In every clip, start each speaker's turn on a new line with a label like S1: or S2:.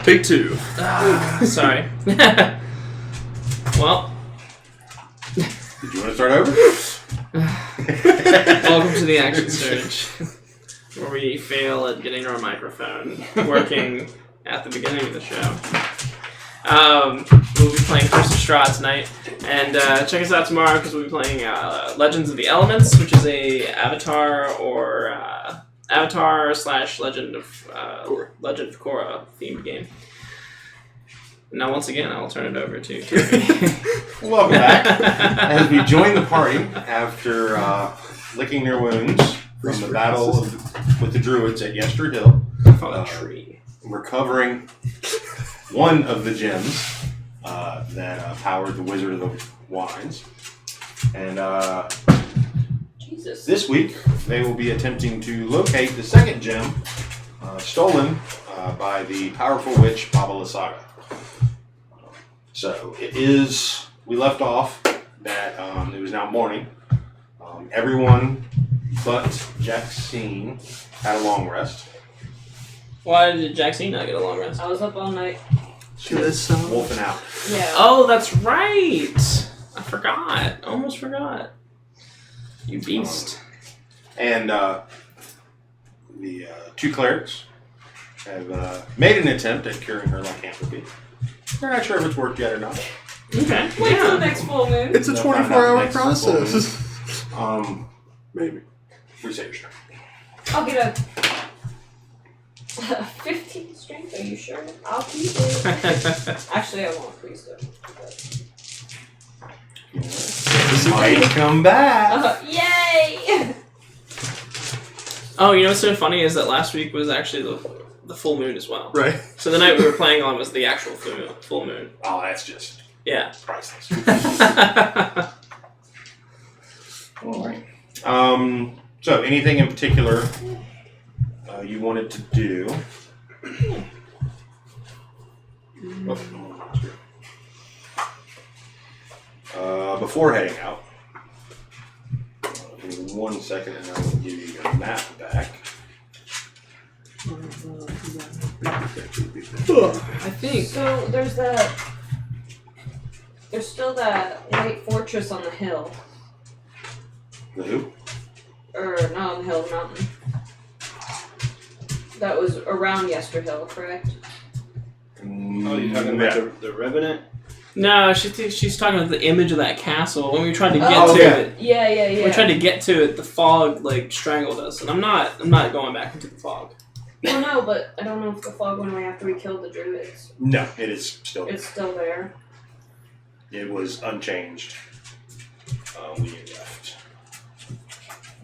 S1: Take two.
S2: Sorry. Well.
S3: Did you want to start over?
S2: Welcome to the Action Surge, where we fail at getting our microphone working at the beginning of the show. We'll be playing Curse of Strahd tonight, and check us out tomorrow because we'll be playing Legends of the Elements, which is a Avatar / Legend of Korra themed game. Now, once again, I'll turn it over to Terry.
S3: Welcome back. As we join the party after licking their wounds from the battle with the druids at Yester Hill, recovering one of the gems that powered the Wizard of the Wines. And this week, they will be attempting to locate the second gem stolen by the powerful witch Baba Lysaga. So we left off that it was now morning. Everyone but Jaxine had a long rest.
S2: Why did Jaxine not get a long rest?
S4: I was up all night.
S1: She was
S3: wolfing out.
S4: Yeah.
S2: Oh, that's right! I forgot. Almost forgot. You beast.
S3: And the two clerics have made an attempt at curing her lycanthropy. We're not sure if it's worked yet or not.
S2: Okay.
S4: Wait till the next full moon.
S1: It's a 24-hour process.
S3: Maybe. Reset your strength.
S4: I'll get a 15 strength. Are you sure? I'll keep it. Actually, I won't freeze it.
S3: Might come back.
S4: Yay!
S2: Oh, you know what's so funny is that last week was actually the full moon as well.
S1: Right.
S2: So the night we were playing on was the actual full moon.
S3: Oh, that's just priceless. All right. So, anything in particular you wanted to do? Before heading out, give me 1 second and I will give you your map back.
S2: I think.
S4: So there's still that white fortress on the hill.
S3: The who?
S4: Or not on the hill, mountain. That was around Yester Hill, correct?
S5: Oh, you're talking about the Revenant?
S2: No, she's talking about the image of that castle. When we tried to get to it,
S4: Yeah.
S2: we tried to get to it. The fog strangled us, and I'm not going back into the fog.
S4: Well, no, but I don't know if the fog went away after we killed the druids.
S3: No, it is still there.
S4: It's still there.
S3: It was unchanged when you left.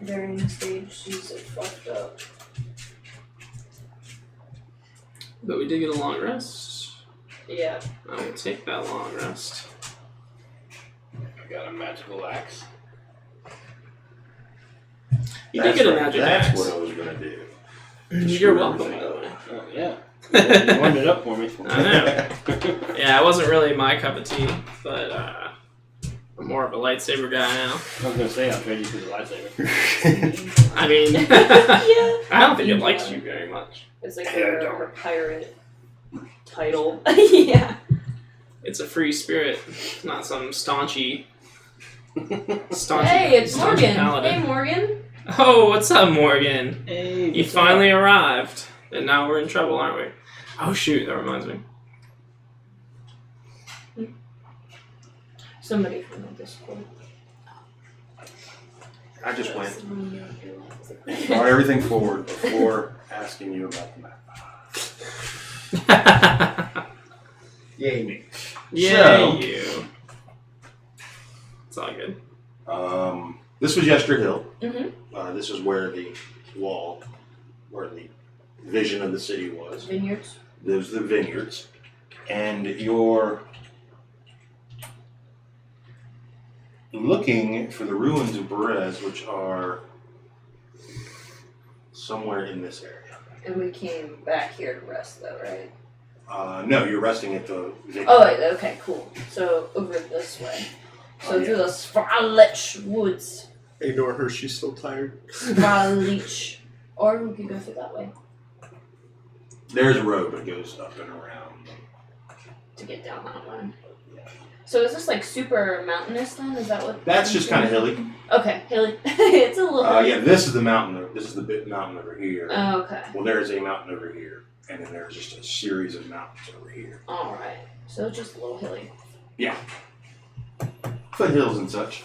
S4: During the stage, she's fucked up.
S2: But we did get a long rest.
S4: Yeah.
S2: I will take that long rest.
S5: I got a magical axe.
S2: You did get a magic axe.
S3: That's what I was going to do.
S2: You're welcome, by the way.
S5: Oh, yeah. You warmed it up for me.
S2: I know. Yeah, it wasn't really my cup of tea, but I'm more of a lightsaber guy now.
S5: I was going to say, I'll trade you for the lightsaber.
S2: I mean,
S4: Yeah.
S2: I don't think it likes you very much.
S4: It's like her pirate title. Yeah.
S2: It's a free spirit, not some staunchy
S4: Hey, it's Morgan.
S2: paladin.
S4: Hey, Morgan.
S2: Oh, what's up, Morgan?
S5: Hey,
S2: You finally arrived, and now we're in trouble, aren't we? Oh shoot, that reminds me.
S4: Somebody from the Discord.
S3: I just went brought everything forward before asking you about the map. Yay me.
S2: Yay, you. It's all good.
S3: This was Yester Hill.
S4: Mm-hmm.
S3: This is where the wall, where the vision of the city was.
S4: Vineyards.
S3: Those are the vineyards. And you're looking for the ruins of Berez, which are somewhere in this area.
S4: And we came back here to rest, though, right?
S3: No, you're resting at the vineyard.
S4: Oh, wait, okay, cool. So, over this way. So, through the Svalich woods.
S1: Ignore her, she's still tired.
S4: Svalich. Or we could go through that way.
S3: There's a road that goes up and around.
S4: to get down that way. So is this like super mountainous then? Is that what?
S3: That's just kind of hilly.
S4: Okay, hilly. It's a little. Hilly.
S3: Yeah, this is the mountain. This is the big mountain over here.
S4: Oh, okay.
S3: Well, there's a mountain over here, and then there's just a series of mountains over here.
S4: All right. So it's just a little hilly.
S3: Yeah. Foothills and such.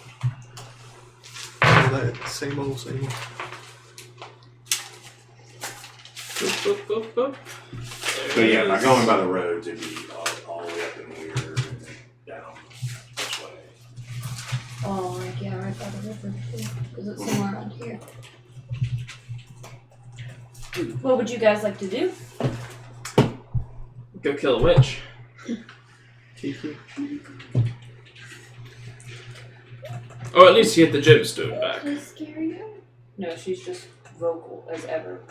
S1: All that same old, same old.
S2: Boop, boop, boop, boop.
S3: But yeah, by going by the roads, it'd be all the way up in here and then down this way.
S4: Oh, like yeah, right by the river too. Is it somewhere around here? What would you guys like to do?
S2: Go kill a witch.
S1: Kiki.
S2: Or at least get the gemstone back.
S4: Does it scare you? No, she's just vocal as ever.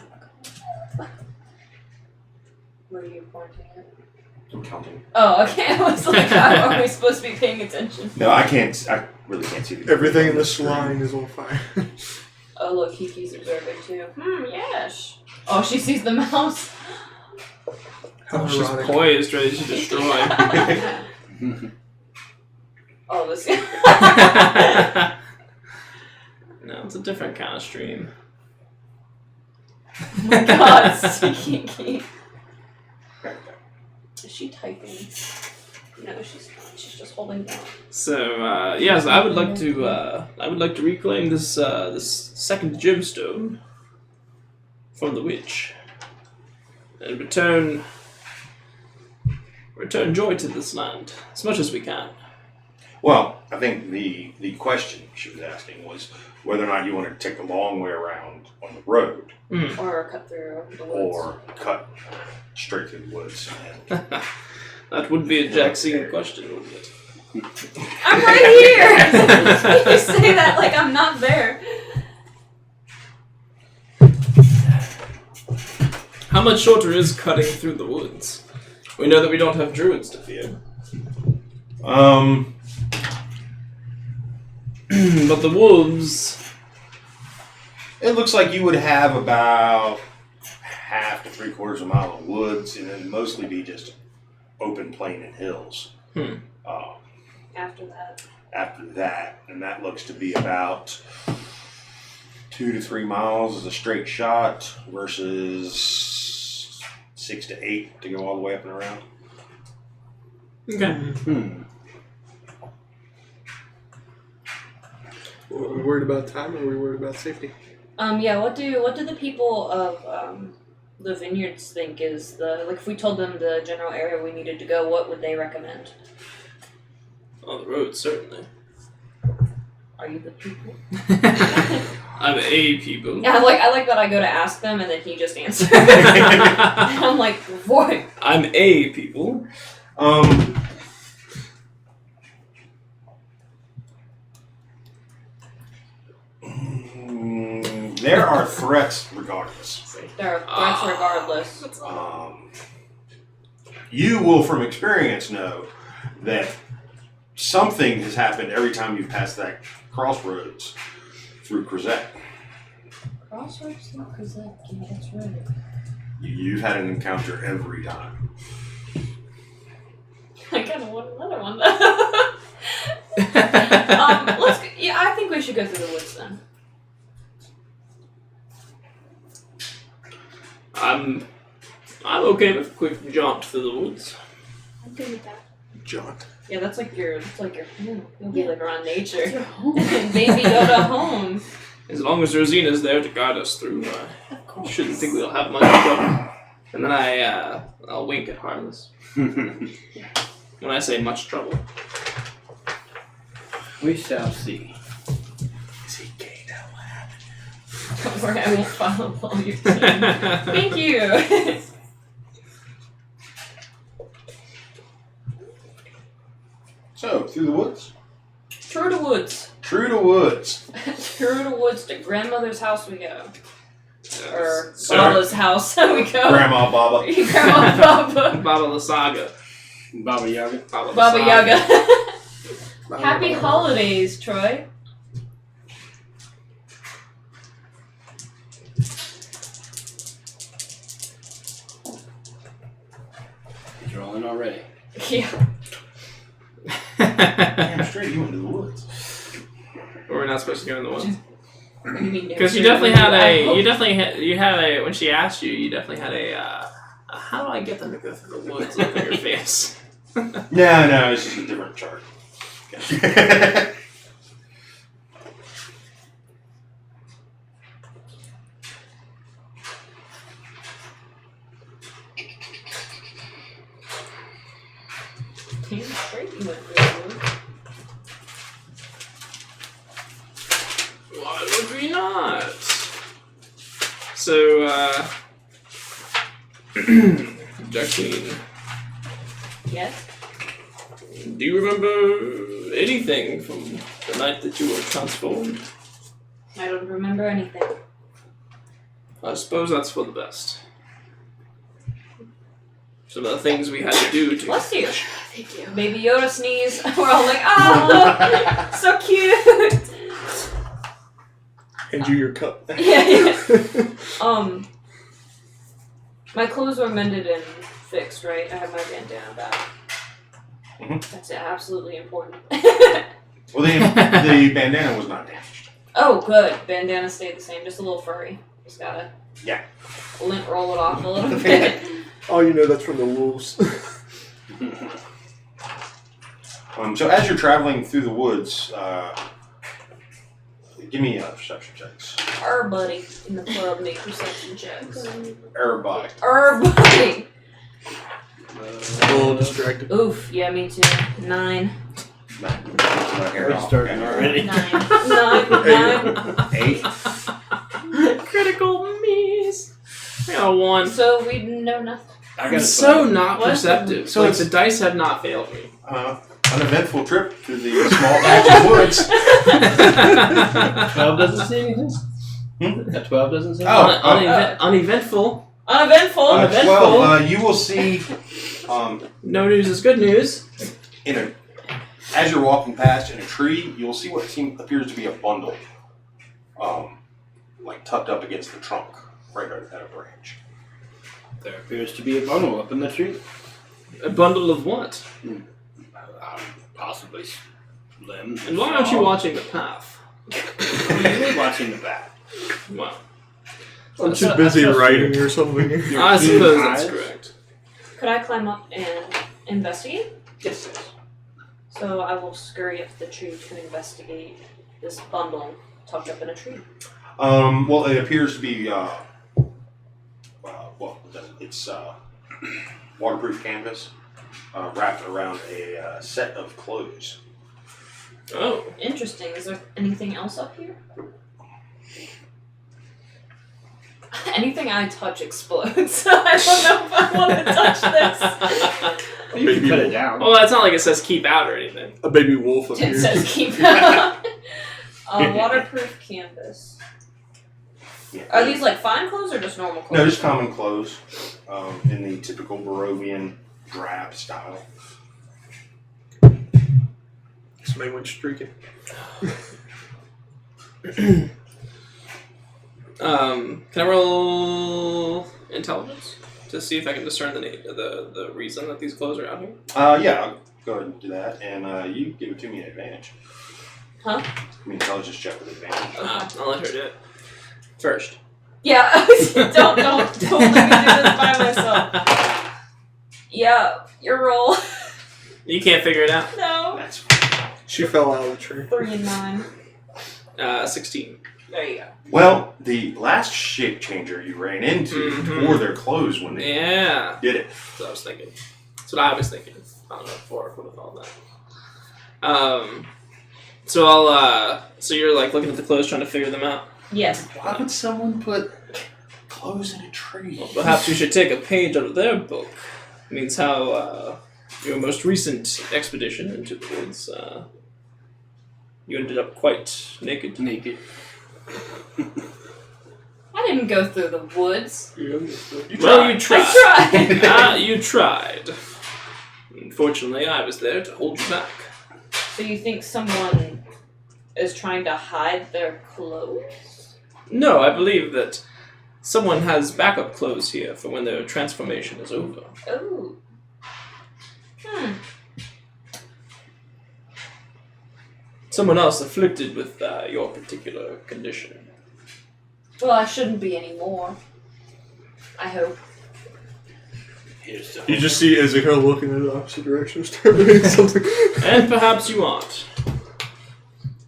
S4: Where are you pointing at?
S3: I'm counting.
S4: Oh, okay. I was like, how are we supposed to be paying attention?
S3: No, I can't. I really can't see.
S1: Everything in this line is on fire.
S4: Oh, look, Kiki's observing too. Yes. Oh, she sees the mouse.
S1: How
S2: She's
S1: erotic.
S2: poised, ready to destroy.
S4: Oh, this.
S2: No, it's a different kind of stream.
S4: Oh my god, Kiki. Is she typing? No, she's not. She's just holding down.
S2: So yes, I would like to reclaim this this second gemstone from the witch and return joy to this land as much as we can.
S3: Well, I think the question she was asking was whether or not you wanted to take the long way around on the road
S4: Or cut through the woods.
S3: or cut straight through the woods.
S2: That would be a Jackson question, wouldn't it?
S4: I'm right here! You say that like I'm not there.
S2: How much shorter is cutting through the woods? We know that we don't have druids to fear. But the wolves...
S3: It looks like you would have about half to 3/4 of a mile of woods, and then mostly be just open plain and hills.
S4: After that.
S3: After that, and that looks to be about 2 to 3 miles as a straight shot versus 6 to 8 to go all the way up and around.
S2: Okay.
S1: Are we worried about time or are we worried about safety?
S4: Yeah, what do the people of the vineyards think is if we told them the general area we needed to go, what would they recommend?
S2: On the road, certainly.
S4: Are you the people?
S2: I'm a people.
S4: Yeah, I like that I go to ask them and then he just answers. I'm like, boy.
S2: I'm a people.
S3: There are threats regardless.
S4: There are threats regardless.
S3: You will, from experience, know that something has happened every time you pass that crossroads through Crozet.
S4: Crossroads? Not Crozet. Yeah, that's right.
S3: You've had an encounter every time.
S4: I kind of want another one though. I think we should go through the woods then.
S2: I'm okay with a quick jaunt through the woods.
S4: I'm good with that.
S1: Jaunt.
S4: Yeah, that's like your home. You'll be like around nature.
S6: It's your home.
S4: Baby Yoda home.
S2: As long as Rosina's there to guide us through,
S6: Of course.
S2: shouldn't think we'll have much trouble. And then I'll wink at Harmless. When I say much trouble.
S5: We shall see.
S3: Is he gay now? What happened?
S4: Don't worry, I will follow all your team. Thank you.
S3: So, through the woods?
S4: True to woods.
S3: True to woods.
S4: True to woods to grandmother's house we go. Or
S2: Sir.
S4: Baba's house we go.
S3: Grandma Baba.
S4: Grandma Baba.
S2: Baba Lasaga.
S5: Baba Yaga.
S4: Baba Yaga. Happy
S1: Bye.
S4: holidays, Troy.
S5: He's rolling already.
S4: Yeah.
S3: Damn straight, you went to the woods.
S2: We're not supposed to go in the woods.
S4: Because
S2: Because you definitely had a, when she asked you, you definitely had a, how do I get them to go through the woods look on your face?
S3: No, it's just a different chart. Okay.
S4: Damn straight you went through the woods.
S2: Why would we not? So, Jacqueline,
S4: Yes?
S2: do you remember anything from the night that you were transformed?
S4: I don't remember anything.
S2: I suppose that's for the best. Some of the things we had to do to...
S4: Bless you. Thank you. Baby Yoda sneeze. We're all like, oh, look, so cute.
S1: Hand you your cup.
S4: Yeah. My clothes were mended and fixed, right? I have my bandana back.
S3: Mhm.
S4: That's absolutely important.
S3: Well, the bandana was not damaged.
S4: Oh, good. Bandana stayed the same, just a little furry. Just gotta lint roll it off a little bit.
S1: Oh, you know that's from the wolves.
S3: So as you're traveling through the woods, give me perception checks.
S4: Our buddy in the club make perception checks.
S3: Everybody.
S4: Our buddy.
S1: A little distracted.
S4: Oof, yeah, me too. 9.
S5: We're starting already.
S4: 9.
S3: 8.
S2: Critical miss. I got a 1.
S4: So we know nothing.
S2: I'm so not
S4: What?
S2: perceptive.
S3: So
S2: So
S3: it's-
S2: the dice have not failed me.
S3: Uneventful trip through the small patch of woods.
S5: 12 doesn't say anything?
S3: Hmm?
S5: That 12 doesn't say
S3: Oh.
S5: anything?
S2: Uneventful.
S4: Uneventful.
S3: 12. You will see.
S2: No news is good news.
S3: As you're walking past in a tree, you'll see what appears to be a bundle, like tucked up against the trunk, right at a branch.
S5: There appears to be a bundle up in the tree.
S2: A bundle of what?
S5: Possibly limbs.
S2: And why aren't you watching the path?
S5: You're watching the back.
S2: Wow.
S1: I'm too busy writing or something.
S2: I suppose that's correct.
S4: Could I climb up and investigate?
S5: Yes.
S4: So I will scurry up the tree to investigate this bundle tucked up in a tree.
S3: Well, it appears to be. It's waterproof canvas wrapped around a set of clothes.
S2: Oh.
S4: Interesting. Is there anything else up here? Anything I touch explodes. I don't know if I want to touch this.
S5: You can cut it down.
S2: Well, it's not like it says keep out or anything.
S1: A baby wolf up
S4: It
S1: here.
S4: says keep out. Waterproof canvas.
S3: Yeah.
S4: Are these like fine clothes or just normal clothes?
S3: No, just common clothes in the typical Barovian drab style.
S1: Somebody went streaking.
S2: Can I roll intelligence to see if I can discern the reason that these clothes are out here?
S3: Yeah, I'll go ahead and do that, and you give it to me at advantage.
S4: Huh?
S3: Give me an intelligence check with advantage.
S2: I'll let her do it first.
S4: Yeah, don't let me do this by myself. Yeah, your roll.
S2: You can't figure it out.
S4: No.
S3: That's fine.
S1: She fell out of the tree.
S4: 3 and 9.
S2: 16.
S4: There you go.
S3: Well, the last shape changer you ran into
S2: Mhm.
S3: wore their clothes when they
S2: Yeah.
S3: did it.
S2: That's what I was thinking. That's what I was thinking. I don't know if Fork would have thought that. So so you're like looking at the clothes trying to figure them out.
S4: Yes.
S3: Why would someone put clothes in a tree?
S2: Well, perhaps you should take a page out of their book. It means how your most recent expedition into the woods, you ended up quite naked.
S5: Naked.
S4: I didn't go through the woods.
S2: You tried.
S4: I tried.
S2: You tried. Unfortunately, I was there to hold you back.
S4: So you think someone is trying to hide their clothes?
S2: No, I believe that someone has backup clothes here for when their transformation is over.
S4: Oh.
S2: Someone else afflicted with your particular condition.
S4: Well, I shouldn't be anymore. I hope.
S5: Here's the
S1: You just see Ezekiel looking in the opposite direction, start doing something.
S2: And perhaps you aren't.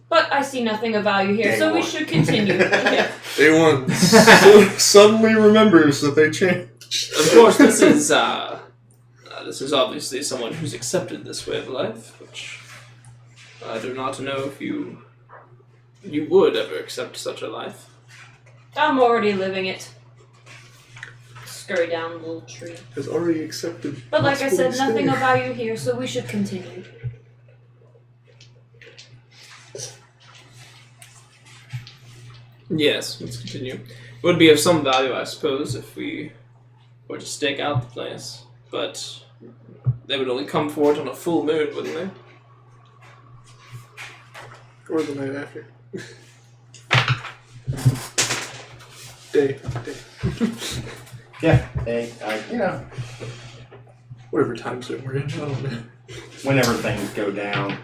S4: But I see nothing of value here,
S3: Day
S4: so we
S3: one.
S4: should continue. Yeah.
S1: A1 suddenly remembers that they changed.
S2: Of course, this is obviously someone who's accepted this way of life, which I do not know if you would ever accept such a life.
S4: I'm already living it. Scurry down the little tree.
S1: Has already accepted.
S4: But like I said,
S1: possible
S4: nothing
S1: stay.
S4: of value here, so we should continue.
S2: Yes, let's continue. It would be of some value, I suppose, if we were to stake out the place, but they would only come for it on a full moon, wouldn't they?
S1: Or the night after. Day.
S3: Yeah,
S1: Whatever time zone we're in, I don't know.
S3: whenever things go down.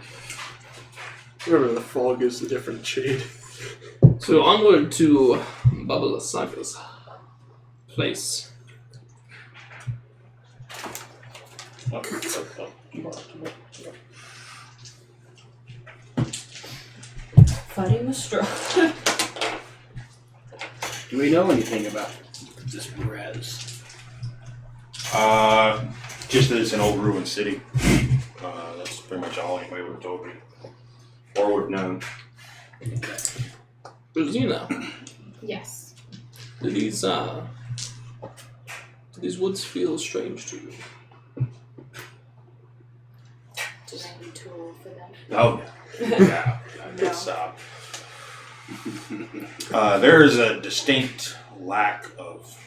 S1: Whatever the fog is, a different shade.
S2: So onward to Bubba Saga's place.
S4: Fighting with Strahd.
S5: Do we know anything about this res?
S3: Just that it's an old ruined city. That's pretty much all anybody would have told me. Or would have known.
S2: Rosina,
S6: Yes.
S2: do these woods feel strange to you?
S6: Did I need to roll for that?
S3: Oh, yeah. It's, there is a distinct lack of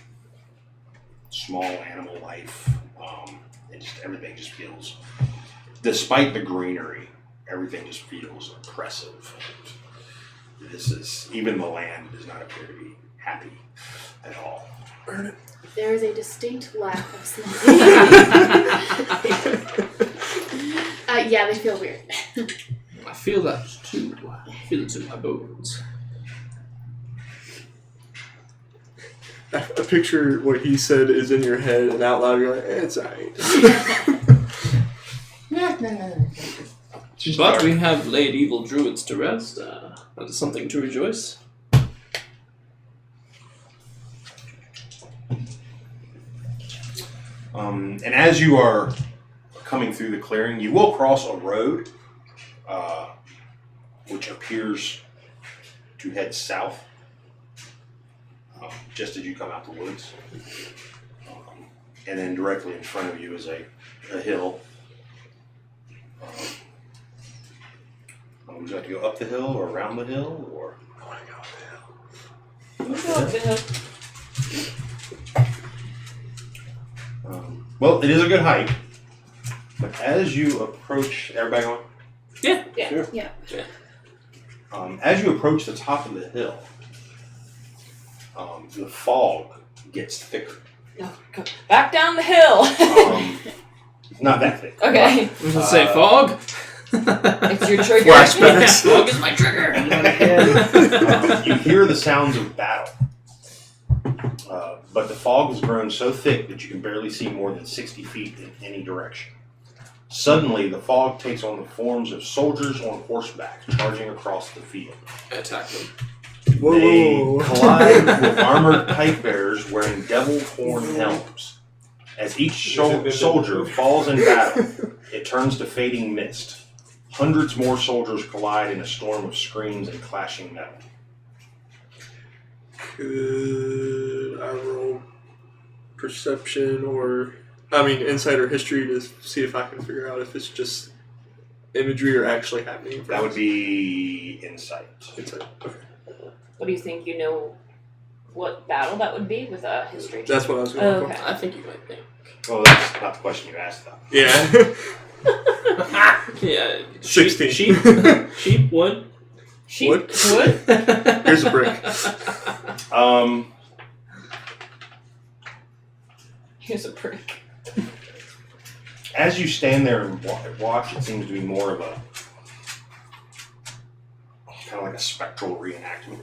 S3: small animal life. Everything just feels, despite the greenery, everything just feels oppressive. Even the land does not appear to be happy at all.
S1: Burn it.
S6: There is a distinct lack of smell. Yeah, they feel weird.
S2: I feel that too. I feel it in my bones.
S1: I picture what he said is in your head, and out loud you're like, it's alright.
S2: But we have laid evil druids to rest. That is something to rejoice.
S3: And as you are coming through the clearing, you will cross a road, which appears to head south, just as you come out the woods. And then directly in front of you is a hill. Would you like to go up the hill or around the hill, or?
S1: I want to go up the hill.
S4: We'll go up the hill.
S3: Well, it is a good hike, but as you approach, everybody going?
S2: Yeah.
S6: Yeah. Yeah.
S3: As you approach the top of the hill, the fog gets thicker.
S4: No, go back down the hill.
S3: Not that thick.
S4: Okay.
S2: Does it say fog?
S4: It's your trigger.
S1: Flashbacks.
S2: Fog is my trigger.
S3: You hear the sounds of battle, but the fog has grown so thick that you can barely see more than 60 feet in any direction. Suddenly, the fog takes on the forms of soldiers on horseback charging across the field.
S2: Attack them.
S1: Whoa,
S3: They
S1: whoa, whoa.
S3: collide with armored pipe bearers wearing devil horn helms. As each soldier falls in battle, it turns to fading mist. Hundreds more soldiers collide in a storm of screams and clashing metal.
S1: Could I roll perception insight or history to see if I can figure out if it's just imagery or actually happening?
S3: That would be insight.
S1: Insight. Okay.
S4: What do you think? You know what battle that would be with a history?
S1: That's what I was going
S4: Oh,
S1: for.
S4: okay.
S2: I think you might think.
S3: Well, that's not the question you asked, though.
S1: Yeah.
S2: Yeah.
S1: 16.
S2: Sheep, wood.
S4: Sheep,
S1: Wood?
S4: wood.
S1: Here's a brick.
S4: Here's a brick.
S3: as you stand there and watch, it seems to be more of a kind of like a spectral reenactment.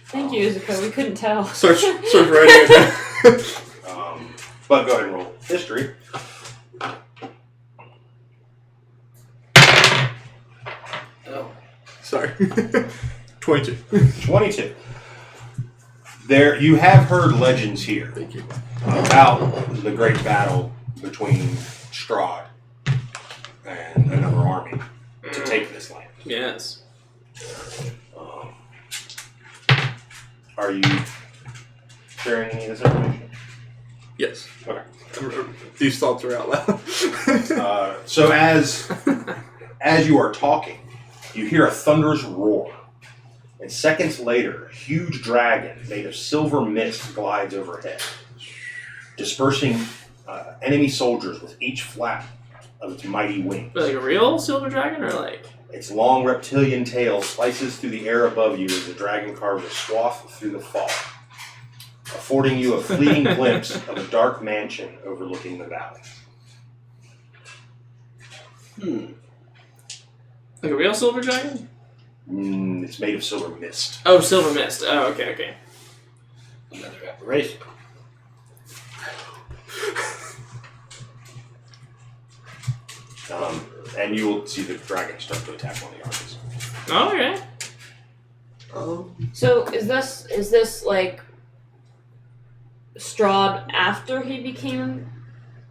S4: Thank you, Izuka. We couldn't tell.
S1: Starts writing it down.
S3: But go ahead and roll history.
S5: Oh.
S1: Sorry. 22.
S3: 22. There, you have heard legends here
S1: Thank you.
S3: about the great battle between Strahd and another army to take this land.
S2: Yes.
S3: Are you sharing any of this information?
S1: Yes.
S3: Okay.
S1: These thoughts are out loud.
S3: So as you are talking, you hear a thunderous roar. And seconds later, a huge dragon made of silver mist glides overhead, dispersing enemy soldiers with each flap of its mighty wings.
S2: Like a real silver dragon, or like?
S3: Its long reptilian tail slices through the air above you as the dragon carves a swath through the fog, affording you a fleeting glimpse of a dark mansion overlooking the valley.
S2: Like a real silver dragon?
S3: It's made of silver mist.
S2: Oh, silver mist. Oh, okay.
S5: Another aberration.
S3: And you will see the dragon start to attack one of the armies.
S2: Oh, okay.
S4: So is this like Strahd after he became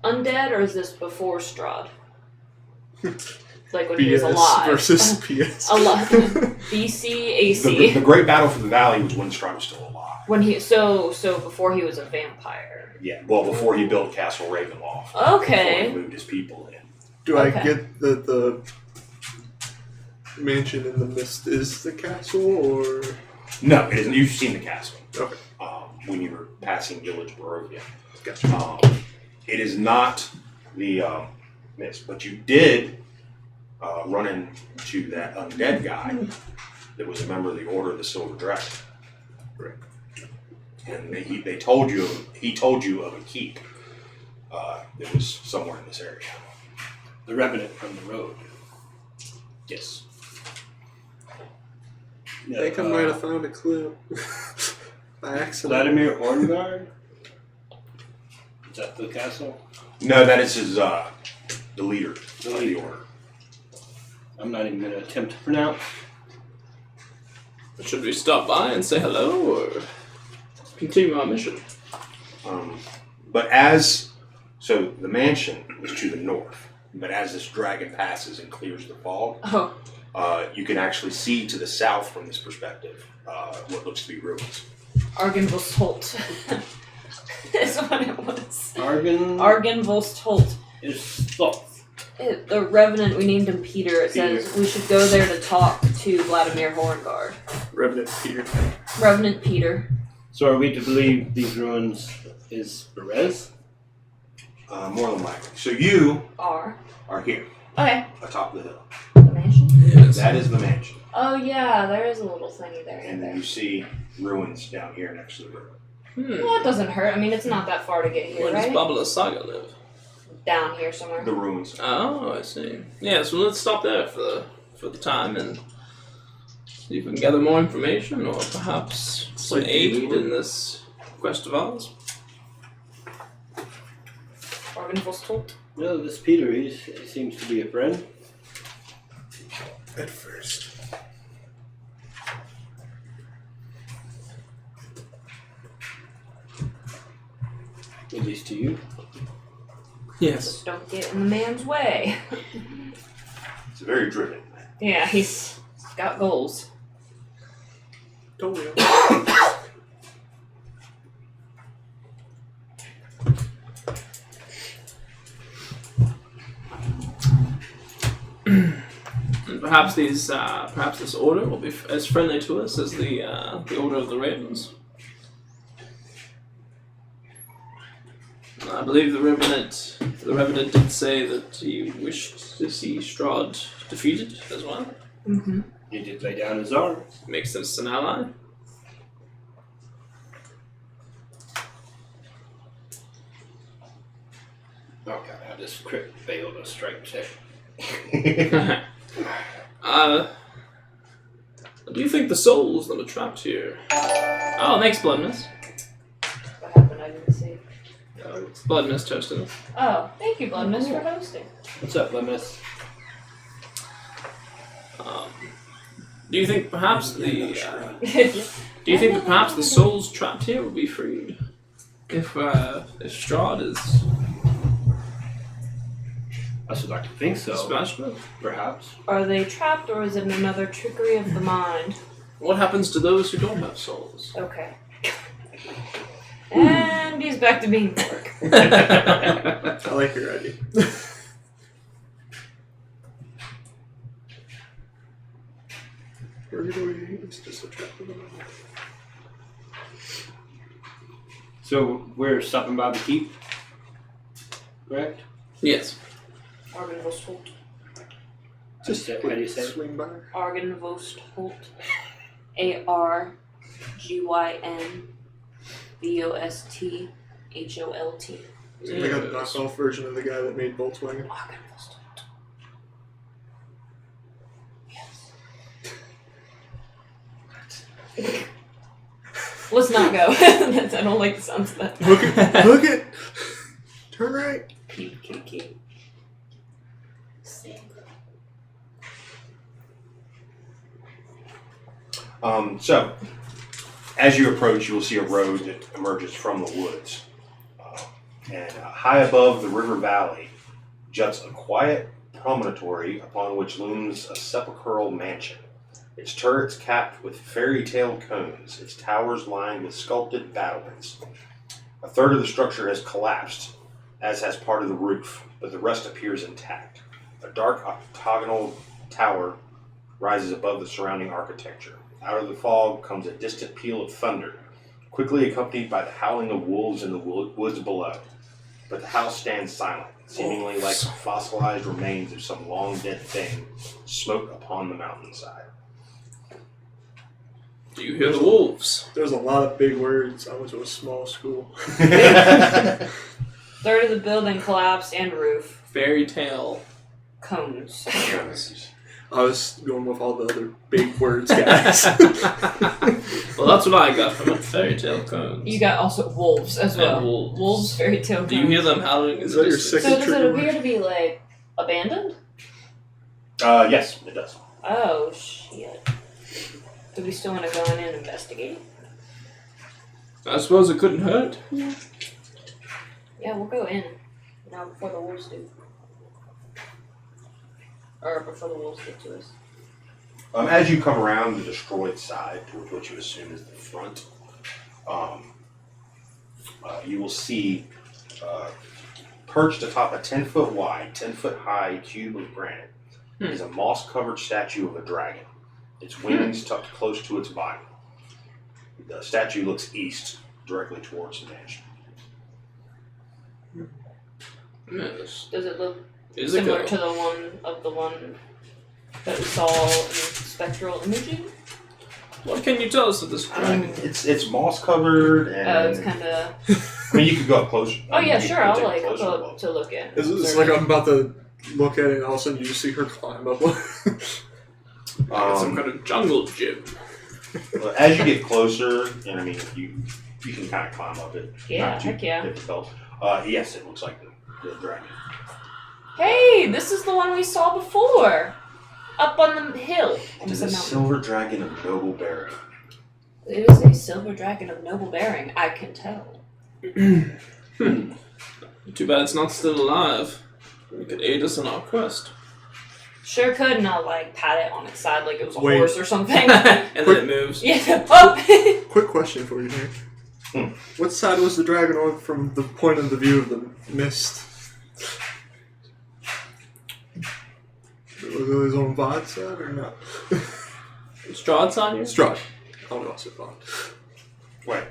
S4: undead, or is this before Strahd? Like when he was
S1: BS
S4: alive.
S1: versus PS.
S4: Alive. BC, AC.
S3: The great battle for the valley was when Strahd was still alive.
S4: When he so before he was a vampire.
S3: Yeah, well, before he built Castle Ravenloft.
S4: Okay.
S3: Before he moved his people in.
S1: Do I
S4: Okay.
S1: get that the mansion in the mist is the castle, or?
S3: No, it isn't. You've seen the castle.
S1: Okay.
S3: When you were passing Village Barovia.
S1: Gotcha.
S3: It is not the mist, but you did run into that undead guy that was a member of the Order of the Silver Dragon.
S1: Right.
S3: And he told you of a keep that was somewhere in this area.
S5: The Revenant from the road.
S3: Yes.
S1: I think I might have found a clip by accident.
S5: Vladimir Horngard? Is that the castle?
S3: No, that is his the leader of the Order.
S5: I'm not even going to attempt to pronounce.
S2: Should we stop by and say hello, or continue our mission?
S3: But so the mansion is to the north, but as this dragon passes and clears the fog,
S4: Oh,
S3: you can actually see to the south from this perspective what looks to be ruins.
S4: Argenvost is what it was.
S5: Argon
S4: Argenvost
S5: is Thoth.
S4: The Revenant, we named him Peter. It says we should go there to talk to Vladimir Horngard.
S1: Revenant Peter.
S4: Revenant Peter.
S5: So are we to believe these ruins is Perez?
S3: More than likely. So you
S4: R.
S3: are here,
S4: Okay.
S3: atop the hill.
S4: The mansion?
S2: Yes.
S3: That is the mansion.
S4: Oh yeah, there is a little thingy there.
S3: And then you see ruins down here next to the river.
S4: Well, it doesn't hurt. I mean, it's not that far to get here,
S2: Where does
S4: right?
S2: Bubba Saga live?
S4: Down here somewhere.
S3: The ruins.
S2: Oh, I see. Yeah, so let's stop there for the time and see if we can gather more information, or perhaps some
S1: Like
S2: aid
S1: people.
S2: in this quest of ours.
S4: Argenvost.
S5: No, this Peter, he seems to be a friend.
S1: At first.
S5: At least to you.
S2: Yes.
S4: Just don't get in the man's way.
S3: It's a very driven man.
S4: Yeah, he's got goals.
S1: Don't we all?
S2: And perhaps this order will be as friendly to us as the Order of the Ravens. I believe the Revenant did say that he wished to see Strahd defeated as well.
S4: Mm-hmm.
S5: He did lay down his arms.
S2: Makes us an ally.
S5: Oh god, I just crit failed a strike check.
S2: Do you think the souls that are trapped here? Oh, thanks, Bloodness.
S4: What happened? I didn't see.
S2: Bloodness toasted us.
S4: Oh, thank you, Bloodness, for hosting.
S5: What's up, Lemus?
S2: Do you think perhaps the souls trapped here will be freed if Strahd is
S5: I should like to think so.
S2: smashed with?
S5: Perhaps.
S4: Are they trapped, or is it another trickery of the mind?
S2: What happens to those who don't have souls?
S4: Okay. And he's back to being pork.
S1: I like your idea. Purgatory is just a trap for the mind.
S5: So we're stopping by the keep, correct?
S2: Yes.
S4: Argenvost
S1: Just
S5: how do you say it?
S1: swing by.
S4: Argenvost Argynvost.
S1: They got the knockoff version of the guy that made Volkswagen.
S4: Argenvost. Yes. Let's not go. I don't like the sounds of that.
S1: Hook it! Hook it! Turn right!
S4: Keep.
S3: So, as you approach, you will see a road that emerges from the woods. And high above the river valley juts a quiet promontory upon which looms a sepulchral mansion. Its turrets capped with fairy tale cones, its towers lined with sculpted battlements. A third of the structure has collapsed, as has part of the roof, but the rest appears intact. A dark octagonal tower rises above the surrounding architecture. Out of the fog comes a distant peal of thunder, quickly accompanied by the howling of wolves in the woods below. But the house stands silent, seemingly like the fossilized remains of some long dead thing smoke upon the mountainside.
S2: Do you hear the wolves?
S1: There's a lot of big words. I went to a small school.
S4: Third of the building collapsed and roof.
S2: Fairy tale.
S4: Cones.
S1: I was going with all the other big words, guys.
S2: Well, that's what I got from it. Fairy tale cones.
S4: You got also wolves as well.
S2: And wolves.
S4: Wolves, fairy tale cones.
S2: Do you hear them howling?
S1: Is that your
S4: So
S1: second
S4: does it
S1: trigger
S4: appear
S1: word?
S4: to be, like, abandoned?
S3: Yes, it does.
S4: Oh, shit. Do we still want to go in and investigate?
S2: I suppose it couldn't hurt.
S4: Yeah, we'll go in. Now, before the wolves do. Or before the wolves get to us.
S3: As you come around the destroyed side, towards what you assume is the front, you will see perched atop a 10-foot wide, 10-foot high cube of granite is a moss-covered statue of a dragon, its wings tucked close to its body. The statue looks east, directly towards the mansion.
S2: Yes.
S4: Does it look
S2: Is it
S4: similar
S2: go?
S4: to the one that we saw in spectral imaging?
S2: What can you tell us of this dragon?
S3: It's moss-covered, and
S4: It's kind of...
S3: I mean, you could go up closer.
S4: Oh yeah,
S3: You
S4: sure,
S3: could
S4: I'll
S3: take a
S4: like
S3: closer
S4: go
S3: look.
S4: up to look at.
S1: It's like I'm about to look at it and all of a sudden you just see her climb up.
S2: Like some kind of jungle gym.
S3: Well, as you get closer, and I mean, you can kind of climb up it.
S4: Yeah,
S3: Not too
S4: heck yeah.
S3: difficult. Yes, it looks like the dragon.
S4: Hey, this is the one we saw before! Up on the hill.
S3: It is a
S4: mountain.
S3: silver dragon of noble bearing.
S4: It is a silver dragon of noble bearing, I can tell.
S2: Too bad it's not still alive. It could aid us in our quest.
S4: Sure could, and I'll like pat it on its side like it was a
S1: Wait.
S4: horse or something.
S2: And then it moves.
S4: Yeah. Oh.
S1: Quick question for you, Nick. What side was the dragon on from the point of the view of the mist? Was it his own Vod side or not?
S2: Strahd's on you?
S1: Strahd. I don't know what's it Vod.
S3: Wait.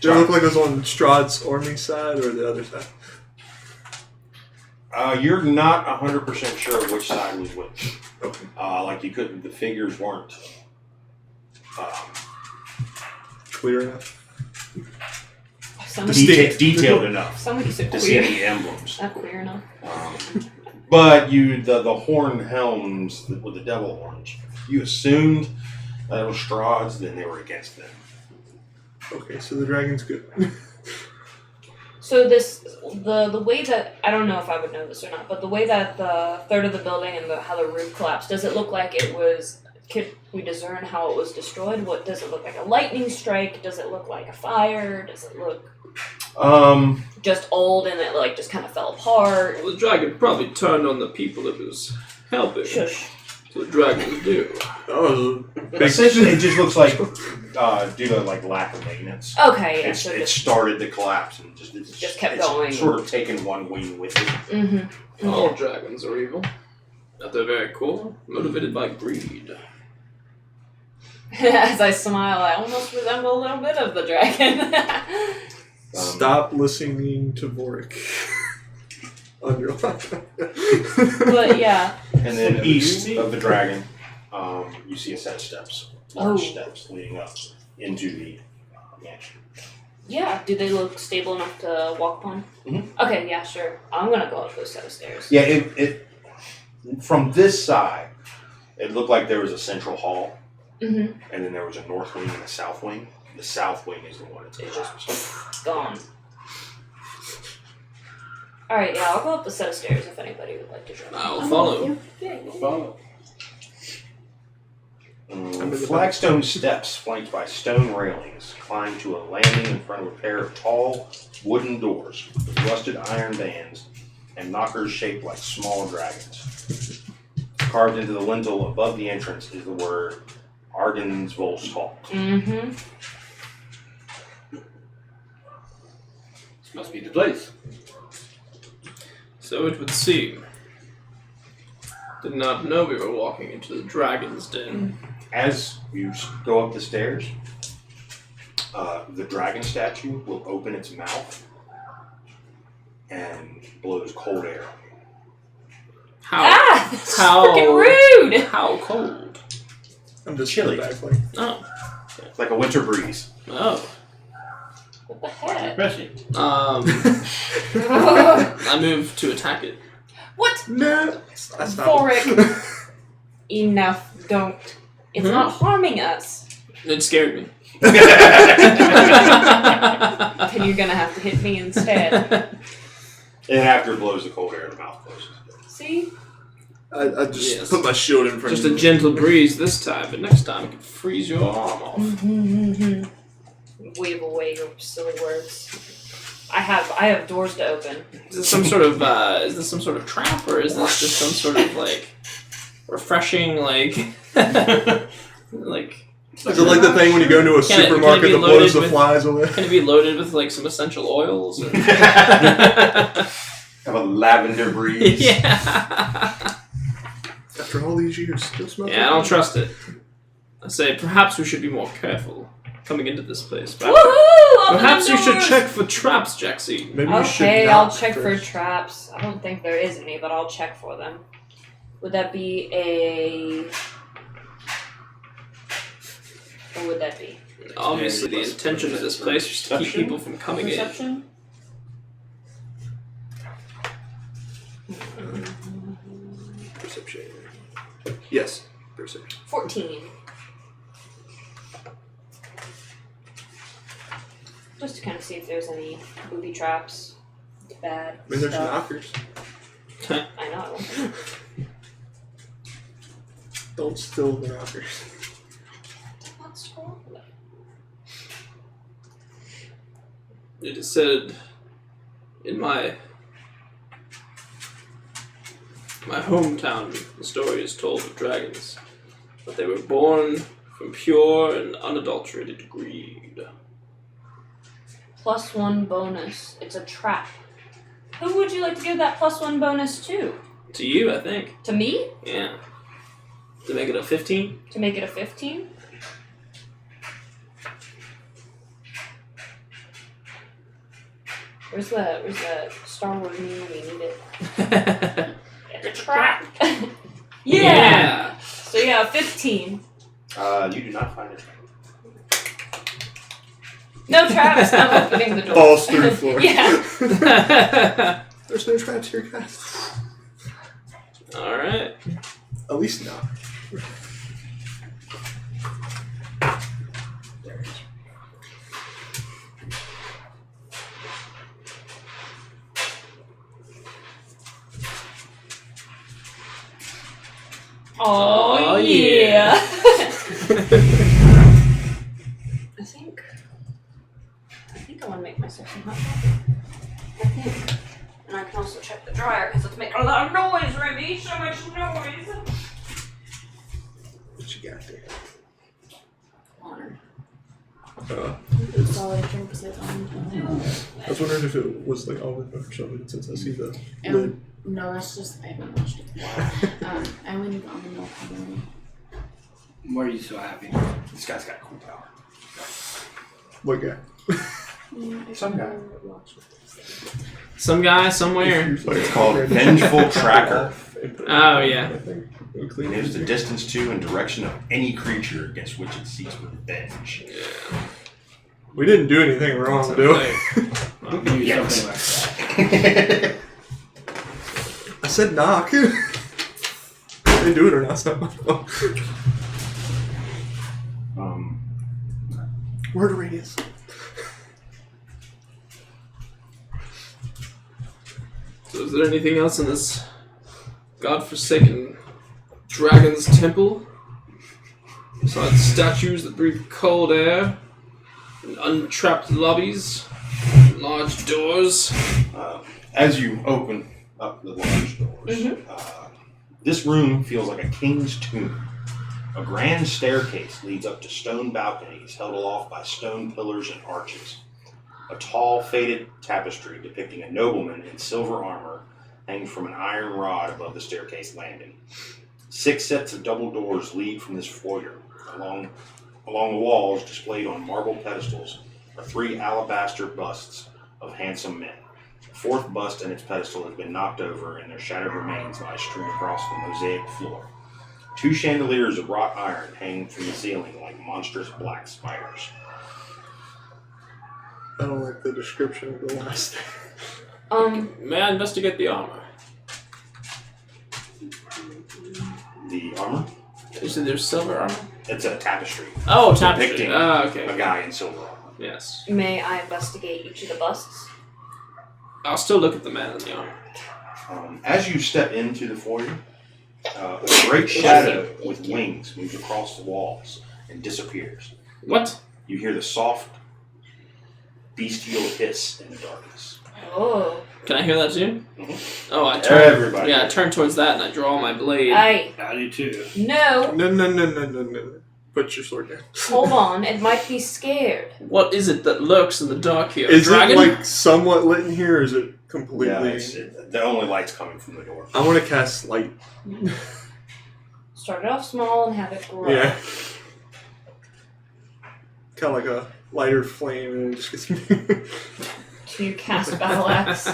S1: Did it look like it was on Strahd's army side or the other side?
S3: You're not 100% sure which side was which.
S1: Okay.
S3: Like you couldn't, the figures weren't.
S1: Clear enough.
S3: detailed enough
S4: Somebody said
S3: to see
S4: queer.
S3: any emblems.
S4: Not queer enough.
S3: But the horned helms with the devil horns, you assumed that it was Strahd's, then they were against them.
S1: Okay, so the dragon's good.
S4: So the way that, I don't know if I would know this or not, but the way that the third of the building and how the roof collapsed, does it look like it was, could we discern how it was destroyed? What does it look like? A lightning strike? Does it look like a fire? Does it look just old and it like just kind of fell apart?
S2: Well, the dragon probably turned on the people it was helping.
S4: Shush.
S2: That's what dragons do.
S1: Oh,
S3: Essentially, it just looks like due to like lack of maintenance.
S4: Okay, yeah.
S3: It
S4: So
S3: started to collapse and
S4: Just kept
S3: it's
S4: going.
S3: Sort of taking one wing with it.
S4: Mm-hmm.
S2: All dragons are evil. At their very core, motivated by greed.
S4: As I smile, I almost resemble a little bit of the dragon.
S1: Stop listening to Vorik. Underline.
S4: But yeah.
S3: And then east of the dragon, you see a set of steps, large
S4: Oh.
S3: steps leading up into the mansion.
S4: Yeah, do they look stable enough to walk upon?
S3: Mhm.
S4: Okay, yeah, sure. I'm gonna go up those set of stairs.
S3: Yeah, it from this side, it looked like there was a central hall,
S4: Mm-hmm.
S3: and then there was a north wing and a south wing. The south wing is the one that's
S4: It's
S3: collapsed.
S4: Gone. Alright, yeah, I'll go up the set of stairs if anybody would like to join me.
S2: I'll follow.
S5: Follow.
S3: Flagstone steps flanked by stone railings climb to a landing in front of a pair of tall wooden doors with rusted iron bands and knockers shaped like small dragons. Carved into the lintel above the entrance is the word Argensvolsthal.
S4: Mm-hmm.
S5: This must be the place.
S2: So it would seem. Did not know we were walking into the dragon's den.
S3: As you go up the stairs, the dragon statue will open its mouth and blows cold air on you.
S2: How?
S4: Ah! That's
S2: How-
S4: freaking rude!
S2: How cold?
S1: I'm just
S3: Chilly.
S1: back like.
S2: Oh.
S3: It's like a winter breeze.
S2: Oh.
S4: What the heck?
S5: Refreshing.
S2: I move to attack it.
S4: What?
S1: No. I stopped.
S4: Vorik. Enough, don't. It's
S2: Hmm?
S4: not harming us.
S2: It scared me.
S4: Then you're gonna have to hit me instead.
S3: And after it blows the cold air, the mouth closes.
S4: See?
S1: I just
S2: Yes.
S1: put my shield in front
S2: Just
S1: of
S2: a
S1: you.
S2: gentle breeze this time, but next time it could freeze your arm off.
S4: Mm-hmm. Wave away your silly words. I have doors to open.
S2: Is this some sort of trap, or is this just some sort of like refreshing like like?
S1: Is it like the thing when you go into a
S2: Can it
S1: supermarket
S2: be
S1: that blows
S2: loaded
S1: the
S2: with-
S1: flies away?
S2: Can it be loaded with like some essential oils? Or...
S3: Have a lavender breeze.
S2: yeah.
S1: After all these years, still smells.
S2: Yeah, I don't trust it. I say perhaps we should be more careful coming into this place.
S4: Woohoo! Open
S2: Perhaps
S4: the
S2: you should
S4: doors!
S2: check for traps, Jaxie.
S1: Maybe you should
S4: Okay,
S1: not
S4: I'll check
S1: first.
S4: for traps. I don't think there is any, but I'll check for them. Would that be a... What would that be?
S2: Obviously, the intention of this place is to keep
S5: Perception?
S2: people from coming in.
S4: Perception?
S1: Perception. Yes, perception.
S4: 14. Just to kind of see if there's any booby traps, bad
S1: I mean, there's
S4: stuff.
S1: knockers.
S4: I know.
S1: Don't steal the knockers.
S4: What's wrong with it?
S2: It is said in my hometown, the story is told of dragons, that they were born from pure and unadulterated greed.
S4: +1 bonus. It's a trap. Who would you like to give that +1 bonus to?
S2: To you, I think.
S4: To me?
S2: Yeah. To make it a 15?
S4: To make it a 15? Where's the Star Wars meme when you need it? It's a trap! yeah! So yeah, 15.
S3: You do not find it.
S4: No traps. I'm opening the door.
S1: Falls through the floor.
S4: Yeah.
S1: There's no traps here, guys.
S2: Alright.
S1: At least not.
S4: Oh,
S2: yeah.
S4: I think I want to make myself some hot coffee. I think. And I can also check the dryer because it's making a lot of noise, Remy. So much noise.
S1: What you got there?
S4: Water.
S6: Solid drink besides almond milk.
S1: I was wondering if it was like almond milk or something, since I see the
S6: And
S1: lid.
S6: no, that's just I haven't watched it. I only need the almond milk.
S5: Why are you so happy?
S3: This guy's got cool power.
S1: What guy?
S3: Some guy.
S2: Some guy somewhere.
S3: It's called Vengeful Tracker.
S2: Oh, yeah.
S3: It knows the distance to and direction of any creature against which it seeks revenge.
S1: We didn't do anything wrong, do we?
S5: You can use
S3: Yes.
S5: something like that.
S1: I said knock. They do it or not, it's not my fault. Word radius.
S2: So is there anything else in this godforsaken dragon's temple? Besides statues that breathe cold air, and untrapped lobbies, and large doors.
S3: As you open up the large doors, this room feels like a king's tomb. A grand staircase leads up to stone balconies held aloft by stone pillars and arches. A tall, faded tapestry depicting a nobleman in silver armor hangs from an iron rod above the staircase landing. 6 sets of double doors lead from this foyer. Along the walls, displayed on marble pedestals, are 3 alabaster busts of handsome men. The 4th bust and its pedestal has been knocked over, and their shattered remains lie strewn across the mosaic floor. 2 chandeliers of wrought iron hang from the ceiling like monstrous black spiders.
S1: I don't like the description of the last.
S2: May I investigate the armor?
S3: The armor?
S2: You said there's silver armor?
S3: It's a tapestry
S2: Oh, tapestry.
S3: depicting
S2: Oh, okay.
S3: a guy in silver armor.
S2: Yes.
S4: May I investigate each of the busts?
S2: I'll still look at the man in the armor.
S3: As you step into the foyer, a great shadow with wings moves across the walls and disappears.
S2: What?
S3: You hear the soft, bestial hiss in the darkness.
S4: Oh.
S2: Can I hear that too?
S3: Mhm.
S2: Oh, I turn.
S3: Everybody.
S2: Yeah, I turn towards that and I draw my blade.
S4: I
S5: do too.
S4: no.
S1: No. Put your sword down.
S4: Hold on. It might be scared.
S2: What is it that lurks in the dark here?
S1: Is
S2: Dragon?
S1: it like somewhat lit in here, or is it completely?
S3: Yeah, the only light's coming from the door.
S1: I want to cast light.
S4: Start it off small and have it grow.
S1: Yeah. Kind of like a lighter flame, and it just gets.
S4: Can you cast battle axe?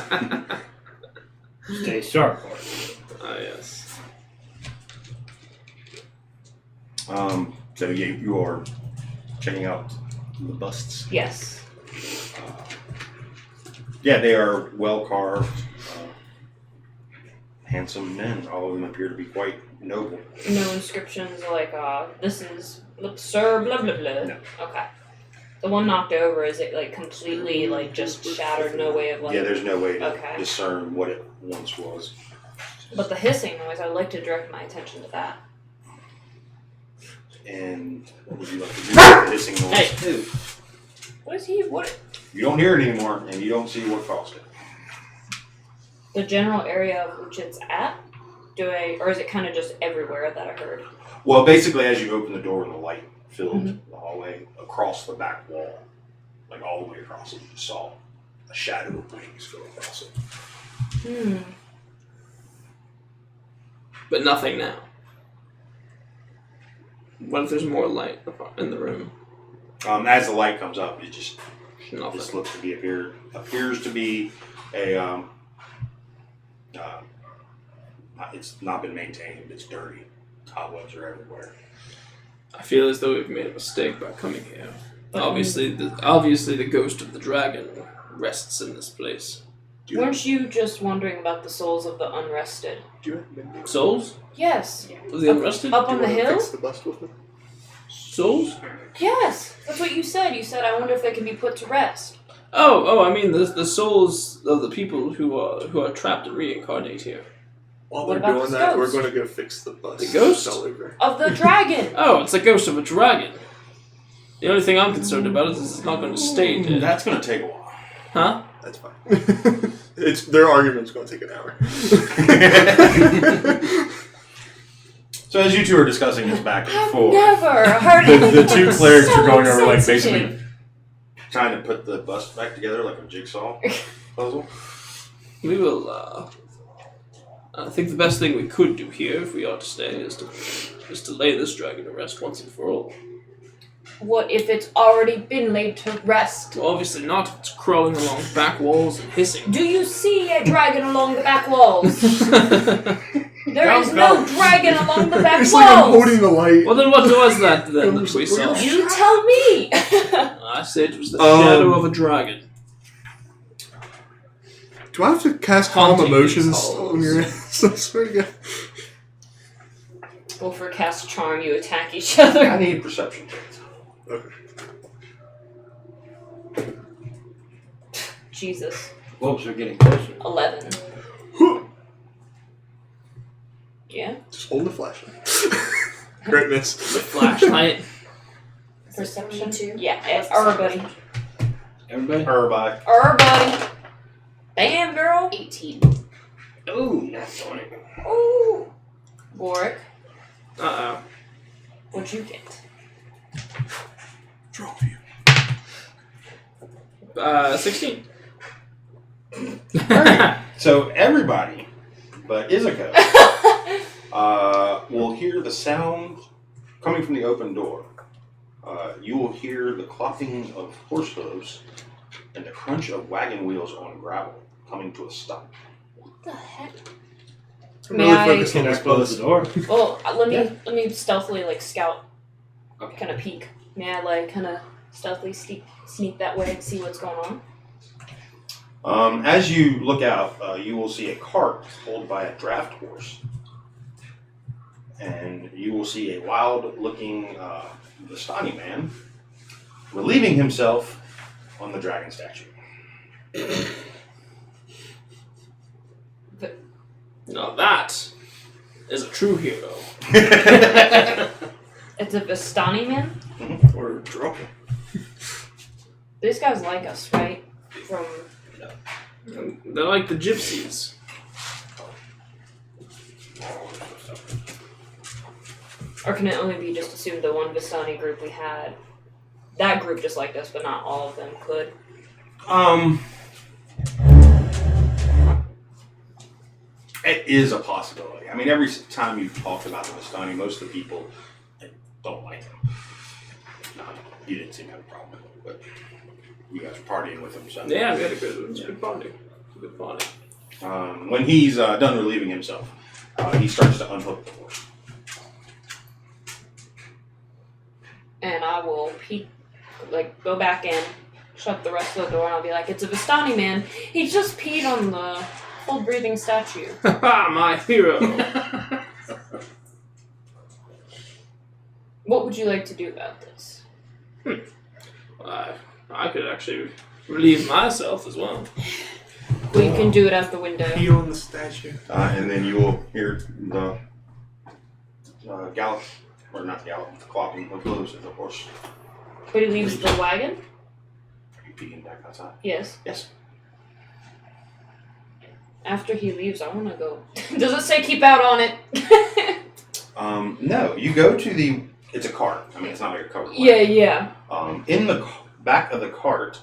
S5: Stay sharp.
S2: Ah, yes.
S3: So you are checking out the busts.
S4: Yes.
S3: Yeah, they are well carved, handsome men. All of them appear to be quite noble.
S4: No inscriptions like this is Sir blah blah blah.
S3: No.
S4: Okay. The one knocked over, is it like completely like just shattered, no way of like
S3: Yeah, there's no way to
S4: Okay.
S3: discern what it once was.
S4: But the hissing noise, I'd like to direct my attention to that.
S3: And what would you like to do with the hissing noise?
S2: Hey.
S4: What is he what
S3: You don't hear it anymore, and you don't see what caused it.
S4: the general area of which it's at? Or is it kinda just everywhere that I heard?
S3: Well, basically, as you open the door and the light filled the hallway across the back wall, like all the way across it, you just saw a shadow of wings go across it.
S2: But nothing now. What if there's more light in the room?
S3: As the light comes up, it just
S2: Nothing.
S3: this looks to be appears to be a it's not been maintained. It's dirty. Cobwebs are everywhere.
S2: I feel as though we've made a mistake by coming here.
S4: But
S2: Obviously, the ghost of the dragon rests in this place.
S4: weren't you just wondering about the souls of the unrested?
S1: Do you have mending?
S2: Souls
S4: Yes.
S2: of the unrested.
S4: Up
S1: Do
S4: on
S1: you
S4: the
S1: wanna
S4: hill?
S1: fix the bust with them?
S2: Souls.
S4: Yes. That's what you said. You said, I wonder if they can be put to rest.
S2: Oh! I mean the souls of the people who are trapped and reincarnate here.
S1: While
S4: What
S1: they're
S4: about
S1: doing
S4: this
S1: that, we're
S4: ghost?
S1: going to go fix the bus.
S2: The ghost?
S1: All over.
S4: Of the dragon.
S2: Oh, it's the ghost of a dragon. The only thing I'm concerned about is it's not going to stay dead.
S3: That's going to take a while.
S2: Huh?
S1: That's fine. Their argument's going to take an hour.
S3: So as you two are discussing this back and
S4: I've
S3: forth,
S4: never heard
S3: the
S4: anything
S3: two
S4: so
S3: clerics are going over like
S4: insensitive.
S3: basically trying to put the bust back together like a jigsaw puzzle.
S2: We will. I think the best thing we could do here, if we are to stay, is to lay this dragon to rest once and for all.
S4: What if it's already been laid to rest?
S2: Well, obviously not. It's crawling along back walls and hissing.
S4: Do you see a dragon along the back walls? There is
S3: Come,
S4: no
S3: come.
S4: dragon along the back
S1: It's like I'm
S4: walls.
S1: holding the light.
S2: Well, then what was that then that we saw?
S4: You tell me.
S2: I said it was the shadow of a dragon.
S1: Do I have to cast calm
S2: Haunting
S1: emotions
S2: these halls.
S1: on your ass? I swear to God.
S4: Well, for cast charm, you attack each other.
S3: I need perception checks.
S1: Okay.
S4: Jesus.
S5: Wolves are getting closer.
S4: 11. Yeah.
S1: Just hold the flashlight. Great miss.
S2: The flashlight.
S4: Perception.
S6: 22.
S4: Yeah. Everybody.
S5: Everybody?
S3: Everybody.
S4: Everybody. Bam, girl.
S6: 18.
S5: Ooh, that's 20.
S4: Ooh. Warwick,
S2: Uh
S4: what'd you get?
S1: Draw for you.
S2: 16.
S3: Alright, so everybody but Izuko will hear the sound coming from the open door. You will hear the clopping of horse hooves and the crunch of wagon wheels on gravel coming to a stop.
S4: What the heck?
S1: I'm
S4: May
S1: really
S4: I-
S1: focused on
S5: Can I
S1: this
S5: close the
S1: bus.
S5: door?
S4: Well, let me stealthily scout,
S5: Okay.
S4: kind of peek. May I kind of stealthily sneak that way and see what's going on?
S3: As you look out, you will see a cart pulled by a draft horse. And you will see a wild-looking Vistani man relieving himself on the dragon statue.
S2: Now that is a true hero.
S4: It's a Vistani man.
S1: Or draw.
S4: These guys like us, right? From
S2: They're like the gypsies.
S4: or can it only be just assumed the one Vistani group we had? That group just liked us, but not all of them could.
S3: It is a possibility. I mean, every time you've talked about the Vistani, most of the people don't like him. No, you didn't seem to have a problem with it, but you guys were partying with him, so.
S2: Yeah, we had a good party. Good party.
S3: When he's done relieving himself, he starts to unhook the horse.
S4: And I will peek, go back in, shut the rest of the door, and I'll be like, it's a Vistani man. He just peed on the full breathing statue.
S2: Haha, my hero.
S4: What would you like to do about this?
S2: I could actually relieve myself as well.
S4: We can do it out the window.
S1: Pee on the statue.
S3: And then you will hear the gallop, or not the gallop, the clopping of hooves of the horse.
S4: But he leaves the wagon?
S3: Are you peeking back outside?
S4: Yes.
S3: Yes.
S4: After he leaves, I want to go. Does it say keep out on it?
S3: No, you go to the. It's a cart. I mean, it's not like a covered
S4: Yeah.
S3: In the back of the cart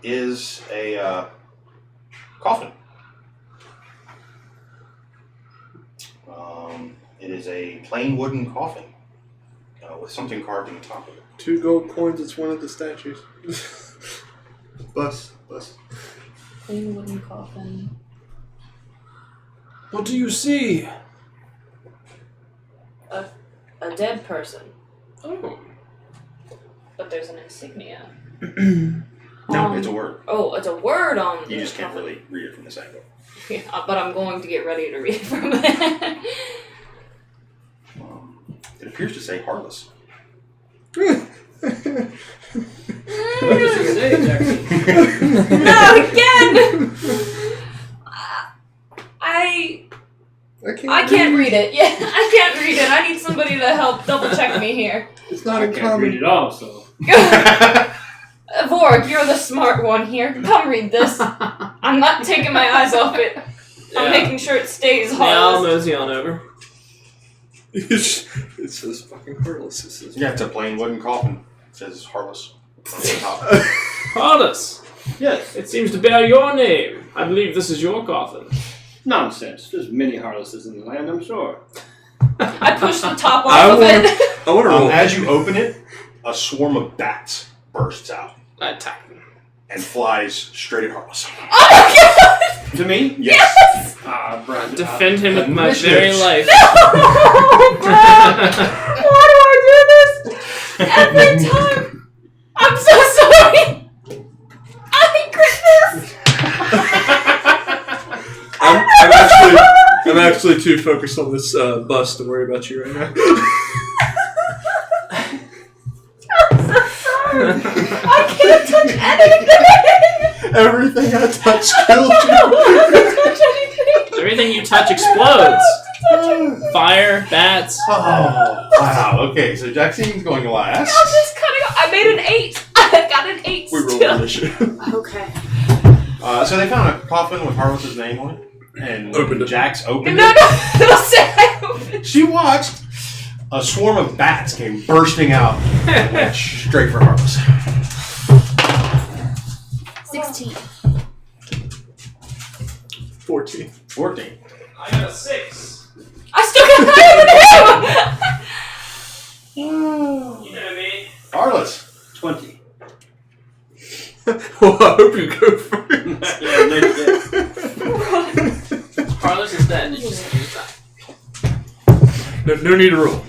S3: is a coffin. It is a plain wooden coffin with something carved on the top of it.
S1: 2 gold coins, it's one of the statues. Bus.
S4: Plain wooden coffin.
S2: What do you see?
S4: A dead person.
S2: Oh.
S4: But there's an insignia.
S3: No, it's a word.
S4: Oh, it's a word on
S3: You
S4: the
S3: just can't
S4: cover.
S3: really read it from this angle.
S4: Yeah, but I'm going to get ready to read it from it.
S3: It appears to say heartless.
S5: What does it say, Jackson?
S4: No, again! I can't read it. Yeah, I can't read it. I need somebody to help double check me here.
S1: It's not
S5: I
S1: in
S5: can't
S1: common.
S5: read it all, so.
S4: Vorg, you're the smart one here. Come read this. I'm not taking my eyes off it. I'm making sure it stays
S2: Yeah, I'll
S4: hard.
S2: mosey on over.
S1: It says fucking heartless. It says
S3: Yeah, it's a plain wooden coffin. It says heartless on the top.
S2: Harless,
S5: Yes.
S2: it seems to bear your name. I believe this is your coffin.
S5: Nonsense. There's many Harlesses in the land, I'm sure.
S4: I pushed the top
S1: I
S4: off of
S1: want-
S4: it.
S1: I want to roll.
S3: As you open it, a swarm of bats bursts out
S2: I attack him.
S3: and flies straight at Heartless.
S4: Oh my god!
S5: To me?
S4: Yes!
S5: Ah, Brad.
S2: Defend him with my
S3: Initiative.
S2: very life.
S4: Oh, Brad! Why do I do this? Every time! I'm so sorry! I crit this!
S1: I'm actually too focused on this bus to worry about you right now.
S4: I'm so sorry! I can't touch anything!
S1: Everything I touch
S4: I
S1: kills
S4: don't
S1: you.
S4: want to touch anything!
S2: Everything you touch explodes. Fire, bats.
S3: Oh, wow. Okay, so Jaxine's going last.
S4: I'm just cutting off. I made an 8. I got an 8
S1: We roll
S4: still.
S1: initiative.
S6: Okay.
S3: So they found a coffin with Heartless's name on it. And
S1: Opened it.
S3: Jax opened
S4: No,
S3: it.
S4: don't say I opened.
S3: She watched. A swarm of bats came bursting out and went straight for Heartless.
S6: 16.
S1: 14.
S3: 14.
S2: I got a 6.
S4: I still got higher than him!
S2: You know me.
S3: Heartless.
S5: 20.
S1: Well, I hope you go first.
S5: Yeah,
S2: Harless is dead. Did you just use that?
S1: No need to roll.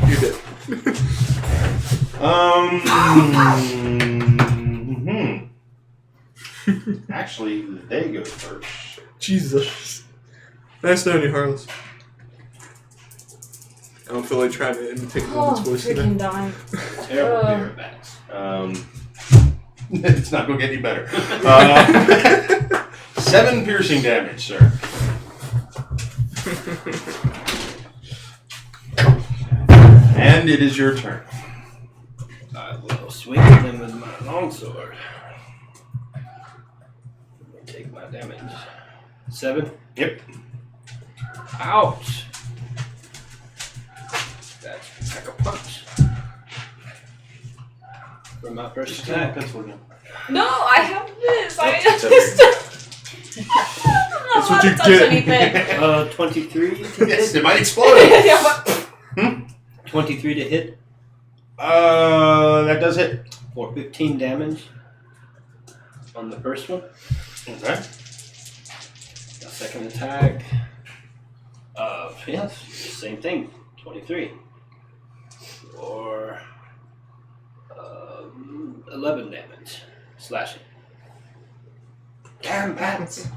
S1: You did.
S3: Actually, they go first.
S1: Jesus. Nice knowing you, Harless. I don't feel like trying to imitate
S4: Oh,
S1: Woman's voice today.
S4: freaking dying.
S5: Terrible pair of bats.
S3: It's not going to get any better. 7 piercing damage, sir. And it is your turn.
S5: I will swing at them with my longsword. Take my damage. 7.
S3: Yep.
S5: Ouch. That's like a punch. For my first attack.
S3: Pencil again.
S4: No, I have this. I
S3: It's
S4: just. I'm
S1: That's
S4: not
S1: what
S4: allowed
S1: you
S4: to touch
S1: get.
S4: anything.
S5: 23 to
S3: Yes,
S5: hit.
S3: it might explode.
S4: Yeah, but
S5: 23 to hit
S3: That does hit.
S5: for 15 damage on the first one.
S3: Okay.
S5: The second attack. Yes, same thing. 23 for 11 damage, slashing.
S3: Damn bats.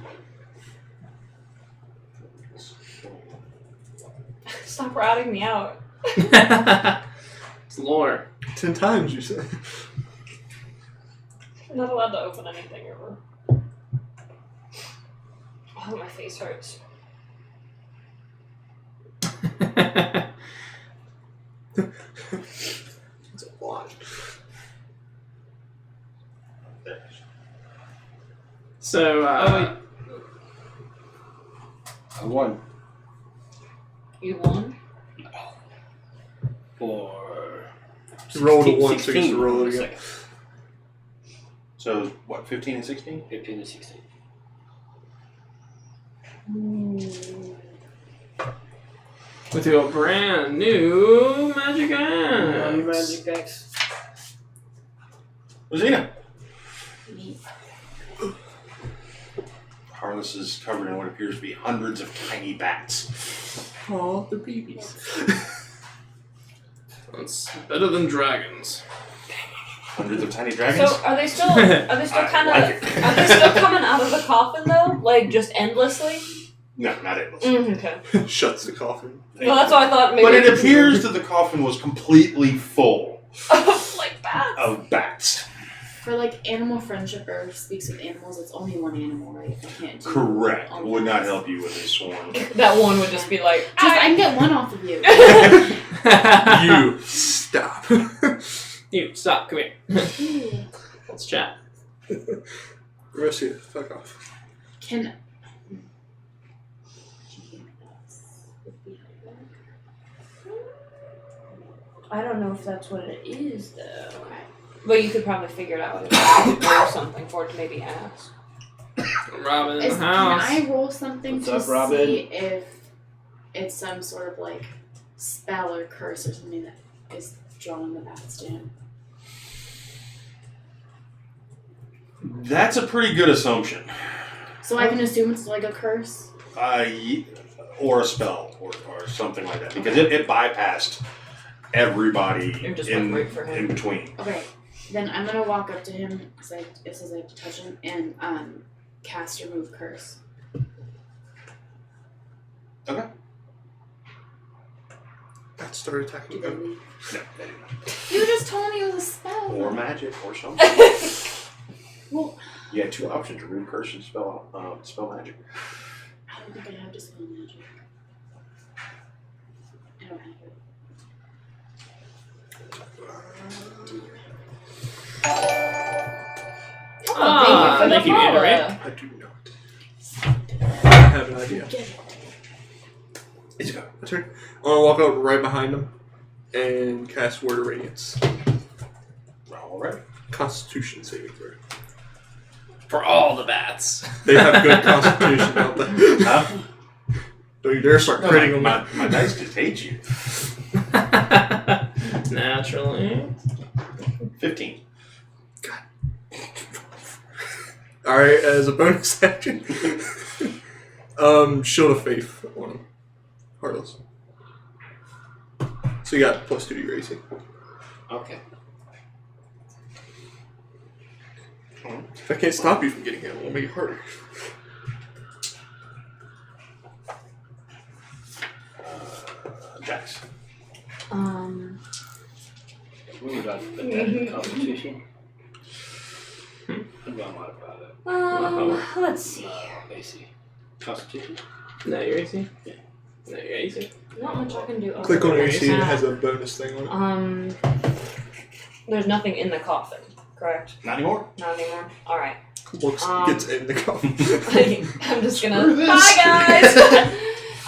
S4: stop ratting me out.
S2: It's lore.
S1: 10 times, you said.
S4: I'm not allowed to open anything ever. Oh, my face hurts.
S1: It's a lot.
S2: So,
S5: I won
S4: You won?
S5: for
S1: You rolled a
S5: 16
S1: one, so you get to roll it
S5: on the
S1: again.
S5: second.
S3: So, what, 15 and 16?
S5: 15 to 16.
S2: with your brand new magic axe.
S5: Magic axe.
S3: Rosina.
S6: Me.
S3: Harness is covered in what appears to be hundreds of tiny bats.
S1: Oh, the babies.
S2: That's better than dragons.
S3: Hundreds of tiny dragons.
S4: So are they still kind of
S3: like it.
S4: are they still coming out of the coffin though? Like just endlessly?
S3: No, not endless.
S4: Okay.
S1: Shuts the coffin.
S4: Well, that's what I thought. Maybe
S3: But it appears that the coffin was completely full
S4: like bats.
S3: of bats.
S6: For like animal friendship or speaks with animals, it's only one animal, right? I can't do
S3: Correct.
S6: all
S3: Would not
S6: bats.
S3: help you with a swarm.
S4: That one would just be like,
S6: Just I can get one off of you.
S1: You stop.
S2: You stop. Come here.
S6: Ooh.
S2: Let's chat.
S1: The rest of you, fuck off.
S6: Can
S4: I don't know if that's what it is though. But you could probably figure it out if you could roll something for it to maybe ask.
S2: Robin in the
S6: Can
S2: house.
S6: I roll something
S5: What's
S6: to
S5: up, Robin?
S6: see if it's some sort of like spell or curse or something that is drawing the bats down?
S3: That's a pretty good assumption.
S6: So I can assume it's like a curse?
S3: Or a spell, or something like that. Because it bypassed everybody
S4: It just went right for him.
S3: in between.
S6: Okay, then I'm gonna walk up to him because it says I have to touch him and cast remove curse.
S3: Okay.
S1: Bats start attacking
S6: Do they
S1: them.
S6: leave?
S3: No, they did not.
S6: You just told me it was a spell.
S3: Or magic, or something.
S6: Well,
S3: You had two options: remove curse and spell magic.
S6: I don't think I have dispel magic. I don't have it.
S4: Oh,
S2: thank you,
S4: follow.
S2: Andrew.
S1: I do not. I have an idea.
S3: It's go.
S1: My turn. I'm gonna walk out right behind him and cast Word of Radiance.
S3: All right.
S1: Constitution saving throw.
S2: For all the bats.
S1: They have good constitution, don't they?
S3: Huh?
S1: Don't you dare start critting them.
S3: My dice just hate you.
S2: Naturally.
S3: 15.
S1: Alright, as a bonus action, Shield of Faith on him. Heartless. So you got +2 to your AC.
S5: Okay.
S1: If I can't stop you from getting hit, we'll make it harder.
S3: Jax.
S5: We would like to add Constitution. How do I modify that?
S4: Let's see.
S5: AC. Constitution?
S2: No, your AC?
S5: Yeah.
S2: No, your AC?
S4: Not much I can do.
S1: Click on
S2: Alright.
S1: AC and it has a bonus thing on it.
S4: There's nothing in the coffin, correct?
S3: Not anymore.
S4: Not anymore. All right.
S1: Gets in the coffin.
S4: I'm just gonna.
S3: Screw this.
S4: Bye, guys.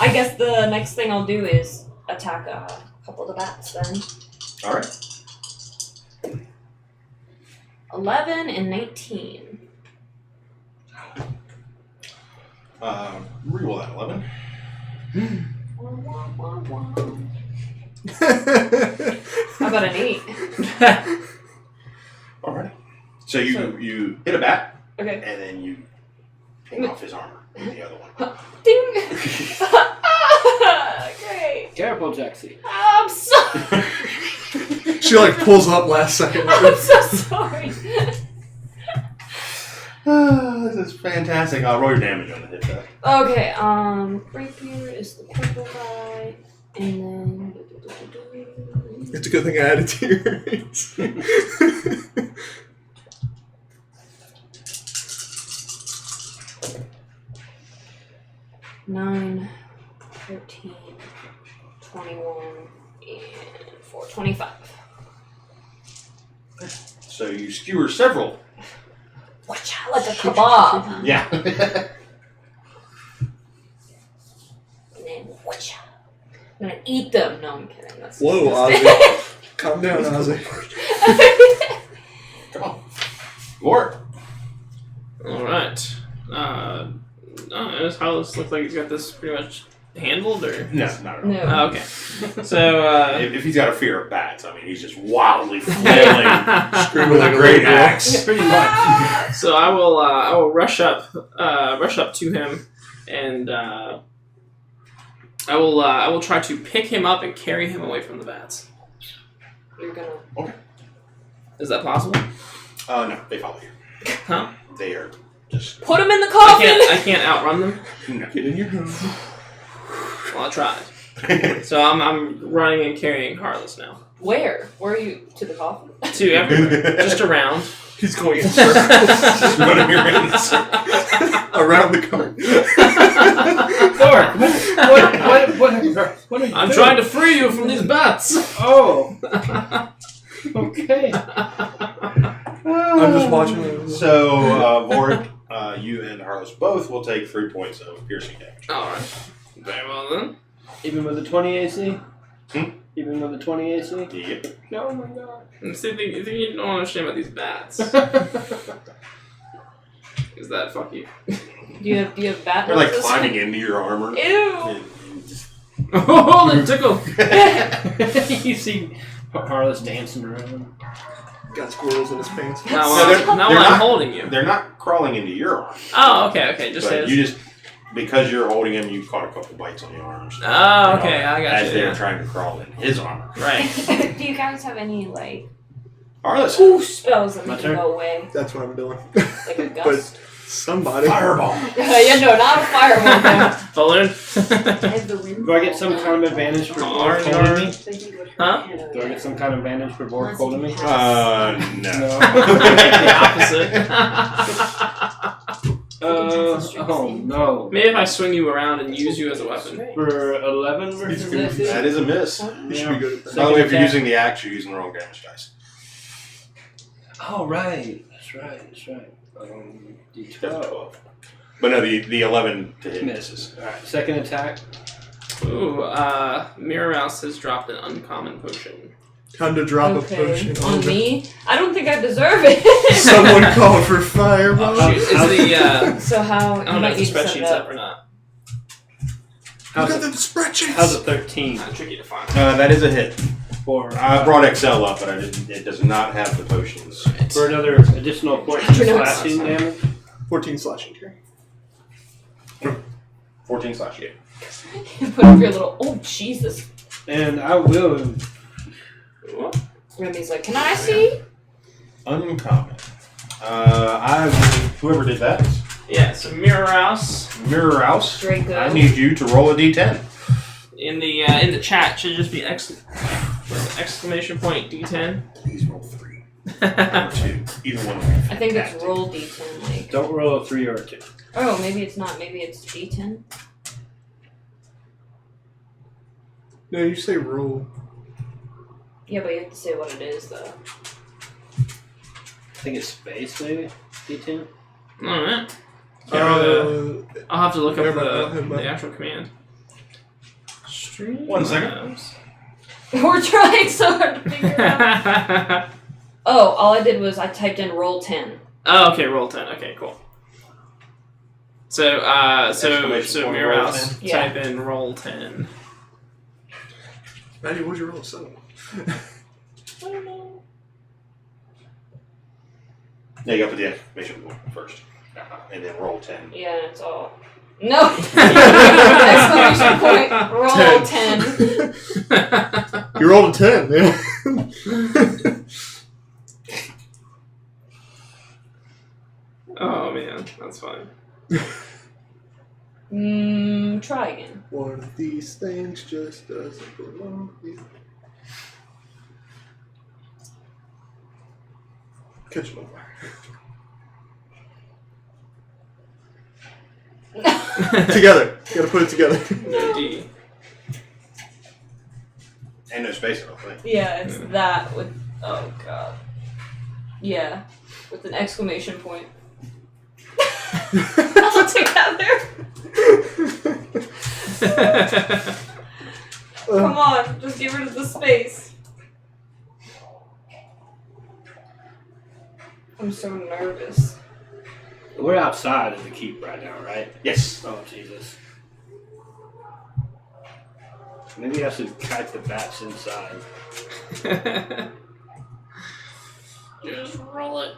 S4: I guess the next thing I'll do is attack a couple of the bats then.
S3: All right.
S4: 11 and 19.
S3: Reroll that 11.
S4: Wah, wah, wah, wah. How about an 8?
S3: All right. So you hit a bat,
S4: Okay.
S3: and then you ping off his armor with the other one.
S4: Ding! Great.
S5: Careful, Jaxie.
S4: I'm sorry.
S1: She like pulls up last second.
S4: I'm so sorry.
S3: This is fantastic. I'll roll your damage on the hit die.
S4: Okay, rapier is the purple guy, and then.
S1: It's a good thing I added to yours.
S4: 9, 13, 21, and 4, 25.
S3: So you skewer several.
S4: Watcha, like a kebab.
S3: Yeah.
S4: And then, watcha. I'm gonna eat them. No, I'm kidding. That's
S1: Whoa,
S4: disgusting.
S1: Ozzy. Calm down, Ozzy.
S3: Come on. More.
S2: Alright. Does Hollis look like he's got this pretty much handled, or?
S3: No, not at all.
S4: No.
S2: Oh, okay. So,
S3: If he's got a fear of bats, I mean, he's just wildly flailing
S1: Screaming
S3: with
S1: like
S3: a
S1: a
S3: great
S1: little girl.
S3: axe.
S5: Pretty much.
S2: So I will rush up to him, and I will try to pick him up and carry him away from the bats.
S4: You're gonna.
S3: Okay.
S2: Is that possible?
S3: No, they follow you.
S2: Huh?
S3: They are just.
S4: Put him in the coffin!
S2: I can't outrun them?
S3: No.
S1: Get in your home.
S2: Well, I tried. So I'm running and carrying Harless now.
S4: Where? Where are you? To the coffin?
S2: To everywhere. Just around.
S1: He's going in circles.
S3: Just running around in circles.
S1: Around the cart.
S5: Thor, what are you
S2: I'm
S5: doing?
S2: trying to free you from these bats.
S5: Oh. Okay.
S1: I'm just watching.
S3: So, Vorik, you and Harless both will take 3 points of piercing damage.
S2: Alright. Very well then.
S5: Even with the 20 AC?
S3: Hmm?
S5: Even with the 20 AC?
S3: Yep.
S5: Oh my god.
S2: See, the thing you don't understand about these bats is that fuck you.
S4: Do you have bat
S3: They're like
S4: noises?
S3: climbing into your armor.
S4: Ew!
S2: Oh, that tickled.
S5: You see Harless dancing around.
S1: Got squirrels in his pants.
S2: Now,
S3: they're
S2: I'm
S3: not-
S2: holding you.
S3: They're not crawling into your arm.
S2: Oh, okay, just
S3: But
S2: his.
S3: you just, because you're holding him, you caught a couple bites on the arms.
S2: Oh, okay, I got
S3: As
S2: you.
S3: they're
S2: Yeah.
S3: trying to crawl in his armor.
S2: Right.
S4: Do you guys have any, like,
S3: Harless.
S4: ooh spells that
S5: My
S4: make you
S5: turn?
S4: go away?
S1: That's what I'm doing.
S4: Like a
S1: But
S4: gust?
S1: somebody.
S3: Fireball.
S4: Yeah, no, not a fireball though.
S2: Balloon.
S6: Has the wind
S5: Do I get some kind of advantage for Borg
S2: Arr,
S5: holding me?
S6: I think it would hurt
S2: Huh?
S6: my head.
S5: Do I get some kind of advantage for Borg holding me?
S3: No.
S5: No.
S2: The opposite.
S5: Oh no.
S2: Maybe if I swing you around and use you as a weapon.
S5: For 11 versus
S1: He's
S5: AC?
S3: That is a miss.
S1: You should be good at that.
S3: By the way, if you're
S5: attack.
S3: using the axe, you're using the wrong damage dice.
S5: Oh, right. That's right.
S3: That's
S5: D12.
S3: 12. But no, the 11 to hit misses.
S5: Alright, second attack.
S2: Ooh, Mirror Mouse has dropped an uncommon potion.
S1: Time to drop
S4: Okay.
S1: a potion
S4: On
S1: the-
S4: me? I don't think I deserve it.
S1: Someone called for fireball.
S2: Oh, shoot. Is the,
S4: So how,
S2: I
S4: you
S2: don't know
S4: might
S2: if
S4: need
S2: the
S4: to set
S2: spreadsheet's
S4: it
S2: up or not.
S1: Look
S5: How's
S1: at
S5: it,
S1: them spreadsheets.
S5: how's a 13?
S2: Tricky to find.
S3: That is a hit.
S5: For,
S3: I brought Excel up, but it does not have the potions.
S5: for another additional point of slashing damage?
S1: 14 slashing here.
S3: 14 slash hit.
S4: Put up your little, oh Jesus.
S5: And I will.
S4: Remy's like, can I see?
S3: Uncommon. Whoever did that.
S2: Yeah, so Mirror Mouse
S3: Mirror House.
S4: Draco.
S3: I need you to roll a d10.
S2: in the chat should just be exclamation point D10.
S3: Please roll 3 or 2. Either one of them.
S4: I think it's roll D10, like.
S5: Don't roll a 3 or a 2.
S4: Oh, maybe it's not. Maybe it's D10.
S1: No, you say roll.
S4: Yeah, but you have to say what it is, though.
S5: I think it's space, maybe? D10?
S2: Alright. I'll have to look up
S1: Never mind, I'll hit
S2: the
S1: my-
S2: actual command. Stream
S3: 1 second.
S2: Labs.
S4: We're trying so hard to figure it out. Oh, all I did was I typed in roll 10.
S2: Oh, okay, roll 10. Okay, cool. So
S3: Exclamation point,
S2: Mirror
S3: roll
S2: Mouse,
S3: 10.
S4: Yeah.
S2: type in roll 10.
S1: Maddie, what'd you roll? 7.
S4: I don't know.
S3: Yeah, you got to put the exclamation point first. And then roll 10.
S4: Yeah, it's all. No! Exclamation point, roll 10.
S1: You rolled a 10, yeah.
S2: Oh man, that's fine.
S4: Try again.
S1: One of these things just doesn't belong here. Catch it on fire. Together. You gotta put it together.
S2: No D.
S3: And no space, I don't think.
S4: Yeah, it's that with. Oh god. Yeah, with an exclamation point. All together. Come on, just get rid of the space. I'm so nervous.
S5: We're outside of the keep right now, right?
S3: Yes.
S5: Oh, Jesus. Maybe I should kite the bats inside.
S2: Just roll it.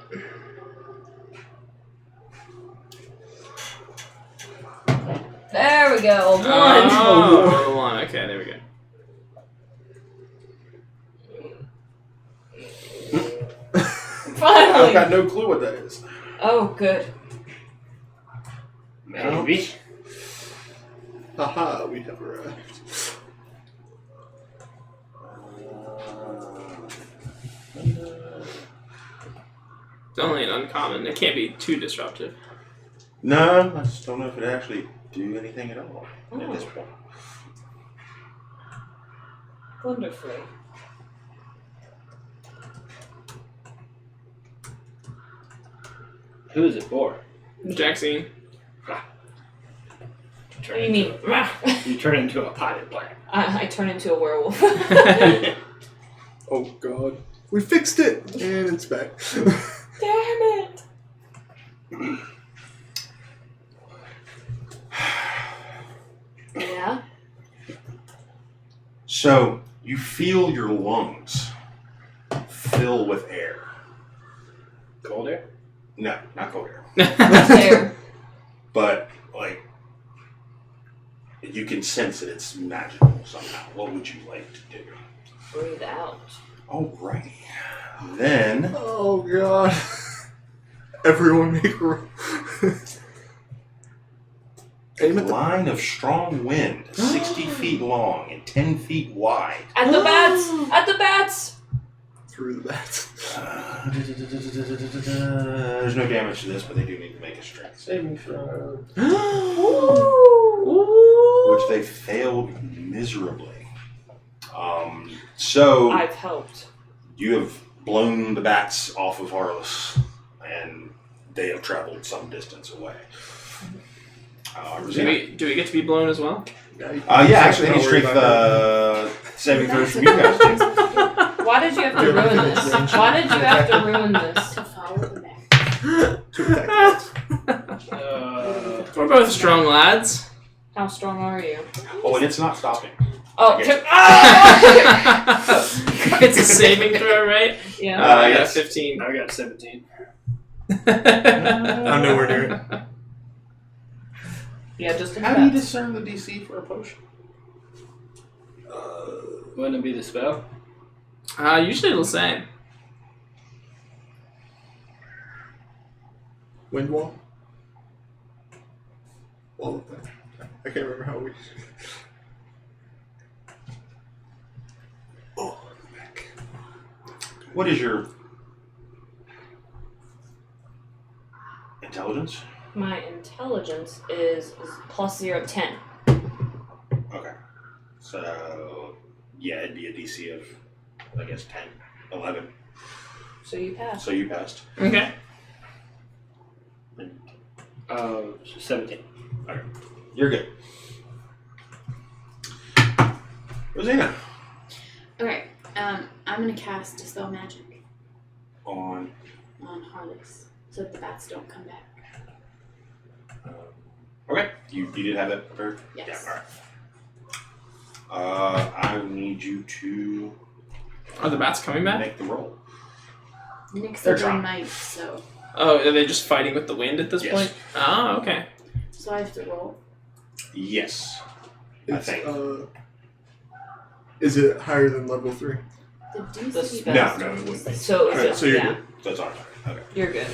S4: There we go. One.
S2: Oh, 1. Okay, there we go.
S7: I've got no clue what that is.
S4: Oh, good.
S5: Maybe.
S1: Haha, we have arrived.
S2: It's only an uncommon. It can't be too disruptive.
S3: No, I just don't know if it actually do anything at all at this point.
S4: Wonderfully.
S5: Who is it for?
S2: Jackson.
S4: What do you mean?
S5: You turn into a potted plant.
S4: I turn into a werewolf.
S1: Oh god. We fixed it! And it's back.
S4: Damn it! Yeah?
S3: So, you feel your lungs fill with air.
S5: Cold air?
S3: No, not cold air.
S4: There.
S3: But, like, you can sense that it's magical somehow. What would you like to do?
S4: Breathe out.
S3: Alrighty. Then,
S1: Oh god. Everyone make a roll.
S3: a line of strong wind, 60 feet long and 10 feet wide.
S4: At the bats! At the bats!
S1: Through the bats.
S3: There's no damage to this, but they do need to make a strength saving throw, which they failed miserably. So
S4: I've helped.
S3: you have blown the bats off of Harless, and they have traveled some distance away.
S2: Do we get to be blown as well?
S3: Yeah, actually, any strength saving throws from you guys too.
S4: Why did you have to ruin this? Why did you have to ruin this?
S6: To follow the back.
S1: To attack bats.
S2: We're both strong lads.
S4: How strong are you?
S3: Oh, and it's not stopping.
S4: Oh,
S3: Okay.
S2: It's a saving throw, right?
S4: Yeah.
S2: I got
S3: Yes.
S2: 15.
S5: I got 17.
S1: I'm nowhere near it.
S4: Yeah, just in
S3: How do you
S4: bats.
S3: discern the DC for a potion?
S5: Wouldn't it be the spell?
S2: Usually it'll say.
S1: Wind wall? Wall of that. I can't remember how we. Oh, I'm back.
S3: What is your intelligence?
S4: My intelligence is plus 0, 10.
S3: Okay. So, yeah, it'd be a DC of, I guess, 10, 11.
S4: So you pass.
S3: So you passed.
S2: Okay.
S5: 17.
S3: Okay. You're good. Rosina.
S6: Alright, I'm gonna cast Dispel Magic
S3: On.
S6: on Harless so that the bats don't come back.
S3: Okay. You did have that prepared?
S6: Yes.
S3: Yeah, alright. I need you to
S2: Are the bats coming back?
S3: make the roll.
S6: Nick's
S3: They're
S6: a
S3: trying.
S6: knight, so
S2: Oh, are they just fighting with the wind at this
S3: Yes.
S2: point? Oh, okay.
S6: I have to roll.
S3: Yes. I
S1: It's,
S3: think.
S1: Is it higher than level 3?
S6: The DC.
S4: The spell.
S3: No, it wouldn't be.
S4: So is
S1: Alright,
S4: it?
S1: so you're
S4: Yeah,
S1: good.
S3: So it's on. Okay.
S4: you're good.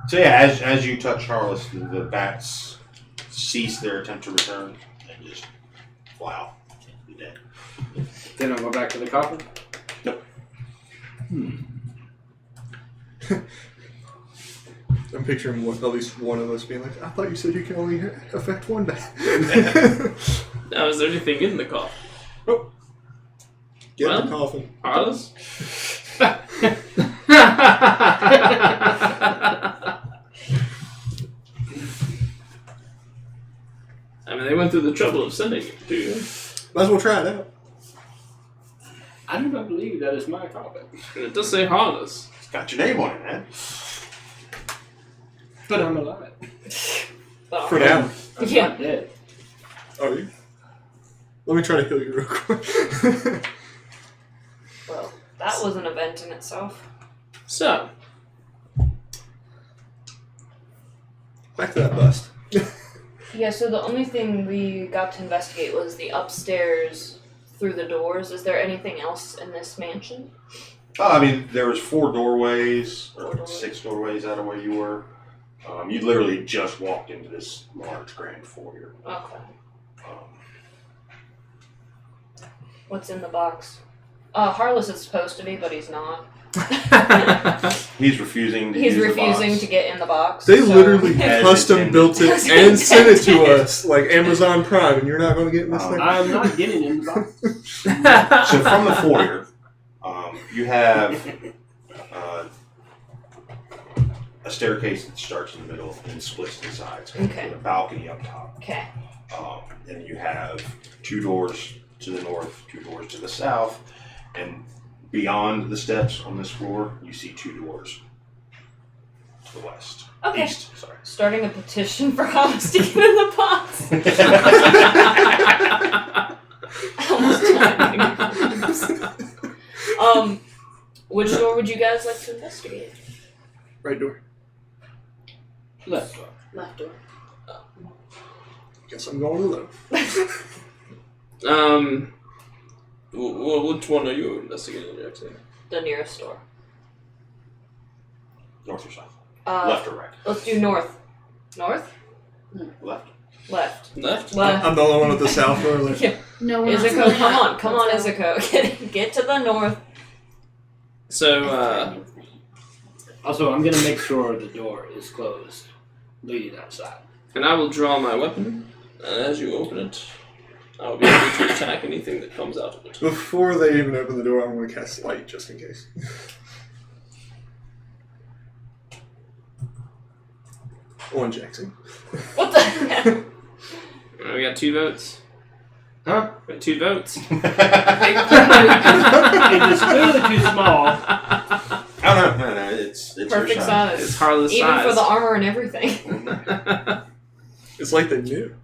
S3: So yeah, as you touch Harless, the bats cease their attempt to return and just fly off. You're dead.
S5: Then I'll go back to the coffin.
S1: I'm picturing at least one of us being like, I thought you said you can only affect one bat.
S2: Now, is there anything in the coffin?
S1: Get
S2: Well.
S1: the coffin.
S2: Harless? I mean, they went through the trouble of sending it to you.
S1: Might as well try it out.
S5: I do not believe that is my coffin.
S2: And it does say Harless.
S3: It's got your name on it, man.
S5: But I'm alive.
S1: For now.
S5: I'm
S4: Yeah.
S5: not dead.
S1: Are you? Let me try to heal you real quick.
S4: Well, that was an event in itself.
S2: So,
S1: Back to that bust.
S4: Yeah, so the only thing we got to investigate was the upstairs through the doors. Is there anything else in this mansion?
S3: I mean, there was 4 doorways, or 6 doorways out of where you were. You literally just walked into this large grand foyer.
S4: Okay.
S3: Um,
S4: What's in the box? Harless is supposed to be, but he's not.
S3: he's refusing to
S4: He's
S3: use
S4: refusing
S3: the
S4: to get in the box.
S1: They
S4: so-
S1: literally
S3: As
S1: custom
S3: intended.
S1: built it and sent it to us like Amazon Prime, and you're not going to get in this thing.
S5: I'm not getting in the box.
S3: box. So from the foyer, you have a staircase that starts in the middle and splits to the sides.
S4: Okay.
S3: With a balcony up top.
S4: Okay.
S3: And you have 2 doors to the north, 2 doors to the south, and beyond the steps on this floor, you see 2 doors to the west.
S4: Okay.
S3: East, sorry.
S4: Starting a petition for Harless to get in the box. Which door would you guys like to investigate?
S1: Right door.
S5: Left door.
S6: Left door.
S1: Guess I'm going alone.
S2: Which one are you investigating, Jackson?
S4: The nearest door.
S3: North or south?
S4: Uh,
S3: Left or right?
S4: Let's do north. North?
S3: Left.
S4: Left.
S2: Left?
S4: Left.
S1: I'm the only one at the south door. Like,
S4: Yeah.
S6: No, we're not
S4: Izuko,
S6: doing
S4: come
S6: that.
S4: on. Come on,
S6: Let's go.
S4: Izuko. Get to the north.
S2: So,
S5: Also, I'm gonna make sure the door is closed, leading outside.
S2: and I will draw my weapon, and as you open it, I will be able to attack anything that comes out of it.
S1: before they even open the door, I'm going to cast light just in case. On Jackson.
S4: What the heck?
S2: We got 2 votes.
S5: Huh?
S2: We got 2 votes.
S5: It is clearly too small.
S3: Oh, no, it's your
S4: Perfect
S3: side.
S2: It's
S4: size.
S2: Harless
S4: Even
S2: size.
S4: for the armor and everything.
S1: It's like they knew.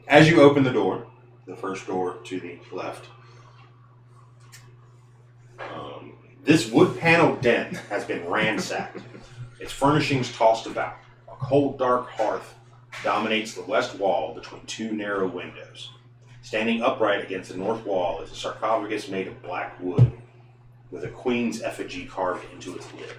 S3: As you open the door, the first door to the left, this wood paneled den has been ransacked. Its furnishings tossed about. A cold, dark hearth dominates the west wall between 2 narrow windows. Standing upright against the north wall is a sarcophagus made of black wood with a queen's effigy carved into its lid.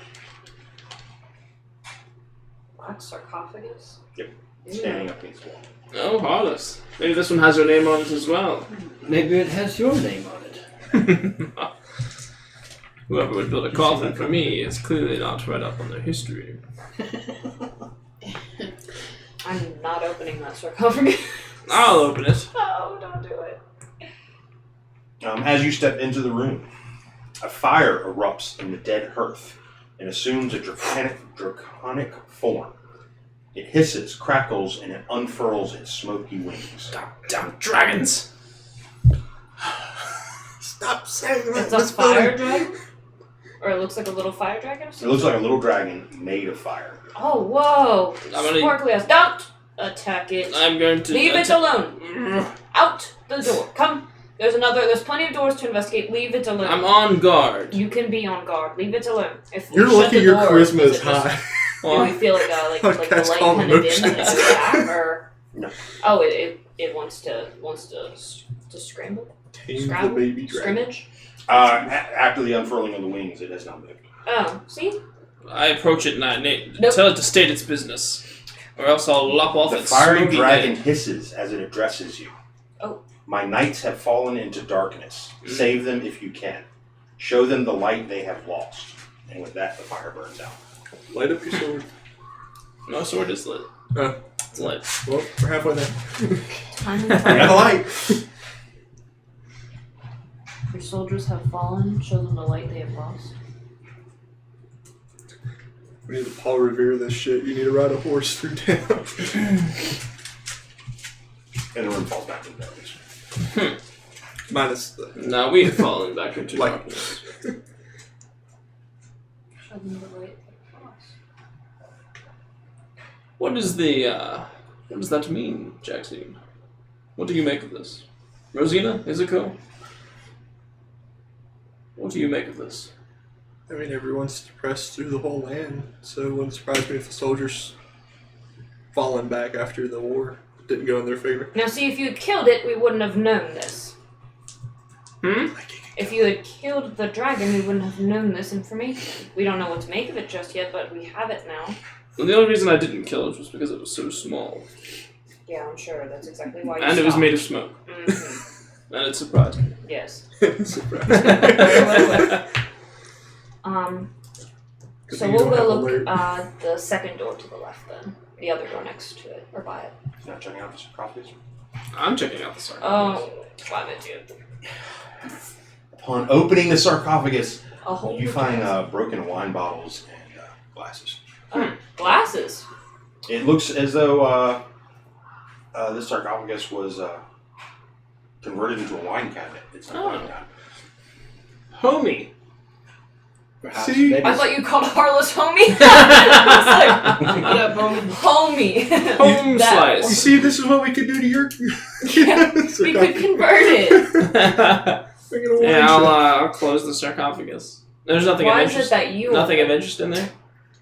S4: Black sarcophagus?
S3: Yep. Standing up against the wall.
S2: Oh, Harless. Maybe this one has your name on it as well.
S5: Maybe it has your name on it.
S2: Whoever would build a coffin for me is clearly not read up on their history.
S4: I'm not opening that sarcophagus.
S2: I'll open it.
S4: No, don't do it.
S3: As you step into the room, a fire erupts in the dead hearth and assumes a draconic form. It hisses, crackles, and it unfurls its smoky wings.
S2: Damn dragons!
S1: Stop saying that.
S4: It's a fire dragon? Or it looks like a little fire dragon or
S3: It
S4: something?
S3: looks like a little dragon made of fire.
S4: Oh, whoa!
S2: I'm gonna-
S4: Sparkly ass. Don't attack it.
S2: I'm going to...
S4: Leave it alone. Out the door. Come. There's plenty of doors to investigate. Leave it alone.
S2: I'm on guard.
S4: You can be on guard. Leave it alone. If we
S1: You're
S4: shut
S1: lucky
S4: the
S1: your
S4: door,
S1: charisma
S4: does
S1: is
S4: it just-
S1: high.
S4: Do we feel like the
S1: That's
S4: light
S1: called
S4: kind of dim and it
S1: motions.
S4: goes back, or
S3: No.
S4: oh, it wants to scramble,
S1: Tame the
S4: scrabble,
S1: baby dragon.
S4: scrimmage.
S3: After the unfurling of the wings, it has not moved.
S4: Oh, see,
S2: I approach it and I
S4: Nope.
S2: tell it to state its business, or else I'll lop off
S3: The
S2: its
S3: fiery
S2: smoky
S3: dragon
S2: head.
S3: hisses as it addresses you.
S4: Oh.
S3: My knights have fallen into darkness. Save them if you can. Show them the light they have lost. And with that, the fire burns out.
S1: Light up your sword.
S2: My sword is lit.
S1: Oh.
S2: It's lit.
S1: Well, we're halfway there.
S4: time
S3: I got the light.
S4: Your soldiers have fallen. Show them the light they have lost.
S1: We need to Paul Revere this shit. You need to ride a horse through town.
S3: And the room falls back into darkness.
S1: Minus the...
S2: Now we have fallen back into
S1: Light.
S2: darkness.
S4: Show them the light they have lost.
S2: What does that mean, Jackson? What do you make of this? Rosina? Izuko? What do you make of this?
S1: I mean, everyone's depressed through the whole land, so it wouldn't surprise me if the soldiers fallen back after the war didn't go in their favor.
S4: Now, see, if you had killed it, we wouldn't have known this.
S2: Hmm?
S1: Like, you can
S4: If you had killed the dragon, we wouldn't have known this information. We don't know what to make of it just yet, but we have it now.
S2: Well, the only reason I didn't kill it was because it was so small.
S4: Yeah, I'm sure that's exactly why you
S2: And it was
S4: stopped.
S2: made of smoke.
S4: Mm-hmm.
S2: And it surprised me.
S4: Yes.
S1: Surprise.
S4: So we'll go look the second door to the left then. The other door next to it, or by it.
S3: Not checking out the sarcophagus.
S2: I'm checking out the sarcophagus.
S4: Oh, why did you?
S3: Upon opening the sarcophagus,
S4: A whole
S3: you find broken wine bottles and glasses.
S4: glasses.
S3: It looks as though this sarcophagus was converted into a wine cabinet. It's not wine time.
S2: Homie.
S5: Perhaps
S1: See?
S5: maybe
S4: I thought you called Harless homie. I was
S5: What up, homie?
S4: like, homie.
S2: Home
S4: That-
S2: slice.
S1: You see, this is what we could do to your.
S4: Yeah, we could convert it.
S2: Yeah, I'll close the sarcophagus. There's nothing
S4: Why
S2: of
S4: is it
S2: interest.
S4: that you?
S2: Nothing
S4: open
S2: of
S4: it?
S2: interest in there.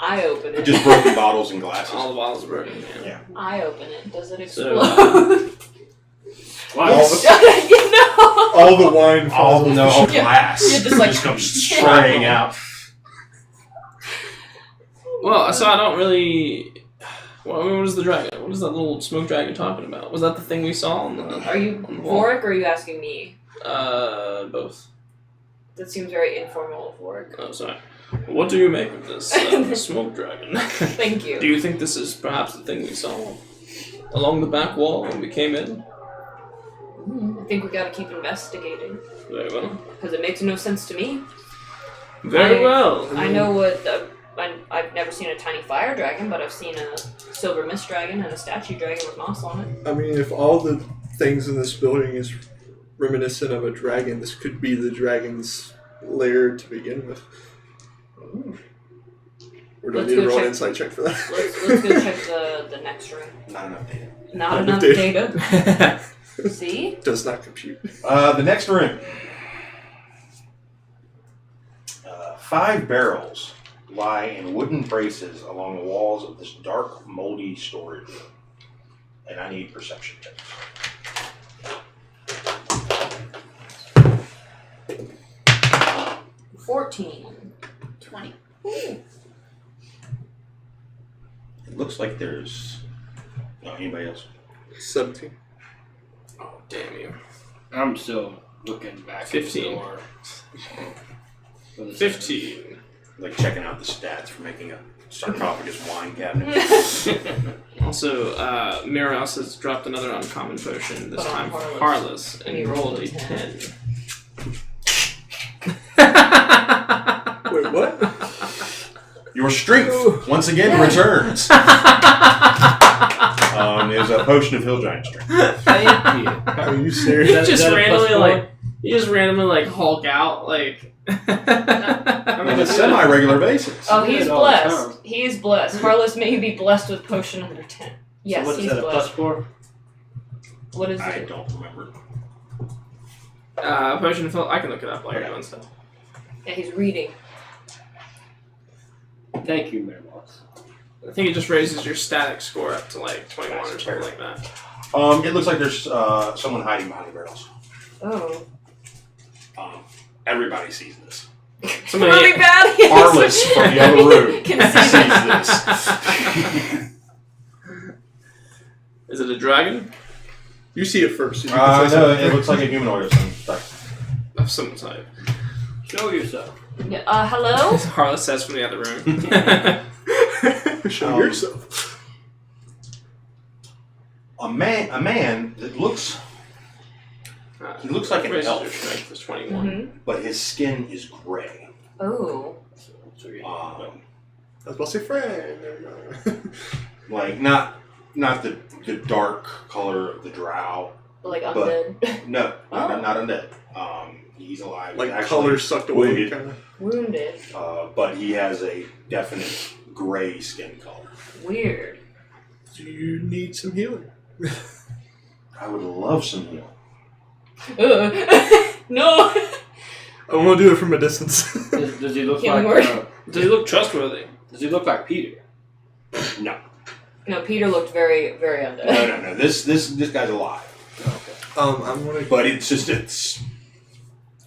S4: I open it.
S3: Just broken bottles and glasses.
S2: All the bottles are broken.
S3: Yeah.
S4: I open it. Does it
S2: So,
S4: explode?
S5: Why?
S1: All the-
S4: you know.
S1: All the wine
S3: All
S1: falls.
S3: no
S1: off the
S4: Yeah.
S3: glass
S4: You're just like-
S3: comes spraying out.
S2: Well, so I don't really. What was the dragon? What is that little smoke dragon talking about? Was that the thing we saw on the?
S4: Are you
S2: on the wall?
S4: Vorik or are you asking me?
S2: Both.
S4: That seems very informal of Vorik.
S2: Oh, sorry. What do you make of this smoke dragon?
S4: Thank you.
S2: Do you think this is perhaps the thing we saw along the back wall when we came in?
S4: I think we gotta keep investigating.
S2: Very well.
S4: Because it makes no sense to me.
S2: Very
S4: I-
S2: well.
S4: I know what. I've never seen a tiny fire dragon, but I've seen a silver mist dragon and a statue dragon with moss on it.
S1: I mean, if all the things in this building is reminiscent of a dragon, this could be the dragon's lair to begin with. Or do I
S4: Let's
S1: need to
S4: go
S1: roll an
S4: check.
S1: insight check for that?
S4: Let's go check the next room.
S3: Not enough data.
S4: Not
S1: Not
S4: enough
S1: enough
S4: data. See?
S1: Does not compute.
S3: The next room. 5 barrels lie in wooden braces along the walls of this dark, moldy storage room. And I need perception checks.
S4: 14.
S6: 20.
S3: It looks like there's... No, anybody else?
S1: 17.
S2: Oh, damn you.
S5: I'm still looking back
S2: 15.
S5: at the door. For the
S2: 15.
S3: Like checking out the stats for making a sarcophagus wine cabinet.
S2: Also, Miros has dropped another uncommon potion, this
S4: But on
S2: time for
S4: Harless.
S2: Harless, and he rolled a 10.
S1: Wait, what?
S3: Your strength once again returns. There's a potion of hill giant strength.
S5: Thank you.
S1: Are you
S5: Is
S1: serious?
S5: that-
S2: You
S5: is
S2: just
S5: that a
S2: randomly
S5: +4?
S2: you just randomly Hulk out like
S3: On a semi-regular basis.
S4: Oh,
S5: do
S4: he's
S5: it all the
S4: blessed.
S5: time.
S4: He is blessed. Harless may be blessed with potion under 10. Yes,
S5: So what is
S4: he's
S5: that, a
S4: blessed.
S5: +4?
S4: What is
S3: I
S4: it?
S3: don't remember.
S2: potion of I can look it up while you're doing stuff.
S4: Yeah, he's reading.
S5: Thank you, Miramos.
S2: I think it just raises your static score up to like 21 or something like that.
S3: It looks like there's someone hiding behind the barrels.
S4: Oh.
S3: Everybody sees this.
S2: Somebody
S4: Really bad.
S3: Harless from the other room
S4: Can see
S3: sees this.
S2: Is it a dragon?
S1: You see it first. So you can say
S3: No,
S1: something.
S3: it looks like a humanoid of some type.
S2: Of some type.
S5: Show yourself.
S4: Yeah, hello?
S2: Harless says from the other room.
S1: Show yourself.
S3: A man that looks, he looks like an
S2: Raises your
S3: elf,
S2: strength is 21.
S4: Mm-hmm.
S3: but his skin is gray.
S4: Oh.
S5: So you're
S3: Um,
S1: I was about to say friend. There we go.
S3: like not the dark color of the drow.
S4: Like
S3: But-
S4: undead.
S3: No,
S4: Oh.
S3: not undead. He's alive.
S1: Like
S3: actually
S1: color sucked away,
S3: wounded.
S1: kind of.
S4: Wounded.
S3: But he has a definite gray skin color.
S4: Weird.
S1: Do you need some healing?
S3: I would love some healing.
S4: No.
S1: I want to do it from a distance.
S5: Does he look
S4: Healing
S5: like?
S4: word.
S2: Does he look trustworthy?
S5: Does he look like Peter?
S3: No,
S4: No, Peter looked very, very undead.
S3: no. This guy's alive.
S5: Okay.
S1: I'm gonna.
S3: But it's just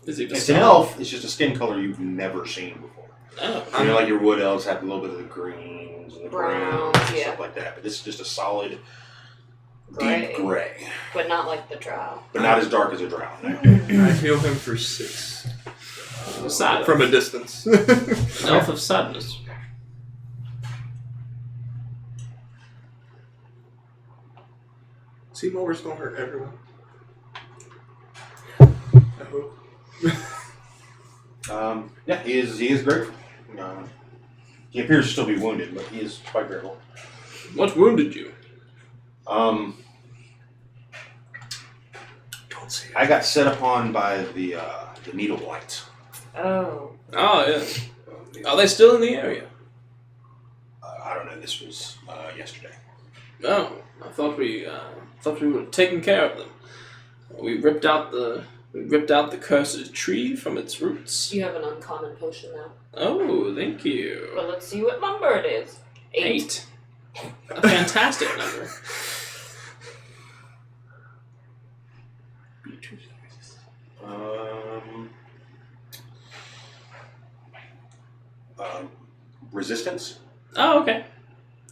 S2: Is he just
S3: It's an elf. It's just a skin color you've never seen before.
S2: Oh.
S3: You know, like your wood elves have a little bit of the greens and the browns
S4: Browns,
S3: and
S4: yeah.
S3: stuff like that. But this is just a solid
S4: Gray.
S3: deep gray,
S4: But not like the drow.
S3: but not as dark as a drow. No.
S1: I heal him for 6
S2: Sad.
S1: from a distance.
S2: An elf of sadness.
S1: Sea mowers don't hurt everyone. I hope.
S3: Yeah, he is grateful. He appears to still be wounded, but he is quite grateful.
S2: What wounded you?
S3: Um,
S1: Don't say it.
S3: I got set upon by the needle blights.
S4: Oh.
S2: Oh, yes. Are they still in the area?
S3: I don't know. This was yesterday.
S2: No, I thought we were taking care of them. We ripped out the cursed tree from its roots.
S4: You have an uncommon potion now.
S2: Oh, thank you.
S4: Well, let's see what number it is.
S2: 8. A fantastic number.
S3: Resistance,
S2: Oh, okay.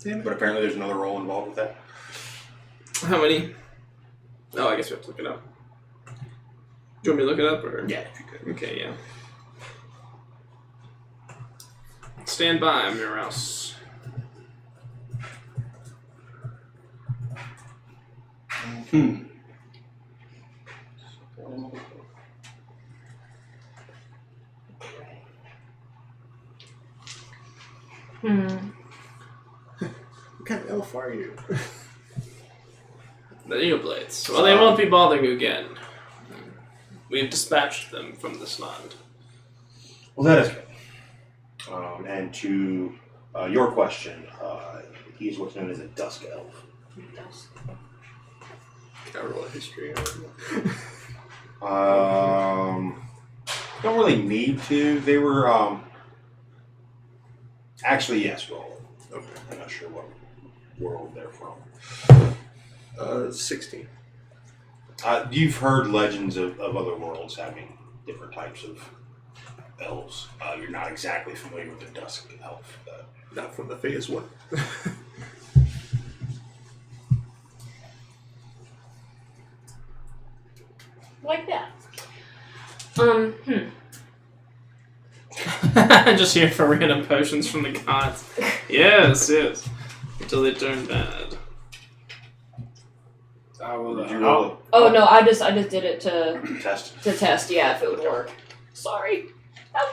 S3: but apparently there's another role involved with that.
S2: How many? Oh, I guess we have to look it up. Do you want me to look it up, or?
S3: Yeah, if you could.
S2: Okay, yeah. Stand by, Miros.
S1: What kind of elf are you?
S2: The Neoblades. Well, they won't be bothering you again. We've dispatched them from this land.
S3: Well, that is good. And to your question, he is what's known as a dusk elf.
S1: Can I roll a history?
S3: Don't really need to. They were actually yes, roll.
S1: Okay.
S3: I'm not sure what world they're from.
S1: 16.
S3: You've heard legends of other worlds having different types of elves. You're not exactly familiar with the dusk elf.
S1: Not from the phase one.
S4: Like that.
S2: Just here for random potions from the gods. Yes, yes. Until they turn bad.
S5: I will.
S3: Did you roll
S4: Oh no, I just did it to
S3: a test?
S4: test, yeah, if it would work. Sorry. I'm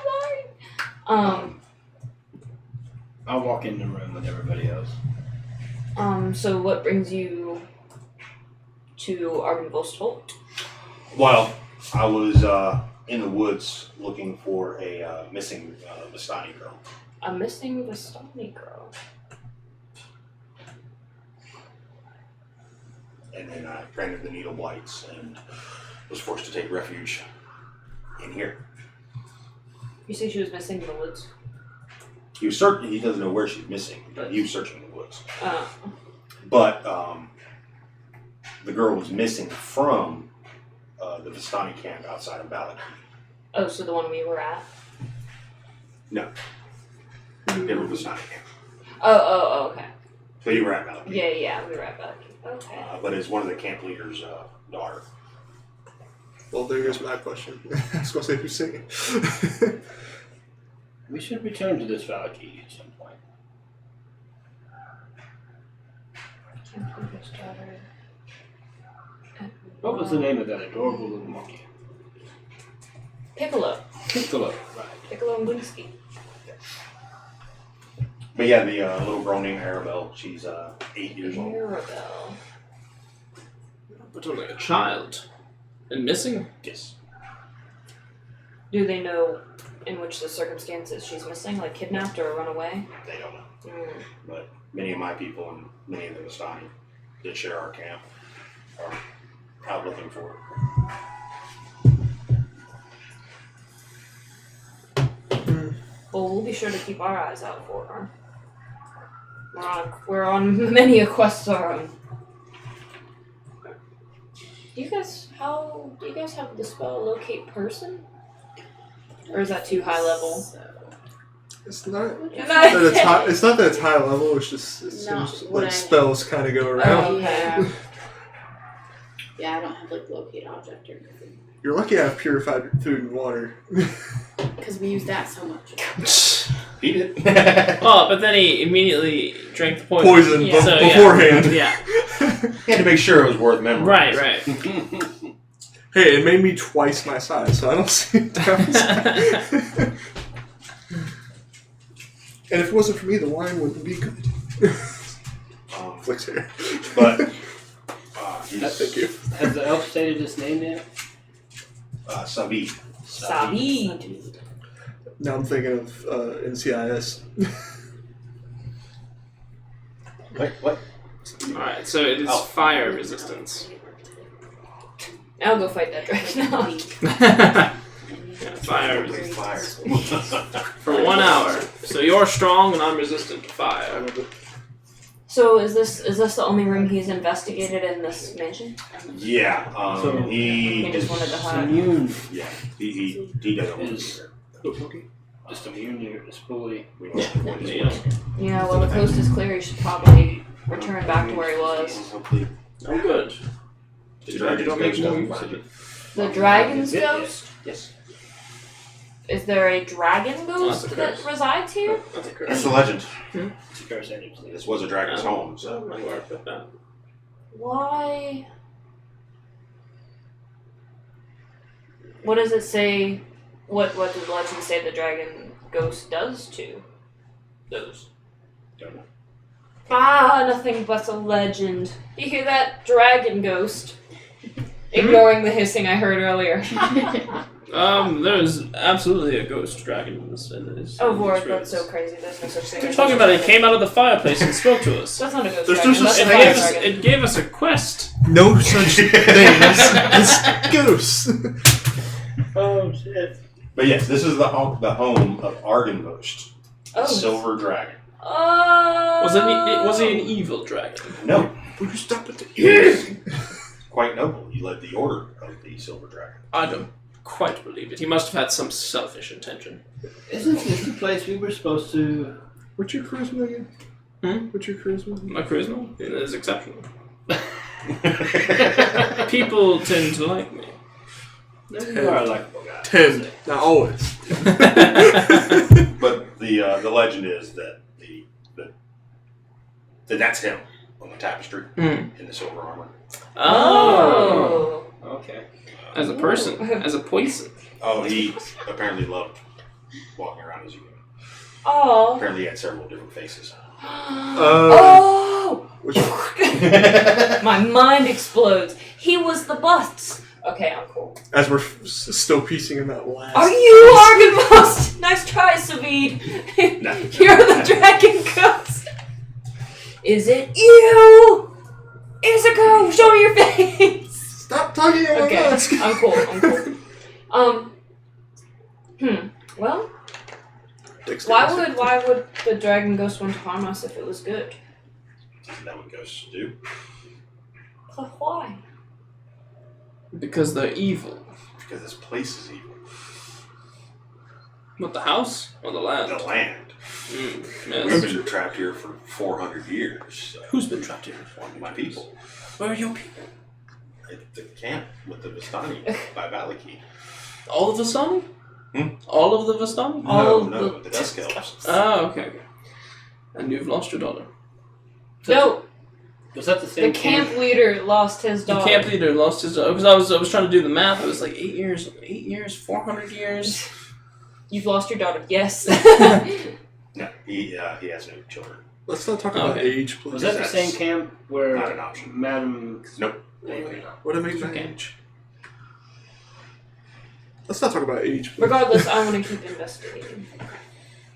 S4: sorry.
S5: I'll walk in the room with everybody else.
S4: So what brings you to Ardenvost?
S3: Well, I was in the woods looking for a missing Vistani girl.
S4: A missing Vistani girl.
S3: And then I ran into the needle blights and was forced to take refuge in here.
S4: You say she was missing in the woods?
S3: He was certain he doesn't know where she's missing, but he was searching in the woods.
S4: Oh.
S3: But the girl was missing from the Vistani camp outside of Balak.
S4: Oh, so the one we were at?
S3: No. Different Vistani camp.
S4: Oh, okay.
S3: So you were at Balak.
S4: Yeah, we were at Balak. Okay.
S3: But it's one of the camp leaders' daughter.
S1: Well, there goes my question. I was going to say who's singing.
S5: We should return to this Valaki at some point. What was the name of that adorable little monkey?
S4: Piccolo.
S5: Piccolo, right.
S4: Piccolo and Blinsky.
S3: But yeah, the little girl named Arabelle, she's 8 years old.
S4: Arabelle.
S2: But only a child. And missing?
S3: Yes.
S4: Do they know in which the circumstances she's missing, like kidnapped or run away?
S3: They don't know.
S4: Mm.
S3: But many of my people and many of the Vistani that share our camp are out looking for her.
S4: Well, we'll be sure to keep our eyes out for her. We're on many a quest of our own. Do you guys have the spell locate person? Or is that too high level?
S6: So,
S1: It's not.
S4: Yeah.
S1: That it's high, it's not that it's high level. It's just it
S6: No,
S1: seems
S6: what
S1: like
S6: I-
S1: spells kind of go around.
S4: Oh.
S6: yeah. Yeah, I don't have like locate object or anything.
S1: You're lucky I have purified food and water.
S6: Because we use that so much.
S3: He did.
S2: Oh, but then he immediately drank the poison.
S1: Poison
S4: Yeah.
S2: So, yeah.
S1: beforehand.
S2: Yeah.
S3: He had to make sure it was worth memorizing.
S2: Right.
S1: Hey, it made me twice my size, so I don't see a downside. And if it wasn't for me, the wine wouldn't be good. Flicks hair.
S3: But
S1: Thank you.
S5: Has the elf stated his name yet?
S3: Sabid.
S4: Sabid.
S1: Now I'm thinking of NCIS.
S3: Wait, what?
S2: Alright, so it is
S3: Oh.
S2: fire resistance.
S4: I'll go fight that dragon now.
S2: Fire
S3: Wait,
S2: resistance.
S3: fire.
S2: For 1 hour. So you're strong and I'm resistant to fire.
S4: So is this the only room he's investigated in this mansion?
S3: Yeah.
S5: So-
S3: He
S4: He just
S3: is.
S4: wanted to hide.
S5: Immune
S3: Yeah. He doesn't want to be
S5: is
S3: here.
S5: just immune to is fully.
S3: We don't support his
S2: Yeah.
S3: words.
S4: Yeah, well the coast is clear, he should probably return back to where he was.
S3: Hopefully,
S2: Oh, good.
S3: the dragon
S2: Don't make
S3: ghost doesn't
S2: moves.
S3: find it.
S4: The dragon's
S5: Yeah.
S4: ghost?
S3: Yes.
S4: Is there a dragon ghost
S2: that's a
S4: that
S2: curse.
S4: resides here?
S2: That's a
S3: That's
S2: curse.
S3: the legend.
S5: It's a curse energy.
S3: This was a dragon's home,
S2: So
S3: so.
S2: might work with that.
S4: Why? What does it say? What does the legend say the dragon ghost does to those?
S3: Don't know.
S4: Ah, nothing but a legend. You hear that, dragon ghost? Ignoring the hissing I heard earlier.
S2: There's absolutely a ghost dragon in this.
S4: Oh, Vord,
S2: this
S4: that's so
S2: ruins.
S4: crazy. There's no such thing.
S2: You're
S4: as
S2: talking
S4: a
S2: about it
S4: dragon.
S2: came out of the fireplace and spoke to us.
S4: That's not a ghost
S1: There's
S4: dragon.
S1: no
S4: That's
S1: such
S4: a
S1: thing
S4: fire
S1: as-
S4: dragon.
S2: It gave us a quest.
S1: No such thing as ghosts.
S5: Oh shit!
S3: But yes, this is the home of Argynvost, the
S4: Oh.
S3: silver dragon.
S4: Oh.
S2: Was he an evil dragon?
S3: No,
S1: Will you stop at the ears?
S3: quite noble. He led the order of the silver dragon.
S2: I don't quite believe it. He must have had some selfish intention.
S5: Isn't this the place we were supposed to?
S1: What's your charisma again? What's your charisma?
S2: My charisma is exceptional. People tend to like me.
S5: You are a likable guy.
S1: 10. Not always.
S3: But the legend is that that's him on the tapestry in the silver armor.
S2: Oh,
S5: Okay.
S2: as a person, as a poison.
S3: Oh, he apparently loved walking around as a human.
S4: Oh.
S3: Apparently, he had several different faces.
S4: Oh!
S1: Which,
S4: My mind explodes. He was the bust. Okay, I'm cool.
S1: as we're still piecing in that last.
S4: Are you Argynvost? Nice try, Savid.
S3: No.
S4: You're the dragon ghost. Is it you? Izuku, show me your face.
S1: Stop talking about
S4: Okay,
S1: mask.
S4: I'm cool. Well, why would the dragon ghost want to harm us if it was good?
S3: Isn't that what ghosts do?
S4: But why?
S2: Because they're evil.
S3: Because this place is evil.
S2: What, the house or the land?
S3: The land.
S2: Yes.
S3: We've been trapped here for 400 years. So
S2: Who's been trapped here?
S3: my people.
S2: Where are your people?
S3: At the camp with the Vistani by Valaki.
S2: All of the Vistani? All of the Vistani?
S4: All
S3: No,
S4: of
S3: the Dusk Elves.
S2: Oh, okay. And you've lost your daughter.
S4: No,
S5: Was that the
S4: the
S5: same
S4: camp leader lost his
S2: The
S4: daughter.
S2: camp leader lost his daughter. Because I was trying to do the math. It was like 8 years, 400 years.
S4: You've lost your daughter. Yes.
S3: No, he has no children.
S1: Let's not talk about
S2: Okay.
S1: age, please.
S5: Was that the same camp where
S3: Not an option.
S5: Madam?
S3: Nope.
S1: What I make my
S2: Okay.
S1: age? Let's not talk about age, please.
S4: Regardless, I want to keep investigating.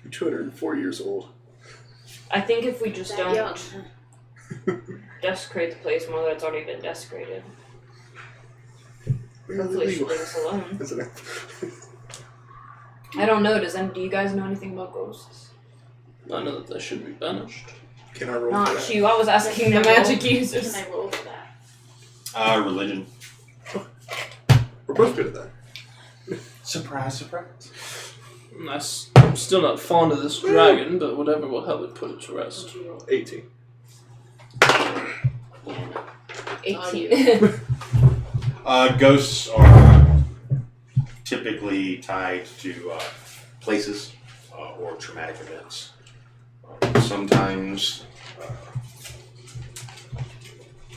S1: You're 204 years old.
S4: I think if we just
S6: That young.
S4: don't desecrate the place more that's already been desecrated. Hopefully she'll leave us alone.
S1: Isn't it?
S4: I don't know. Do you guys know anything about ghosts?
S2: I know that they should be banished.
S1: Can I roll for
S4: Not
S1: that?
S4: you. I was asking the magic users.
S6: Can I roll for that?
S3: Religion.
S1: We're both good at that.
S3: Surprise, surprise.
S2: I'm still not fond of this dragon, but whatever will help it put it to rest.
S1: 18.
S4: 18.
S3: Ghosts are typically tied to places or traumatic events. Sometimes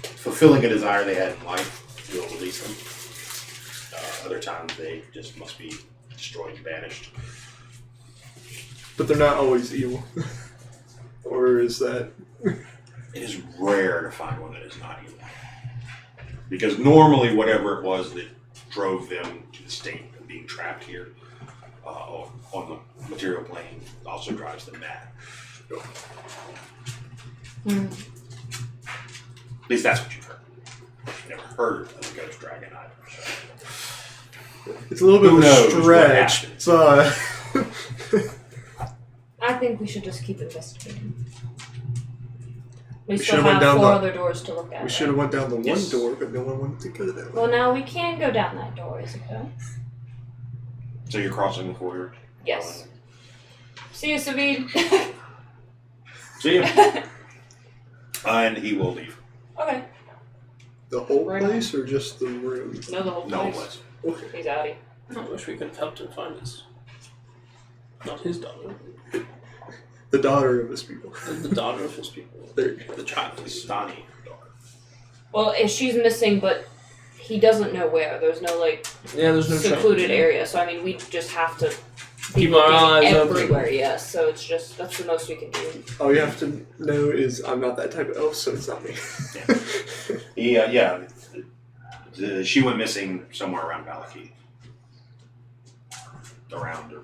S3: fulfilling a desire they had in life will release them. Other times they just must be destroyed and banished.
S1: But they're not always evil. Or is that...
S3: It is rare to find one that is not evil. Because normally whatever it was that drove them to the state of being trapped here on the material plane also drives them mad. At least that's what you've heard. You've never heard of the ghost dragon either. So.
S1: It's a little bit
S3: Who
S1: of a
S3: knows what
S1: stretch.
S3: happened?
S1: It's,
S4: I think we should just keep investigating. We
S1: We
S4: still
S1: should've went
S4: have
S1: down
S4: 4
S1: the-
S4: other doors to look at.
S1: we should have went down the
S3: Yes.
S1: one door, but no one wanted to go that way.
S4: Well, now we can go down that door, is it okay?
S3: So you're crossing the corridor?
S4: Yes. See you, Sabine.
S3: See you. And he will leave.
S4: Okay.
S1: The whole
S4: Right
S1: place or just the room?
S4: No, the whole
S3: No
S4: place.
S3: place.
S1: Okay.
S4: He's outie.
S2: I wish we could have helped him find his. Not his daughter.
S1: The daughter of his people.
S2: The daughter of his people.
S1: There you go.
S2: The child.
S3: Stani.
S4: Well, she's missing, but he doesn't know where. There's no,
S2: Yeah, there's no
S4: secluded area. So, I mean, we just have to be
S2: Keep our
S4: looking
S2: eyes open.
S4: everywhere, yes. So it's just, that's the most we can do.
S1: All you have to know is I'm not that type of elf, so it's not me.
S3: She went missing somewhere around Valaki. Around her.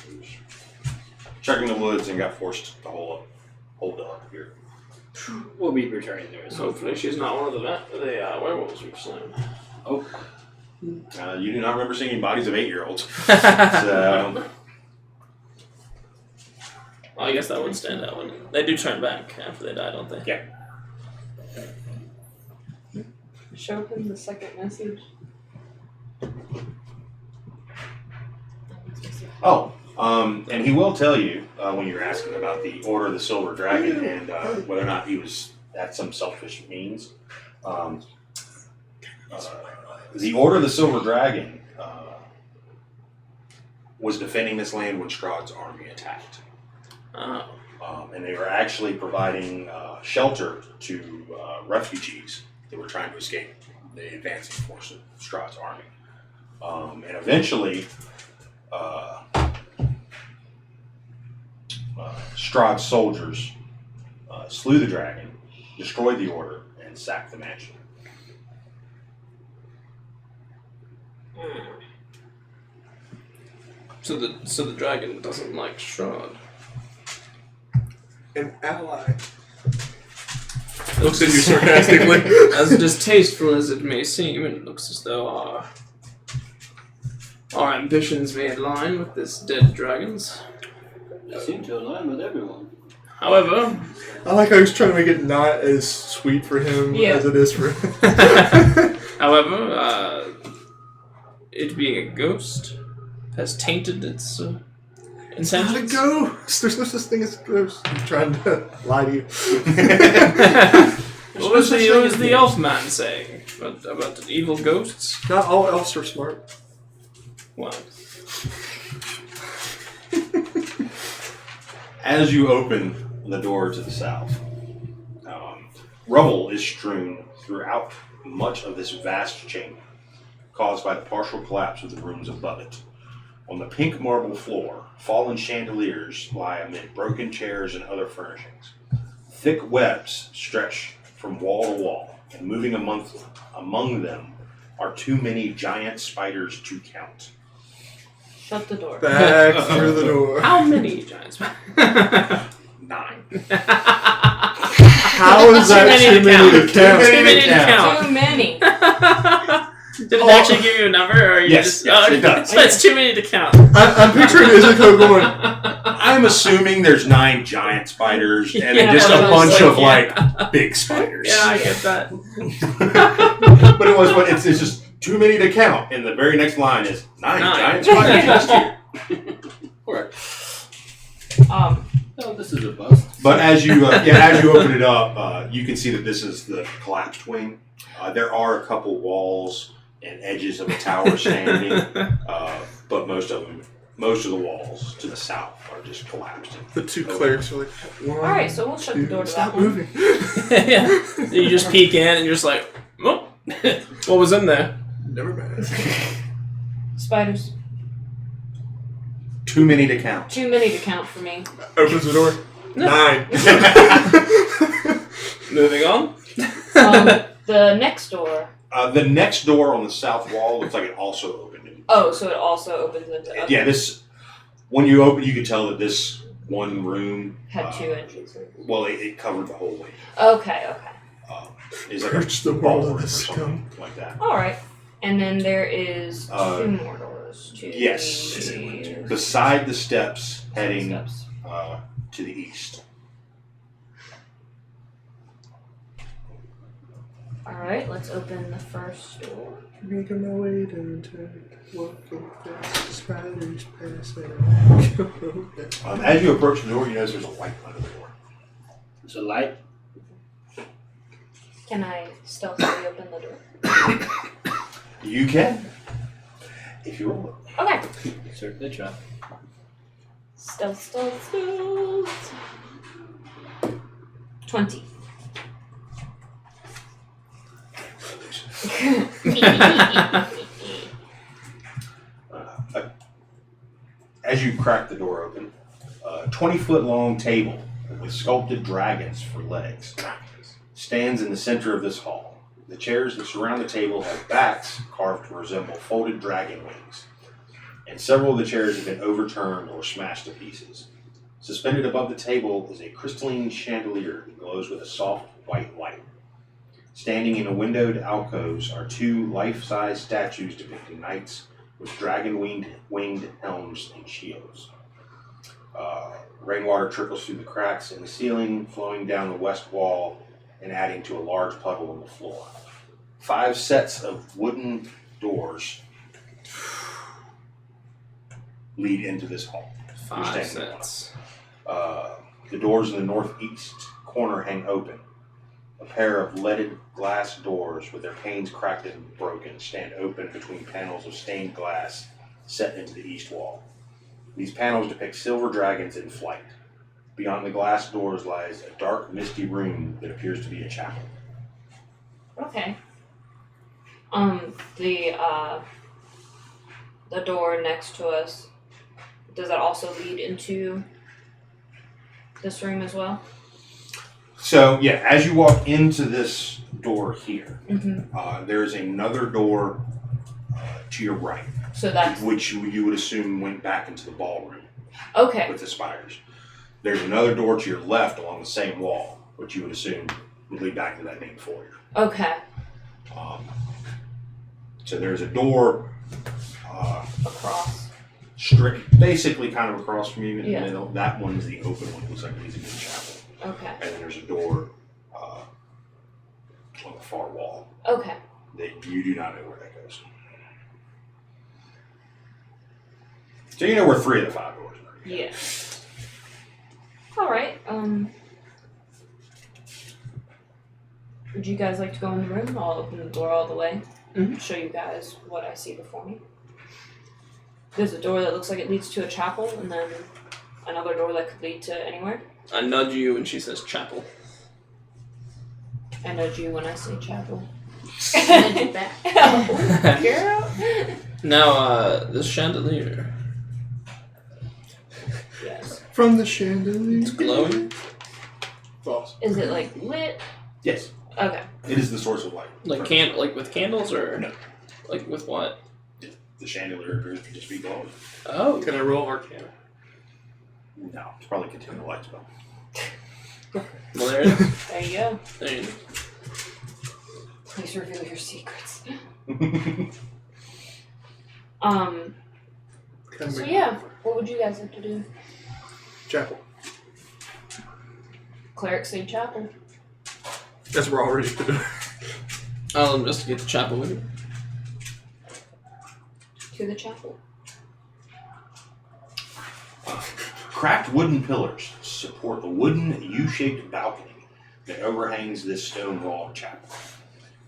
S3: He was checking the woods and got forced to hold up here.
S5: We'll be returning there. So
S2: Hopefully she's not one of the werewolves we've slain.
S5: oh,
S3: You do not remember seeing bodies of 8-year-olds. So,
S2: Well, I guess that would stand out. They do turn back after they die, don't they?
S3: yeah.
S4: Show him the second message.
S3: Oh, and he will tell you when you're asking about the Order of the Silver Dragon and whether or not he was at some selfish means. The Order of the Silver Dragon was defending this land when Strahd's army attacked.
S2: Oh.
S3: And they were actually providing shelter to refugees that were trying to escape the advancing force of Strahd's army. And eventually, Strahd's soldiers slew the dragon, destroyed the order, and sacked the mansion.
S2: So the dragon doesn't like Strahd.
S1: An ally. Looks at you sarcastically.
S2: As distasteful as it may seem, it looks as though our ambitions may align with this dead dragon's.
S5: they seem to align with everyone.
S2: However,
S1: I like how he's trying to make it not as sweet for him as it is for him.
S2: however, it being a ghost has tainted its
S1: It's not a
S2: intentions.
S1: ghost. There's no such thing as a ghost. I'm trying to lie to you.
S2: What was the elf man saying about the evil ghosts?
S1: Not all elves are smart.
S2: Well,
S3: As you open the door to the south, rubble is strewn throughout much of this vast chamber, caused by the partial collapse of the rooms above it. On the pink marble floor, fallen chandeliers lie amid broken chairs and other furnishings. Thick webs stretch from wall to wall, and moving among them are too many giant spiders to count.
S4: Shut the door.
S1: Back through the door.
S2: how many giants?
S3: 9.
S1: How is that too many to count?
S2: Too many to count.
S4: Too many.
S2: Did it actually give you a number, or are you
S3: Yes,
S2: just?
S3: yes, it does.
S2: So it's too many to count.
S1: I'm picturing Izuko going,
S3: I'm assuming there's 9 giant spiders and
S2: Yeah,
S3: then just a
S2: I was
S3: bunch of
S2: like,
S3: big spiders.
S2: Yeah, I get that.
S3: But it's just too many to count. And the very next line is 9 giant spiders just here.
S5: We're Oh, this is a bust.
S3: But as you as you open it up, you can see that this is the collapsed wing. There are a couple walls and edges of a tower standing, but most of the walls to the south are just collapsed.
S1: The two clerics are like,
S4: Alright, so we'll shut the door to
S1: stop
S4: that one.
S1: moving.
S2: Yeah. You just peek in and you're just like, oh, what was in there?
S1: Never mind.
S4: Spiders.
S3: Too many to count.
S4: Too many to count for me.
S1: Opens the door. 9.
S2: Moving on.
S4: The next door.
S3: The next door on the south wall looks like it also opened.
S4: Oh, so it also opens into. Okay.
S3: Yeah, this. When you open, you can tell that this one room
S4: Had 2 entrances.
S3: Well, it covered the whole wing.
S4: Okay.
S3: It's like
S1: Purge
S3: a
S1: the world
S3: ballroom
S1: of
S3: or
S1: the
S3: something like that.
S4: All right. And then there is 2 more doors.
S3: Yes. Beside the steps heading
S4: Steps.
S3: to the east.
S4: All right. Let's open the first door.
S1: Making my way downtown. Walking fast, spiders passing.
S3: As you approach the door, you notice there's a light under the door.
S5: It's a light.
S4: Can I stealthily open the door?
S3: You can, if you roll it.
S4: Okay.
S5: Certainly try.
S4: Stealth. 20.
S3: As you crack the door open, a 20-foot long table with sculpted dragons for legs stands in the center of this hall. The chairs that surround the table have backs carved to resemble folded dragon wings, and several of the chairs have been overturned or smashed to pieces. Suspended above the table is a crystalline chandelier that glows with a soft white light. Standing in a windowed alcoves are 2 life-size statues depicting knights with dragon-winged helms and shields. Rainwater trickles through the cracks in the ceiling, flowing down the west wall and adding to a large puddle on the floor. 5 sets of wooden doors lead into this hall.
S2: 5 sets.
S3: The doors in the northeast corner hang open. A pair of leaded glass doors with their panes cracked and broken stand open between panels of stained glass set into the east wall. These panels depict silver dragons in flight. Beyond the glass doors lies a dark, misty room that appears to be a chapel.
S4: Okay. The door next to us, does that also lead into this room as well?
S3: So, yeah, as you walk into this door here,
S4: Mm-hmm.
S3: there's another door to your right,
S4: So that's
S3: which you would assume went back into the ballroom
S4: okay.
S3: with the spiders. There's another door to your left along the same wall, which you would assume would lead back to that main foyer.
S4: Okay.
S3: So there's a door
S4: Across.
S3: basically kind of across from you in
S4: Yeah.
S3: the middle. That one's the open one. It looks like it leads into the chapel.
S4: Okay.
S3: And then there's a door on the far wall
S4: Okay.
S3: that you do not know where that goes. So you know where 3 of the 5 doors are.
S4: Yeah. All right. Would you guys like to go in the room? I'll open the door all the way. Show you guys what I see before me. There's a door that looks like it leads to a chapel, and then another door that could lead to anywhere.
S2: I nudge you and she says chapel.
S4: I nudge you when I say chapel.
S6: And then you back.
S4: Oh, girl.
S2: Now, this chandelier.
S4: Yes.
S1: From the chandelier.
S2: It's glowing.
S1: False.
S4: Is it like lit?
S3: Yes,
S4: Okay.
S3: it is the source of light.
S2: Like with candles or
S3: No.
S2: Like with what?
S3: The chandelier appears to just be glowing.
S2: Oh.
S1: Can I roll Arcana?
S3: No, it's probably continue the light spell.
S2: Well, there it is.
S4: There you go.
S2: There you go.
S4: Please reveal your secrets.
S1: Can
S4: So
S1: we-
S4: yeah, what would you guys like to do?
S1: Chapel.
S4: Cleric say chapel.
S1: That's we're already at the door.
S2: I'll investigate the chapel with you.
S4: To the chapel.
S3: Cracked wooden pillars support a wooden U-shaped balcony that overhangs this stone-walled chapel.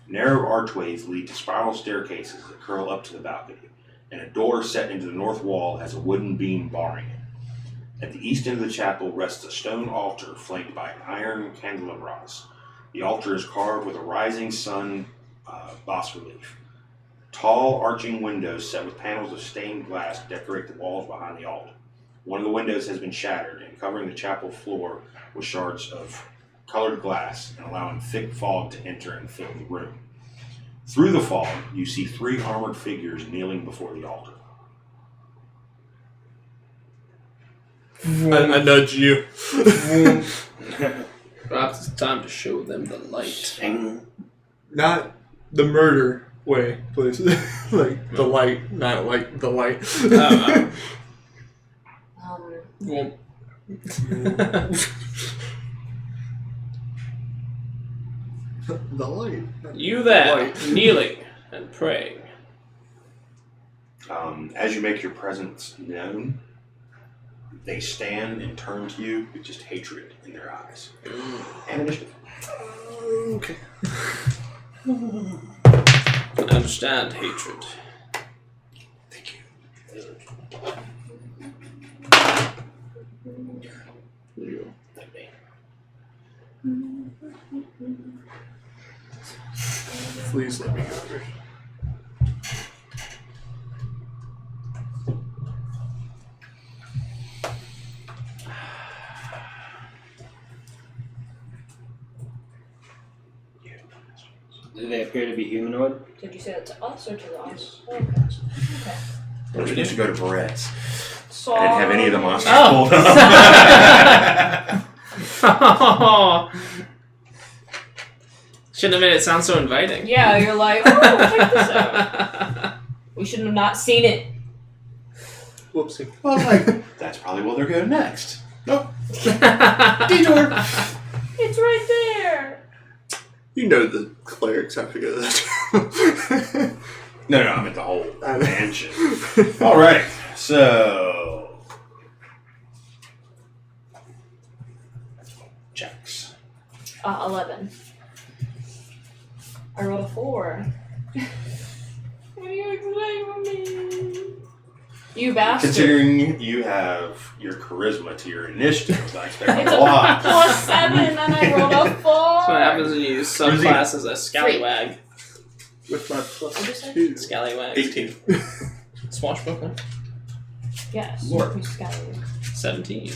S3: Narrow archways lead to spiral staircases that curl up to the balcony, and a door set into the north wall has a wooden beam barring it. At the east end of the chapel rests a stone altar flanked by iron candelabras. The altar is carved with a rising sun bas-relief. Tall, arching windows set with panels of stained glass decorate the walls behind the altar. One of the windows has been shattered, and covering the chapel floor with shards of colored glass and allowing thick fog to enter and fill the room. Through the fog, you see 3 armored figures kneeling before the altar.
S1: I nudge you.
S2: Perhaps it's time to show them the light.
S1: Not the murder way, please. Like the light, not like the light.
S2: Well,
S1: The light.
S2: you there,
S1: Light.
S2: kneeling and praying.
S3: As you make your presence known, they stand and turn to you with just hatred in their eyes. And initiative.
S1: Okay.
S2: I understand hatred.
S1: Thank you. Please let me go first.
S5: Do they appear to be humanoid?
S4: Did you say that to us or to the audience? Okay.
S3: We're supposed to go to Barrett's.
S4: So,
S3: I didn't have any of the monsters
S2: Oh.
S3: pulled up.
S2: Shouldn't have made it sound so inviting.
S4: Yeah, you're like, oh, check this out. We should have not seen it.
S1: Whoopsie.
S3: Well, like, that's probably where they're going next. Nope. Detour.
S4: It's right there.
S1: You know the clerics have to go to that.
S3: No, I meant the whole mansion. All right, so checks.
S4: 11. I rolled a 4. What do you expect from me? You bastard.
S3: Considering you have your charisma to your initiative, I expect
S4: It's
S3: a
S4: a
S3: lot.
S4: +7 and I rolled a 4.
S2: That's what happens when you use subclass as a scallywag.
S1: With my
S4: What'd you say?
S1: +2.
S2: Scallywag.
S3: 18.
S2: Swashbuckler.
S4: Yes.
S3: Lord.
S4: You scallywag.
S2: 17.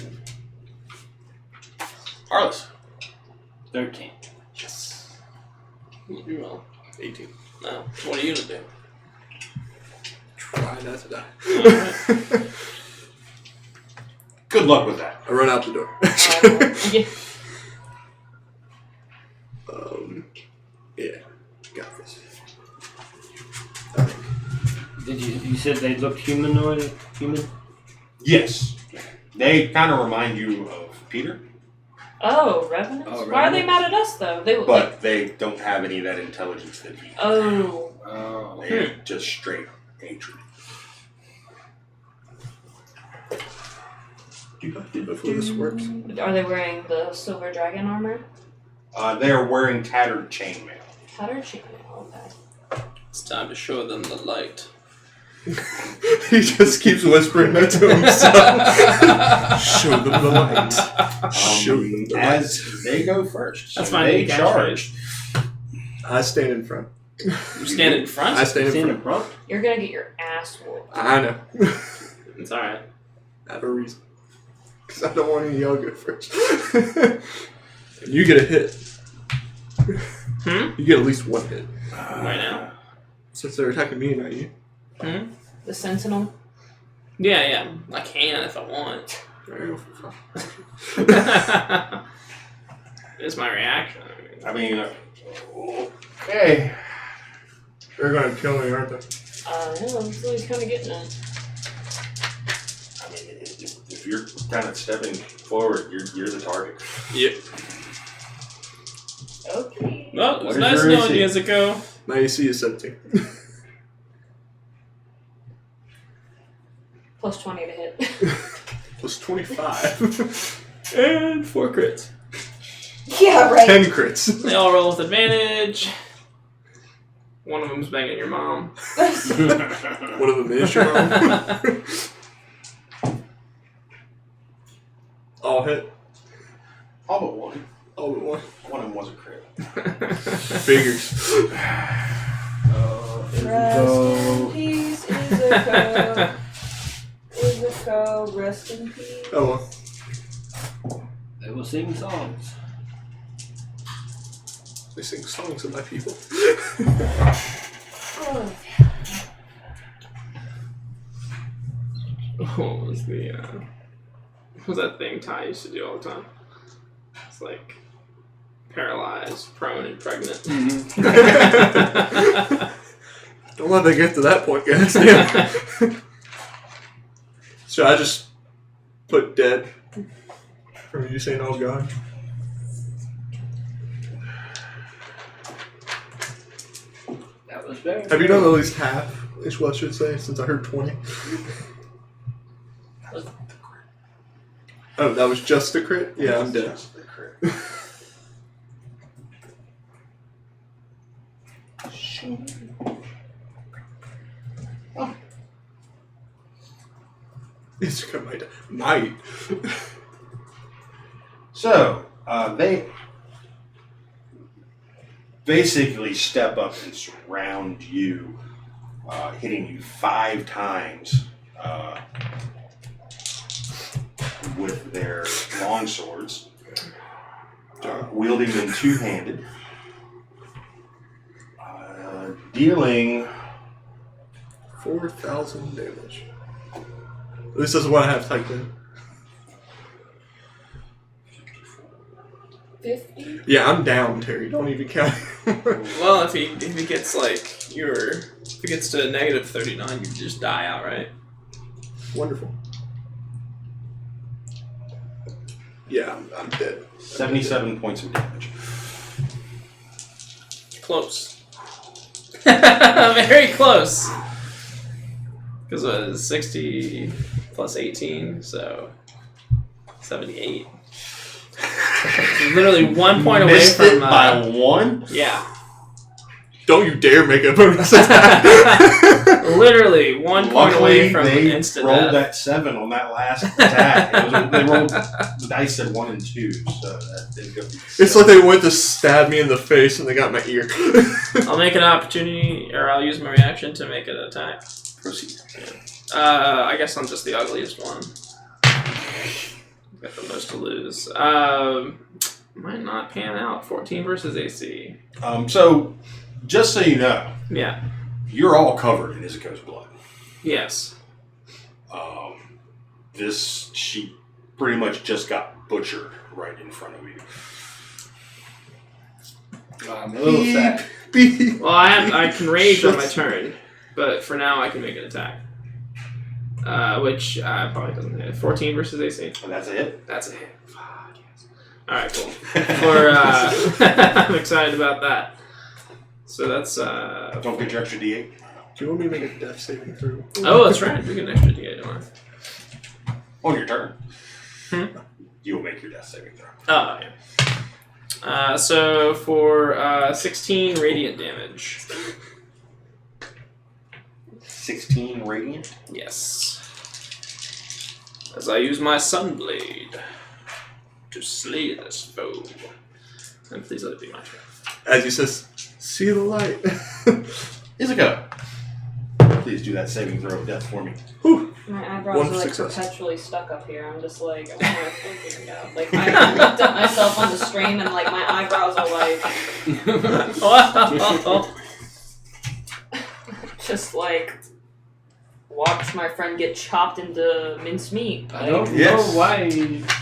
S3: Arliss.
S5: 13.
S3: Yes.
S2: You roll.
S1: 18.
S2: No. What are you gonna do?
S1: Try not to die.
S2: Alright.
S3: Good luck with that.
S1: I run out the door.
S4: Yeah.
S1: Yeah. Got this.
S5: Did you said they looked humanoid? Human?
S3: Yes. They kind of remind you of Peter,
S4: Oh, Revenants?
S5: Oh,
S4: Why are they
S5: Revenants.
S4: mad at us though? They
S3: but
S4: like,
S3: they don't have any of that intelligence that he.
S4: oh.
S5: Oh.
S3: They're just straight hatred.
S1: Before this works.
S4: Are they wearing the silver dragon armor?
S3: They are wearing tattered chainmail.
S4: Tattered chainmail, okay.
S2: It's time to show them the light.
S1: He just keeps whispering that to himself. Show them the light. Show them the light.
S3: As they go first.
S2: That's
S3: so
S2: fine,
S3: they
S2: you can
S3: charge.
S1: I stand in front.
S2: You stand in front?
S1: I stand in
S5: Stand
S1: front.
S5: in front?
S4: You're gonna get your ass whooped.
S1: I know.
S2: It's alright.
S1: I have a reason. Because I don't want any of y'all go first. And you get a hit. You get at least one hit.
S2: Right now?
S1: Since they're attacking me, not you.
S4: The sentinel.
S2: Yeah. I can if I want.
S1: Alright, go for it.
S2: It's my reaction.
S3: I mean, okay.
S1: They're going to kill me, aren't they?
S4: No, I'm still kind of getting it.
S3: I mean, if you're kind of stepping forward, you're the target.
S2: Yep.
S4: Okay.
S2: Well, it was
S3: What is
S2: nice
S3: your
S2: knowing
S3: AC?
S2: you, Zuko.
S1: My AC is 17.
S4: +20 to hit.
S1: was 25.
S2: And 4 crits.
S4: Yeah, right.
S1: 10 crits.
S2: They all roll with advantage. One of them's banging your mom.
S1: One of them is your mom. All hit.
S3: All but one.
S1: All but one.
S3: One of them was a crit.
S1: Figures.
S4: Rest in peace, Izuko. Izuko, rest in peace.
S1: Oh well.
S5: They will sing songs.
S1: They sing songs of my people.
S4: Oh.
S2: What was the, what was that thing Ty used to do all the time? It's like paralyzed, prone, and pregnant.
S1: Don't let that get to that point, guys. Damn. So I just put dead from you saying, "Oh God."
S5: That was very.
S1: Have you done at least half? Is what I should say, since I heard 20. Oh, that was just the crit? Yeah, I'm dead.
S3: Just the crit.
S1: It's might.
S3: So, they basically step up and surround you, hitting you 5 times with their long swords, wielding them two-handed, dealing
S1: 4,000 damage. This is what I have typed in.
S4: 50?
S1: Yeah, I'm down, Terry. Don't even count.
S2: Well, if he gets if it gets to negative 39, you just die outright.
S1: Wonderful. Yeah, I'm dead.
S3: 77 points of damage.
S2: Close. Very close. Because it was 60 plus 18, so 78. Literally 1 point away
S3: Missed
S2: from
S3: it by 1?
S2: yeah.
S1: Don't you dare make a bonus attack.
S2: Literally 1 point away from
S3: they
S2: instant
S3: rolled
S2: death.
S3: that 7 on that last attack. They rolled the dice said 1 and 2, so that didn't go.
S1: It's like they went to stab me in the face and they got my ear.
S2: I'll make an opportunity, or I'll use my reaction to make an attack.
S3: Proceed.
S2: I guess I'm just the ugliest one. Got the most to lose. Might not pan out. 14 versus AC.
S3: So, just so you know,
S2: Yeah.
S3: you're all covered in Izuko's blood.
S2: Yes.
S3: She pretty much just got butchered right in front of you.
S5: I'm a little sad.
S1: Beep.
S2: Well, I can rage on my turn, but for now I can make an attack. Which probably doesn't hit. 14 versus AC.
S3: And that's a hit.
S2: That's a hit. Fuck yes. Alright, cool. I'm excited about that. So that's
S3: Don't get your extra D8.
S1: Do you want me to make a death saving throw?
S2: oh, that's right. We get an extra D8, don't I?
S3: On your turn.
S2: Hmm?
S3: You will make your death saving throw.
S2: Oh, yeah. So for 16 radiant damage.
S3: 16 radiant.
S2: Yes. As I use my Sunblade to slay this foe. And please let it be my turn.
S1: As he says, see the light.
S3: Izuko, please do that saving throw of death for me.
S1: Whew.
S4: My eyebrows
S1: One
S4: are like
S1: success.
S4: perpetually stuck up here. I'm just like, I want to figure it out. Like, I looked at myself on the stream and like my eyebrows are like, just like, watch my friend get chopped into mincemeat.
S5: I
S4: Like,
S5: don't
S1: Yes.
S5: know why.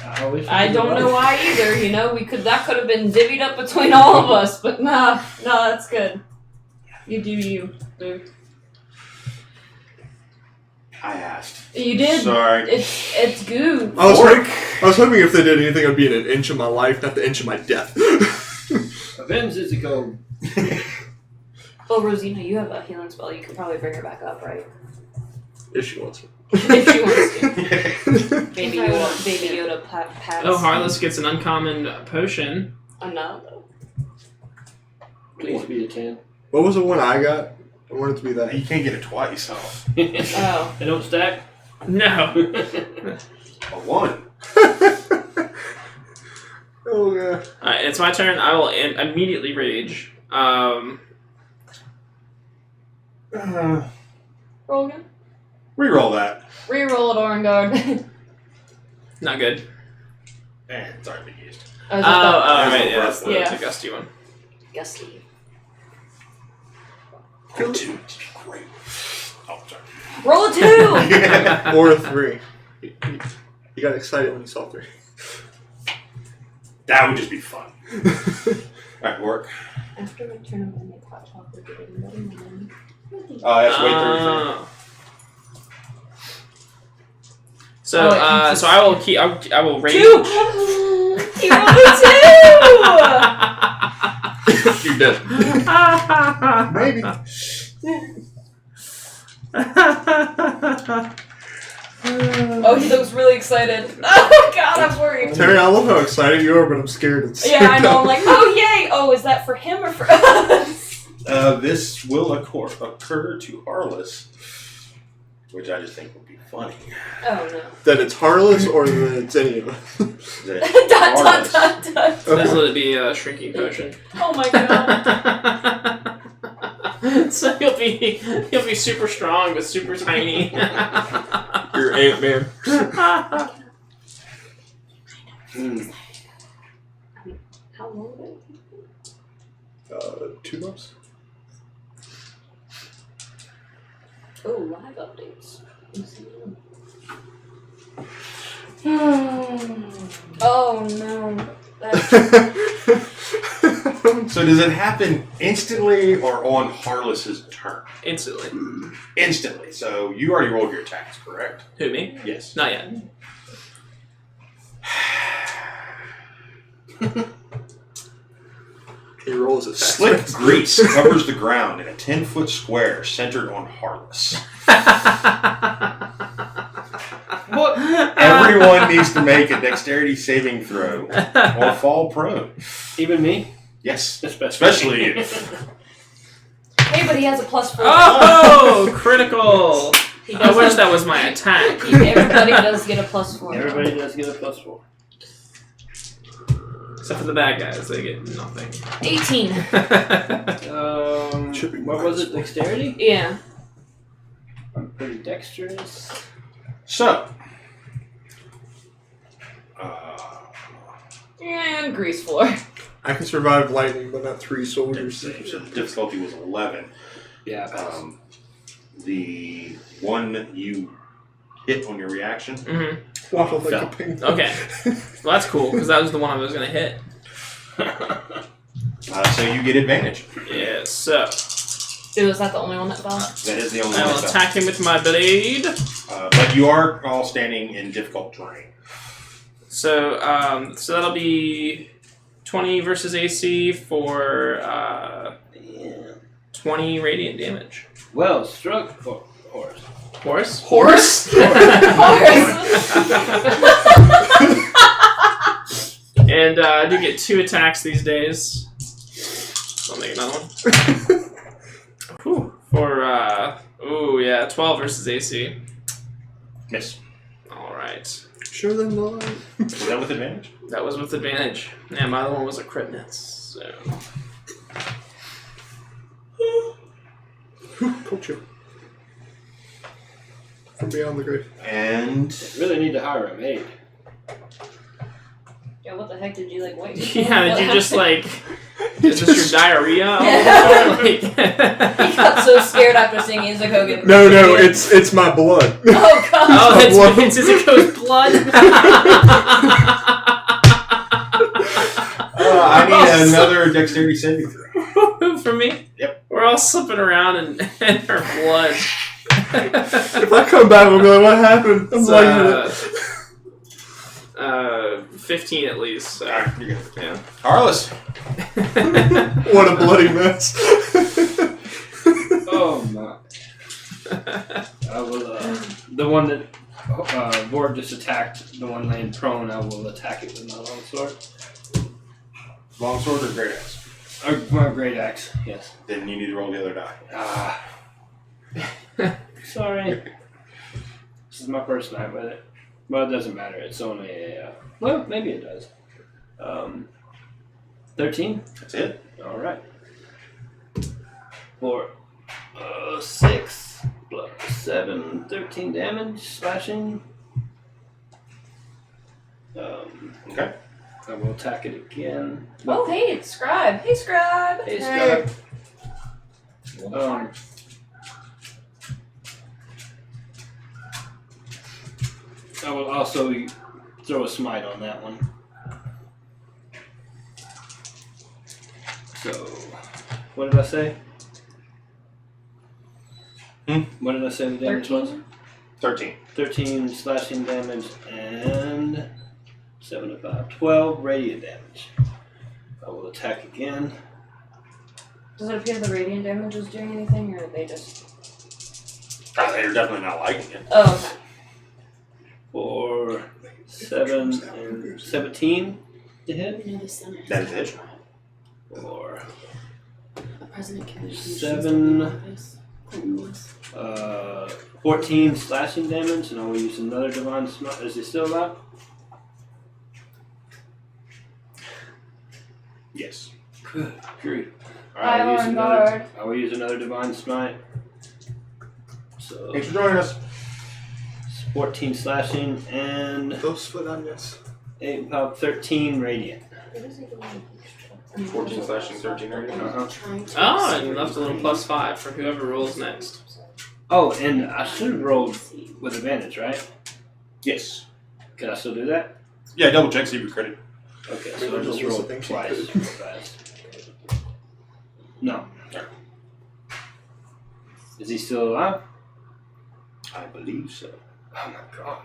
S5: I wish
S4: I don't know why either. You know, that could have been divvied up between all of us, but no, that's good. You do you, boo.
S3: I asked.
S4: You did.
S3: Sorry.
S4: It's goo.
S1: I was hoping if they did anything, I'd be in an inch of my life, not the inch of my death.
S5: Avenge Izuko.
S4: Oh, Rosina, you have a healing spell. You can probably bring her back up, right?
S1: If she wants to.
S4: If she wants to. Baby
S6: If I want
S4: Yoda, Baby Yoda pats.
S2: Oh, Harless gets an uncommon potion.
S4: Another.
S5: Please be a 10.
S1: What was the one I got? I wanted to be that.
S3: You can't get it twice.
S4: Oh.
S5: They don't stack?
S2: No.
S3: A 1.
S1: Oh, yeah.
S2: Alright, it's my turn. I will immediately rage.
S4: Roll again.
S3: Reroll that.
S4: Reroll it, Orangard.
S2: Not good.
S3: And it's already been used.
S4: Oh, is
S2: Oh,
S4: that the-
S2: right, yeah, that's
S4: Yeah.
S2: the gusty one.
S4: Gusty.
S3: Oh, 2. Great. Oh, sorry.
S4: Roll a 2!
S1: Or a 3. You got excited when you saw 3.
S3: That would just be fun. Alright, work.
S4: After my turn, I'm going to make hot chocolate. Get anybody mine.
S3: That's way 33.
S2: So,
S4: Oh, it keeps
S2: so I will keep. I will rage.
S4: 2! He rolled a 2!
S1: You're dead. Maybe.
S4: Oh, he looks really excited. Oh, God, I'm worried.
S1: Terry, I love how excited you are, but I'm scared. It's
S4: Yeah, I know. I'm like, oh, yay! Oh, is that for him or for us?
S3: This will, of course, occur to Harless, which I just think would be funny.
S4: Oh, no.
S1: that it's Harless or that it's any of us.
S3: That
S4: dot,
S3: Harless-
S4: dot, dot, dot.
S2: So this will be a shrinking potion.
S4: Oh, my God.
S2: So he'll be super strong but super tiny.
S1: You're Ant-Man.
S4: How long would it
S1: 2 months?
S4: Oh, live updates. Oh, no. That's
S3: So does it happen instantly or on Harless's turn?
S2: Instantly.
S3: Instantly. So you already rolled your attacks, correct?
S2: Who, me?
S3: Yes.
S2: Not yet.
S1: He rolls it
S3: Slick grease covers the ground in a 10-foot square centered on Harless.
S2: What?
S3: Everyone needs to make a dexterity saving throw or fall prone.
S5: Even me?
S3: Yes.
S5: Especially
S3: If
S4: Hey, but he has a +4.
S2: Oh, critical!
S4: He
S2: I
S4: does
S2: wish
S4: have-
S2: that was my attack.
S4: Everybody does get a +4.
S5: everybody does get a +4.
S2: Except for the bad guys, they get nothing.
S4: 18.
S1: Should be
S5: What was it? Dexterity?
S4: Yeah.
S5: I'm pretty dexterous.
S3: so.
S4: And grease floor.
S1: I can survive lightning, but not 3 soldiers.
S3: The difficulty was 11.
S5: Yeah, pass.
S3: The one you hit on your reaction.
S2: Mm-hmm.
S1: Waffle like
S3: Fell.
S1: a penguin.
S2: Okay. Well, that's cool, because that was the one I was going to hit.
S3: So you get advantage.
S2: Yeah, so
S4: Dude, was that the only one that fell?
S3: That is the only
S2: I
S3: one.
S2: will
S3: that's
S2: attack him with my blade.
S3: but you are all standing in difficult terrain.
S2: So, so that'll be 20 versus AC for 20 radiant damage.
S5: Well, struck. Oh, horse.
S2: Horse?
S1: Horse?
S2: And I do get 2 attacks these days. So I'll make another one. Whew. For, 12 versus AC.
S3: Miss.
S2: Alright.
S1: Sure than not.
S3: Was that with advantage?
S2: That was with advantage. And my other one was a crit miss. So.
S1: Culture. From beyond the grave.
S3: And
S5: Really need to hire a maid.
S4: Yeah, what the heck did you like wait?
S2: Yeah, did you just like... Is this your diarrhea?
S4: Yeah.
S2: Like-
S4: He got so scared after seeing Izuko get
S1: No, it's my blood.
S4: Oh, God.
S2: Oh,
S1: Blood.
S2: it's Izuko's blood.
S3: I need another dexterity saving throw.
S2: For me?
S3: Yep.
S2: We're all slipping around in her blood.
S1: If I come back, we'll be like, what happened? I'm
S2: It's, 15 at least. So.
S3: Alright, you're good.
S2: Yeah.
S3: Harless.
S1: what a bloody mess.
S5: Oh my. I will just attacked the one laying prone, I will attack it with my longsword.
S3: Longsword or great axe?
S5: Or my great axe, yes.
S3: Then you need to roll the other die.
S5: Sorry. This is my first night with it. Well, it doesn't matter. It's only a... well, maybe it does. 13?
S3: That's it.
S5: Alright. For 6 plus 7, 13 damage, slashing.
S3: Okay.
S5: I will attack it again.
S4: Oh, hey, it's Scribe. Hey, Scribe.
S5: Hey, Scribe. I will also throw a smite on that one. So, what did I say? What did I say the damage was?
S3: 13.
S5: 13 slashing damage and 7 to 5. 12 radiant damage. I will attack again.
S4: Does it appear the radiant damage is doing anything, or are they just...
S3: They're definitely not liking it.
S4: Oh, okay.
S5: For 7 and 17 to hit.
S6: You know the Senate has
S3: That is
S6: had
S3: it.
S6: trial.
S5: Or
S6: A president can make
S5: 7.
S6: Clinton was.
S5: 14 slashing damage, and I will use another divine smite. Is he still alive?
S3: Yes.
S5: Good grief.
S4: Hi, Arngard.
S5: I will use another divine smite. So
S3: Thanks for joining us.
S5: 14 slashing and
S1: Those foot onions.
S5: 13 radiant.
S3: 14 slashing, 13 radiant.
S2: Oh, and you left a little +5 for whoever rolls next.
S5: Oh, and I should have rolled with advantage, right?
S3: Yes.
S5: Can I still do that?
S3: Yeah, double check, see if you credit.
S5: Okay,
S1: Wait,
S5: so I
S1: there's
S5: just
S1: a list
S5: rolled
S1: of things you
S5: twice.
S1: could-
S5: real fast. No. Is he still alive?
S3: I believe so.
S5: Oh my god.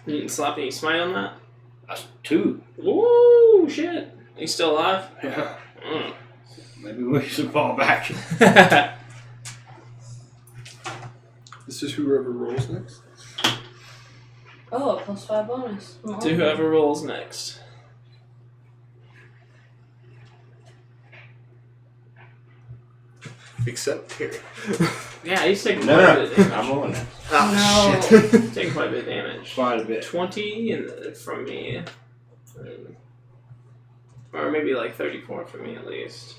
S2: You can slap any smite on that?
S5: That's 2.
S2: Ooh, shit. He's still alive?
S5: Yeah.
S2: Mm.
S5: Maybe we should fall back.
S1: This is whoever rolls next.
S4: Oh, a +5 bonus.
S2: To whoever rolls next.
S1: Except Terry.
S2: Yeah, he's taking
S3: No,
S2: quite a
S3: no,
S2: bit of damage.
S3: I'm rolling that.
S1: Ah,
S4: No.
S1: shit.
S2: Taking quite a bit of damage.
S5: Quite a bit.
S2: 20 from me. Or maybe like 34 for me at least.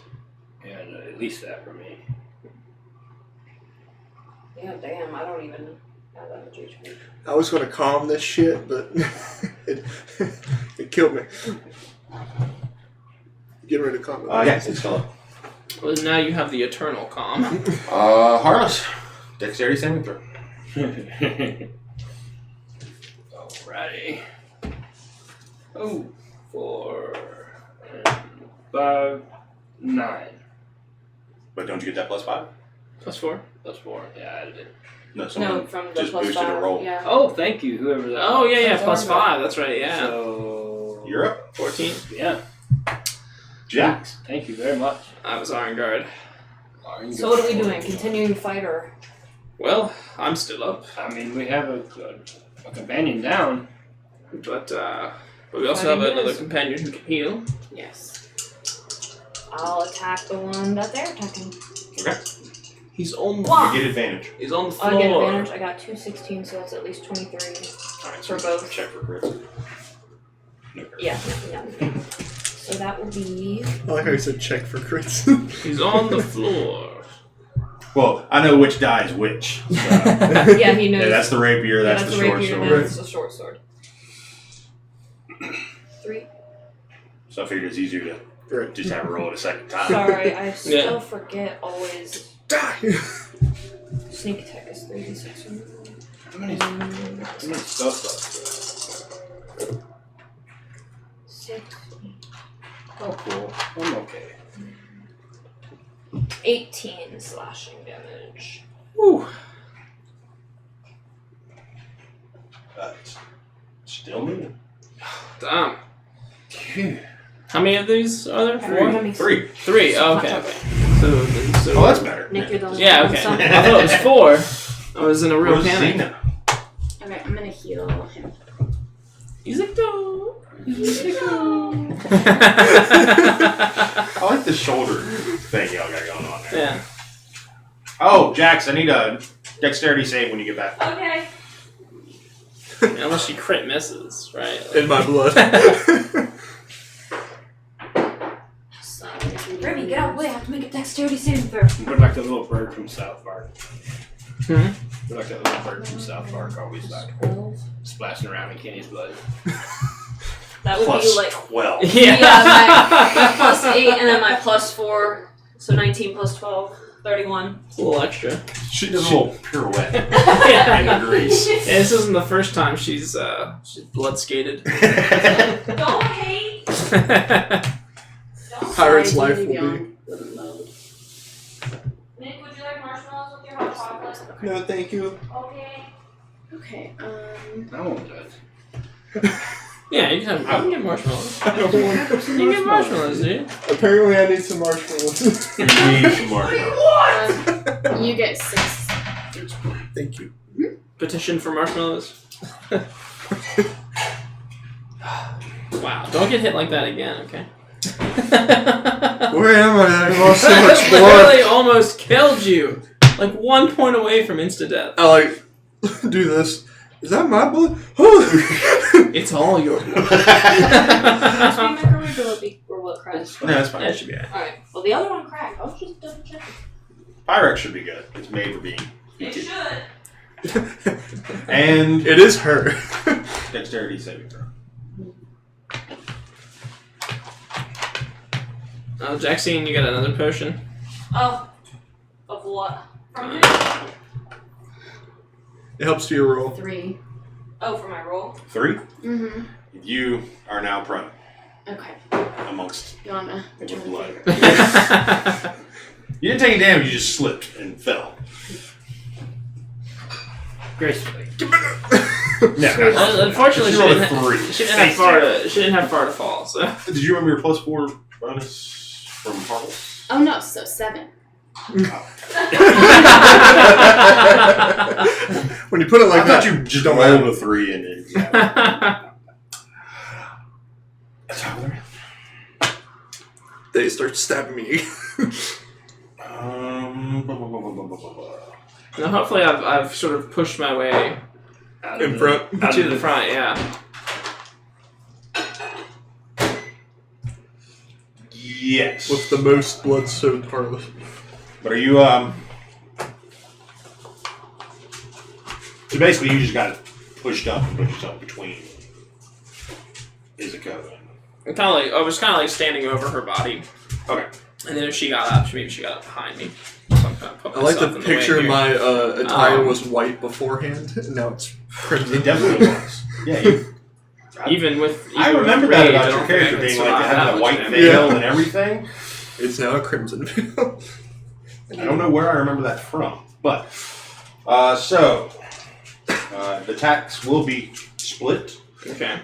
S5: Yeah, no, at least that for me.
S4: Yeah, damn, I don't even have that much HP.
S1: I was going to calm this shit, but it killed me. Get ready to calm it.
S3: Yeah, it's still up.
S2: Well, now you have the eternal calm.
S3: Harness. Dexterity saving throw.
S5: Alrighty. Oh, 4 and 5, 9.
S3: But don't you get that +5?
S2: +4.
S5: Plus 4. Yeah, I did.
S3: No, someone
S4: No, from the
S3: just
S4: +5.
S3: boosted a roll.
S4: Yeah.
S5: Oh, thank you, whoever that
S2: Oh,
S5: was.
S2: yeah, yeah,
S4: That's
S2: +5. That's right, yeah.
S5: So,
S3: You're up.
S2: 14.
S5: yeah.
S3: Jax.
S5: Thank you very much.
S2: I was Iron Guard.
S4: So what are we doing? Continuing fighter.
S2: Well, I'm still up.
S5: I mean, we have a companion down.
S2: But we also
S4: Fighting
S2: have another
S4: is-
S2: companion who can heal.
S4: Yes. I'll attack the one that they're attacking.
S3: Okay.
S2: He's on the,
S4: Wah!
S3: You get advantage.
S2: he's on the
S4: I
S2: floor.
S4: get advantage. I got 216, so it's at least 23.
S3: Alright,
S4: For both.
S3: Check for crits. No crits.
S4: Yeah. So that will be...
S1: I like how you said check for crits.
S2: He's on the floor.
S3: Well, I know which die is which. So.
S4: Yeah, he knows.
S3: Yeah, that's the rapier, that's the short
S4: rapier,
S3: sword.
S4: That's the short sword. 3.
S3: So I figured it's easier to
S1: Right.
S3: just have a roll it a second time.
S4: Sorry, I still forget always.
S1: Die!
S4: Sneak attack is 3d6.
S5: How many spell slots do I have?
S4: 6.
S5: Oh, cool. I'm okay.
S4: 18 slashing damage.
S2: Whew.
S3: Still me.
S2: Damn.
S5: Phew.
S2: How many of these are there?
S4: How many?
S3: 3.
S2: 3. Oh, okay, okay. So
S3: Oh, that's better.
S4: Nick, you're the only
S2: yeah,
S4: one
S2: okay.
S4: with
S2: I thought it was 4. I was in a real
S3: Where's
S2: panic.
S3: Xena?
S6: Okay, I'm gonna heal him.
S2: He's like, no.
S3: I like the shoulder thing y'all got going on there.
S2: Yeah.
S3: Oh, Jax, I need a dexterity save when you get back.
S4: Okay.
S2: Unless she crit misses, right?
S1: In my blood.
S4: Remy, get out of the way. I have to make a dexterity saving throw.
S5: We're like the little bird from South Park.
S2: Hmm?
S5: We're like that little bird from South Park, always like splashing around in Kenny's blood.
S4: That would
S3: Plus
S4: be like
S3: 12.
S4: yeah, my plus 8 and then my plus 4. So 19 plus 12, 31.
S2: It's a little extra.
S3: She does a little pirouette
S2: Yeah.
S3: in the grease.
S2: This isn't the first time she's blood skated.
S4: Don't hate. Don't.
S1: Pirate's
S6: Sorry,
S1: life will be.
S6: Doesn't load.
S4: Nick, would you like marshmallows with your hot chocolate?
S1: No, thank you.
S4: Okay.
S6: Okay,
S5: I won't do it.
S2: Yeah, you can get marshmallows.
S1: I don't want
S2: You can get marshmallows, dude.
S1: Apparently, I need some marshmallows.
S3: You need some marshmallows.
S6: you get 6 each.
S1: Thank you.
S2: Petition for marshmallows. Wow, don't get hit like that again, okay?
S1: Where am I? I lost so much blood.
S2: Literally almost killed you. Like 1 point away from insta-death.
S1: I like do this. Is that my blood?
S2: It's all your blood.
S4: Must be microwave or will it crack?
S3: No, that's fine.
S2: That should be alright.
S4: Alright. Well, the other one cracked. I was just double checking.
S3: Pyrex should be good. It's made for being
S4: It
S3: heated.
S4: should.
S3: And
S1: It is her.
S3: dexterity saving throw.
S2: Oh, Jaxine, you got another potion?
S4: Oh. Of what? From who?
S1: It helps you roll.
S6: 3.
S4: Oh, for my roll?
S3: 3.
S6: Mm-hmm.
S3: You are now prone
S6: Okay.
S3: amongst
S6: You wanna
S3: the
S6: return the
S3: blood.
S6: favor?
S3: You didn't take any damage, you just slipped and fell.
S5: Gracefully.
S3: No,
S2: Unfortunately,
S3: She rolled a 3.
S2: she didn't have far to fall, so.
S3: Did you remember your plus 4 bonus from Harvest?
S6: Oh no, so 7.
S1: When you put it like
S3: I
S1: that,
S3: thought you just
S1: don't
S3: rolled
S1: matter.
S3: a 3 and then. That's how we're.
S1: They start stabbing me.
S2: Now, hopefully, I've sort of pushed my way
S1: In front.
S2: to the front. Yeah.
S3: Yes.
S1: With the most blood-soaked Harless.
S3: But are you So basically, you just got pushed up and put yourself between Izuko and.
S2: I was kind of like standing over her body,
S3: Okay.
S2: and then if she got up, maybe she got up behind me. So I'm kind of putting
S1: I like
S2: myself
S1: the
S2: in the way
S1: picture
S2: here.
S1: my attire
S2: Um,
S1: was white beforehand, and now it's crimson.
S3: It definitely was. Yeah. You,
S2: Even with
S3: I
S2: even
S3: remember
S2: with
S3: that
S2: rage,
S3: about
S2: I
S3: your
S2: don't think I
S3: character
S2: can
S3: being like
S2: survive
S3: having that
S2: much
S3: white
S2: damage.
S3: veil and everything.
S1: It's now a crimson veil.
S3: I don't know where I remember that from, but the attacks will be split.
S2: Okay.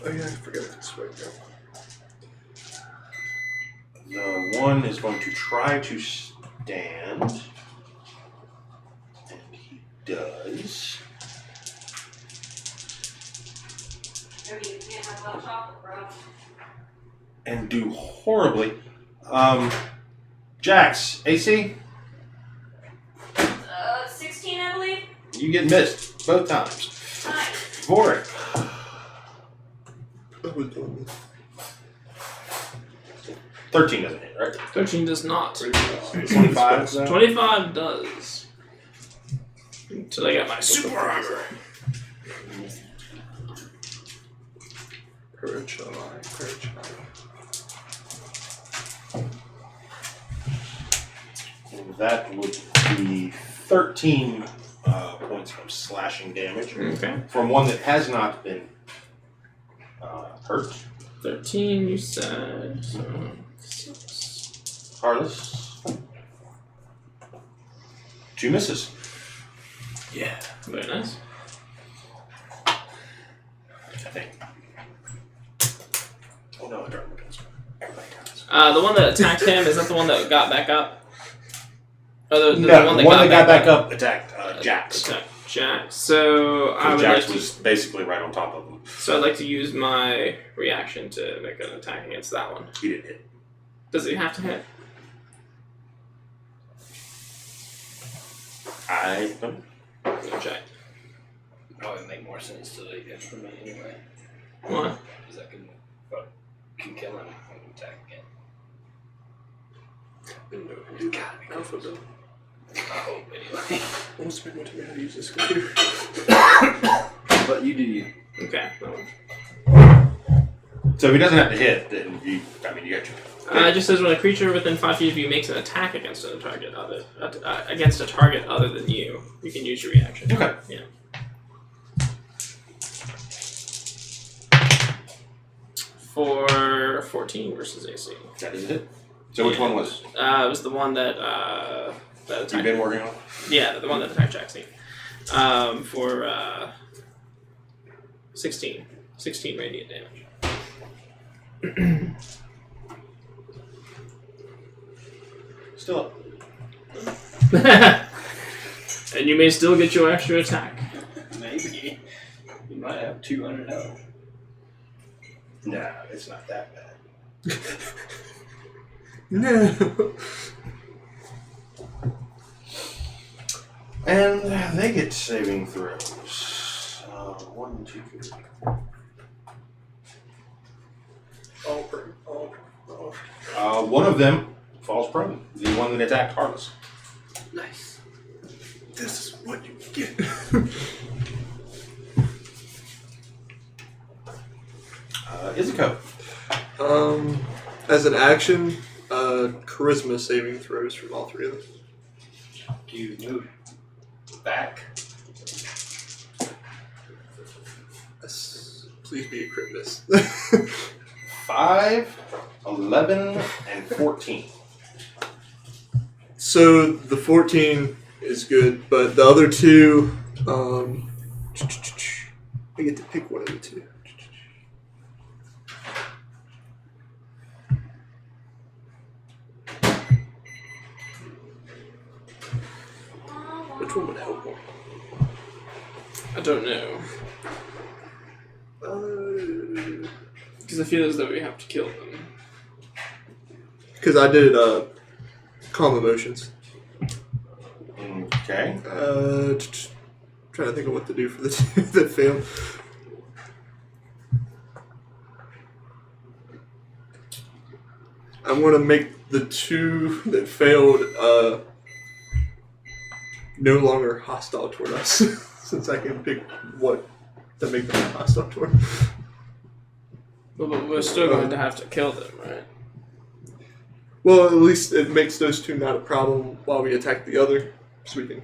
S1: Oh yeah, I forgot this way.
S3: The one is going to try to stand, and he does.
S4: Maybe you can't have hot chocolate, bro.
S3: And do horribly. Jax, AC,
S4: 16, I believe.
S3: you get missed both times.
S4: Nice.
S3: Vorik,
S1: I was doing this.
S3: 13 doesn't hit, right?
S2: 13 does not.
S3: 25.
S2: 25 does. Until I get my super armor.
S1: Courage.
S3: And that would be 13 points of slashing damage
S2: Okay.
S3: from one that has not been hurt.
S2: 13, you said. So 6.
S3: Harless. 2 misses.
S2: Yeah. Very nice.
S3: I think. Oh no, I dropped my pencil. Everybody got this.
S2: The one that attacked him, is that the one that got back up? Oh, the
S3: No,
S2: one
S3: the
S2: that
S3: one that got back up attacked Jax.
S2: Attack Jax. So I would
S3: Jax
S2: like
S3: was basically right on top of him.
S2: So I'd like to use my reaction to make an attack against that one.
S3: He didn't hit.
S2: Does he have to hit?
S3: I don't.
S2: Okay.
S5: Probably make more sense to leave it for me anyway.
S2: What?
S5: Because I can kill him and attack again.
S1: It's gotta be alphabet.
S5: I hope anyway.
S1: I want to spend more time how to use this computer.
S5: But you do you.
S2: Okay.
S3: So if he doesn't have to hit, then you got your.
S2: It just says when a creature within 5 feet of you makes an attack against a target other than you, you can use your reaction.
S3: Okay.
S2: Yeah. For 14 versus AC.
S3: That is a hit. So which one was?
S2: It was the one that attacked.
S3: You've been working on?
S2: Yeah, the one that attacked Jackson. For 16 radiant damage.
S3: Still up.
S2: And you may still get your extra attack.
S5: Maybe. You might have 200 health.
S3: Nah, it's not that bad.
S1: No.
S3: And they get saving throws. 1, 2, 3. One of them falls prone. The one that attacked Harvest.
S1: Nice. This is what you get.
S3: Izuko.
S1: As an action, charisma saving throws from all three of them.
S5: Do you move back?
S1: Please be a crit miss.
S3: 5, 11, and 14.
S1: So the 14 is good, but the other two, I get to pick one of the two. Which one would help more?
S2: I don't know. Because I feel as though we have to kill them.
S1: Because I did calm emotions.
S3: Okay.
S1: Trying to think of what to do for the two that failed. I'm going to make the two that failed no longer hostile toward us, since I can pick what to make them hostile toward.
S2: But we're still going to have to kill them, right?
S1: Well, at least it makes those two not a problem while we attack the other, so we can.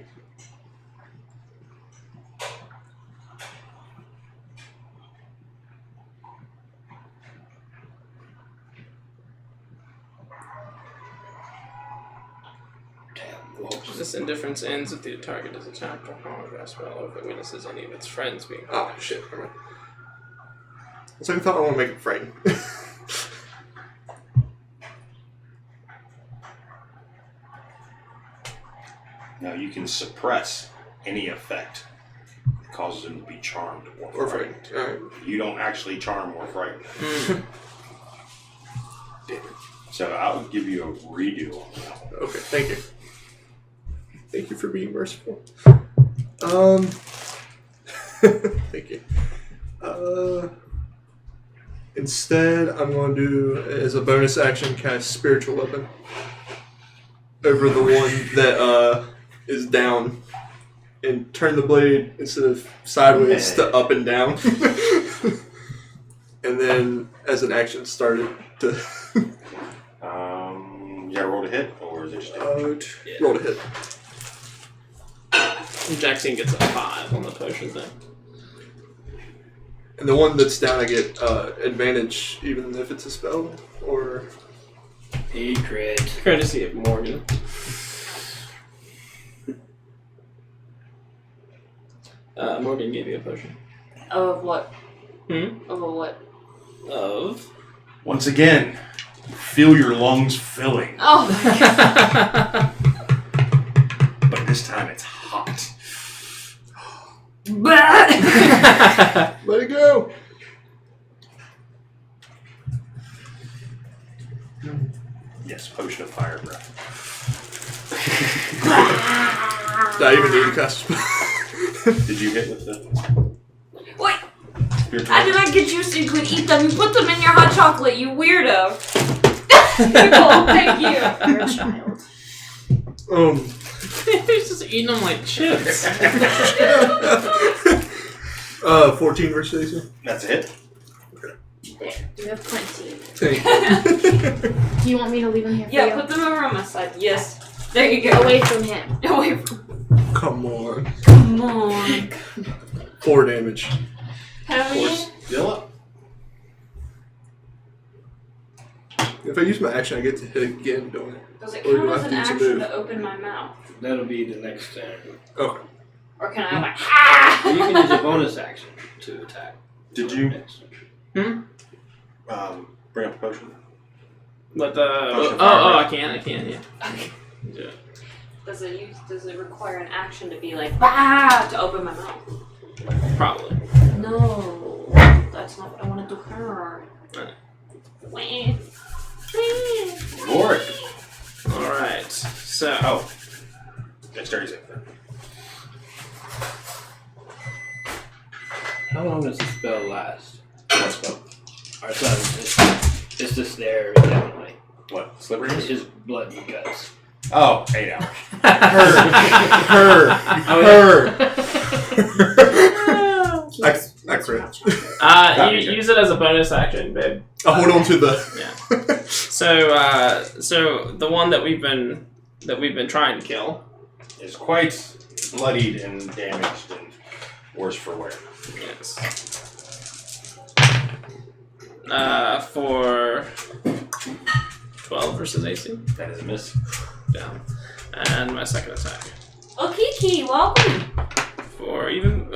S2: This indifference ends if the target is attacked or harmed by a spell, or if it witnesses any of its friends being.
S1: Oh, shit. Never mind. So I thought I want to make it frightened.
S3: Now you can suppress any effect that causes them to be charmed or frightened.
S1: Alright.
S3: You don't actually charm or frighten.
S1: Damn it.
S3: So I'll give you a redo on that one.
S1: Okay, thank you. Thank you for being merciful. Thank you. Instead, I'm going to do, as a bonus action, cast Spiritual Weapon over the one that is down, and turn the blade instead of sideways to up and down. And then, as an action, start it to.
S3: You gotta roll to hit, or is it just
S1: roll to hit.
S2: Jackson gets a 5 on the potion thing.
S1: And the one that's down, I get advantage, even if it's a spell, or...
S5: He crit.
S2: Courtesy of Morgan. Morgan gave you a potion.
S4: Of what?
S2: Hmm?
S4: Of a what?
S2: Of?
S3: Once again, feel your lungs filling.
S4: Oh my god.
S3: but this time it's hot.
S1: Let it go.
S3: Yes, potion of fire breath.
S1: Do I even need to cast?
S3: Did you hit with the
S4: Wait,
S3: spiritual?
S4: I did not get you so you could eat them. You put them in your hot chocolate, you weirdo. Nicole, thank you.
S6: You're a child.
S2: He's just eating them like chips.
S1: 14 versus AC.
S3: That's a hit.
S6: There, you have plenty.
S1: Thank you.
S6: Do you want me to leave him here for
S4: Yeah,
S6: you?
S4: put them over on my side. Yes. There you go.
S6: Away from him.
S4: Away from.
S1: Come on.
S4: Come on.
S1: 4 damage.
S4: Hell yeah.
S3: Still up.
S1: If I use my action, I get to hit again, don't I?
S4: Does it
S1: Or do
S4: count
S1: I
S4: as
S1: have
S4: an
S1: to use a
S4: action
S1: move?
S4: to open my mouth?
S5: That'll be the next turn.
S1: Okay.
S4: Or can I like, ah!
S5: You can use a bonus action to attack.
S3: Did you
S5: Next.
S3: bring up a potion?
S2: But
S3: Potion of
S2: I
S3: fire
S2: can, yeah.
S4: Does it require an action to be like, bah, to open my mouth?
S2: Probably.
S4: No. That's not what I want to do her. Wah.
S3: Rorik.
S2: Alright, so.
S3: Oh. Dexterity save then.
S5: How long does the spell last?
S3: What spell?
S5: Or it's just there indefinitely.
S3: What? Slippery?
S5: It's just blood and guts.
S3: Oh, 8 hours.
S1: I crit.
S2: Use it as a bonus action, babe.
S1: I'll hold on to the.
S2: Yeah. So the one that we've been trying to kill.
S3: Is quite bloodied and damaged and worse for wear.
S2: Yes. For 12 versus AC.
S3: That is a miss.
S2: Down. And my second attack.
S4: Oh, Kiki, welcome.
S2: For even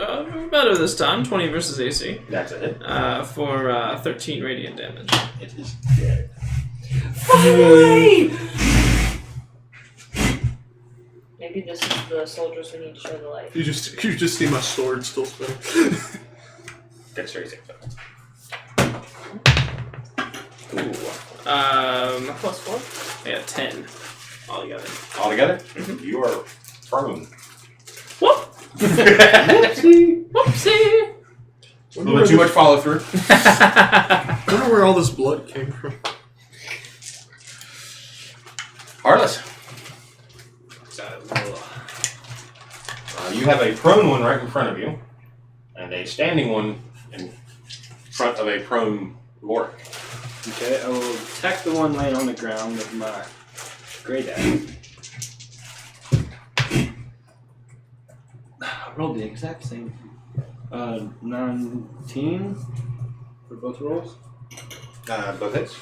S2: better this time, 20 versus AC.
S3: That's a hit.
S2: For 13 radiant damage.
S3: It is dead.
S4: Finally! Maybe this is the soldiers who need to show the light.
S1: You just see my sword still spinning.
S3: Dexterity save.
S2: Ooh.
S4: Plus 4?
S2: I got 10 altogether.
S3: All together, you are prone.
S2: Whoop!
S3: Whoopsie.
S2: Whoopsie!
S3: A little bit too much follow through.
S1: I wonder where all this blood came from.
S3: Heartless. You have a prone one right in front of you, and a standing one in front of a prone Rorik.
S5: Okay, I will attack the one laying on the ground with my great axe. I rolled the exact same. 19 for both rolls.
S3: Both hits.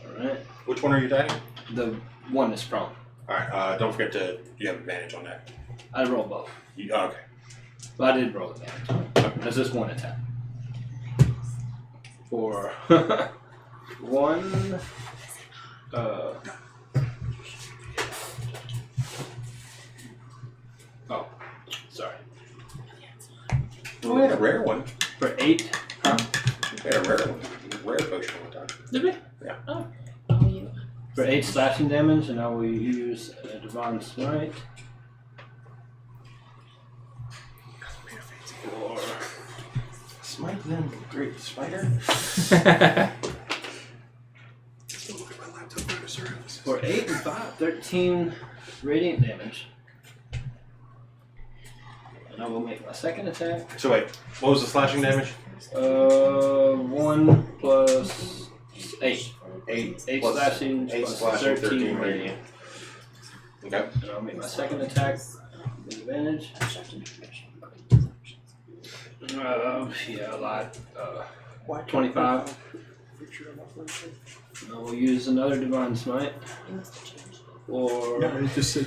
S5: Alright.
S3: Which one are you attacking?
S5: The one is prone.
S3: Alright, don't forget you have advantage on that.
S5: I rolled both.
S3: Okay.
S5: But I did roll advantage. There's just one attack. For one. Oh, sorry.
S3: We had a rare one.
S5: For 8. Huh?
S3: We had a rare one. Rare potion one time.
S2: Did we?
S3: Yeah.
S2: Oh.
S6: Oh, you.
S5: For 8 slashing damage, and I will use a Divine Smite. For
S3: Smite them, great spider.
S5: For 8 and 5, 13 radiant damage. And I will make my second attack.
S3: So wait, what was the slashing damage?
S5: 1 plus 8.
S3: 8
S5: 8
S3: plus
S5: slashing,
S3: 8
S5: plus
S3: slashing,
S5: 13
S3: 13
S5: radiant.
S3: radiant. Okay.
S5: And I'll make my second attack with advantage. Yeah, a lot. 25. I will use another Divine Smite. Or.
S1: Yeah, it just said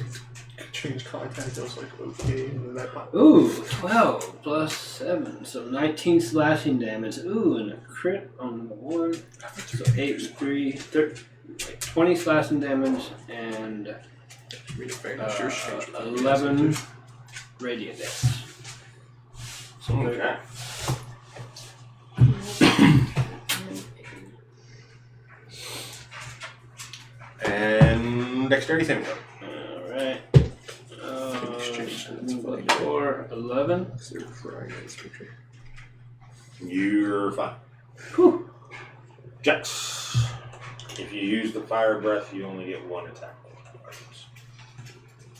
S1: change contact. I was like, okay, and then that popped.
S5: Ooh, 12 plus 7. So 19 slashing damage. Ooh, and a crit on the 1. So 8, 3, 20 slashing damage and Uh, 11 radiant damage.
S3: Okay. And dexterity saving throw.
S5: Alright. For 11.
S3: You're fine.
S5: Whew.
S3: Jax. If you use the fire breath, you only get one attack.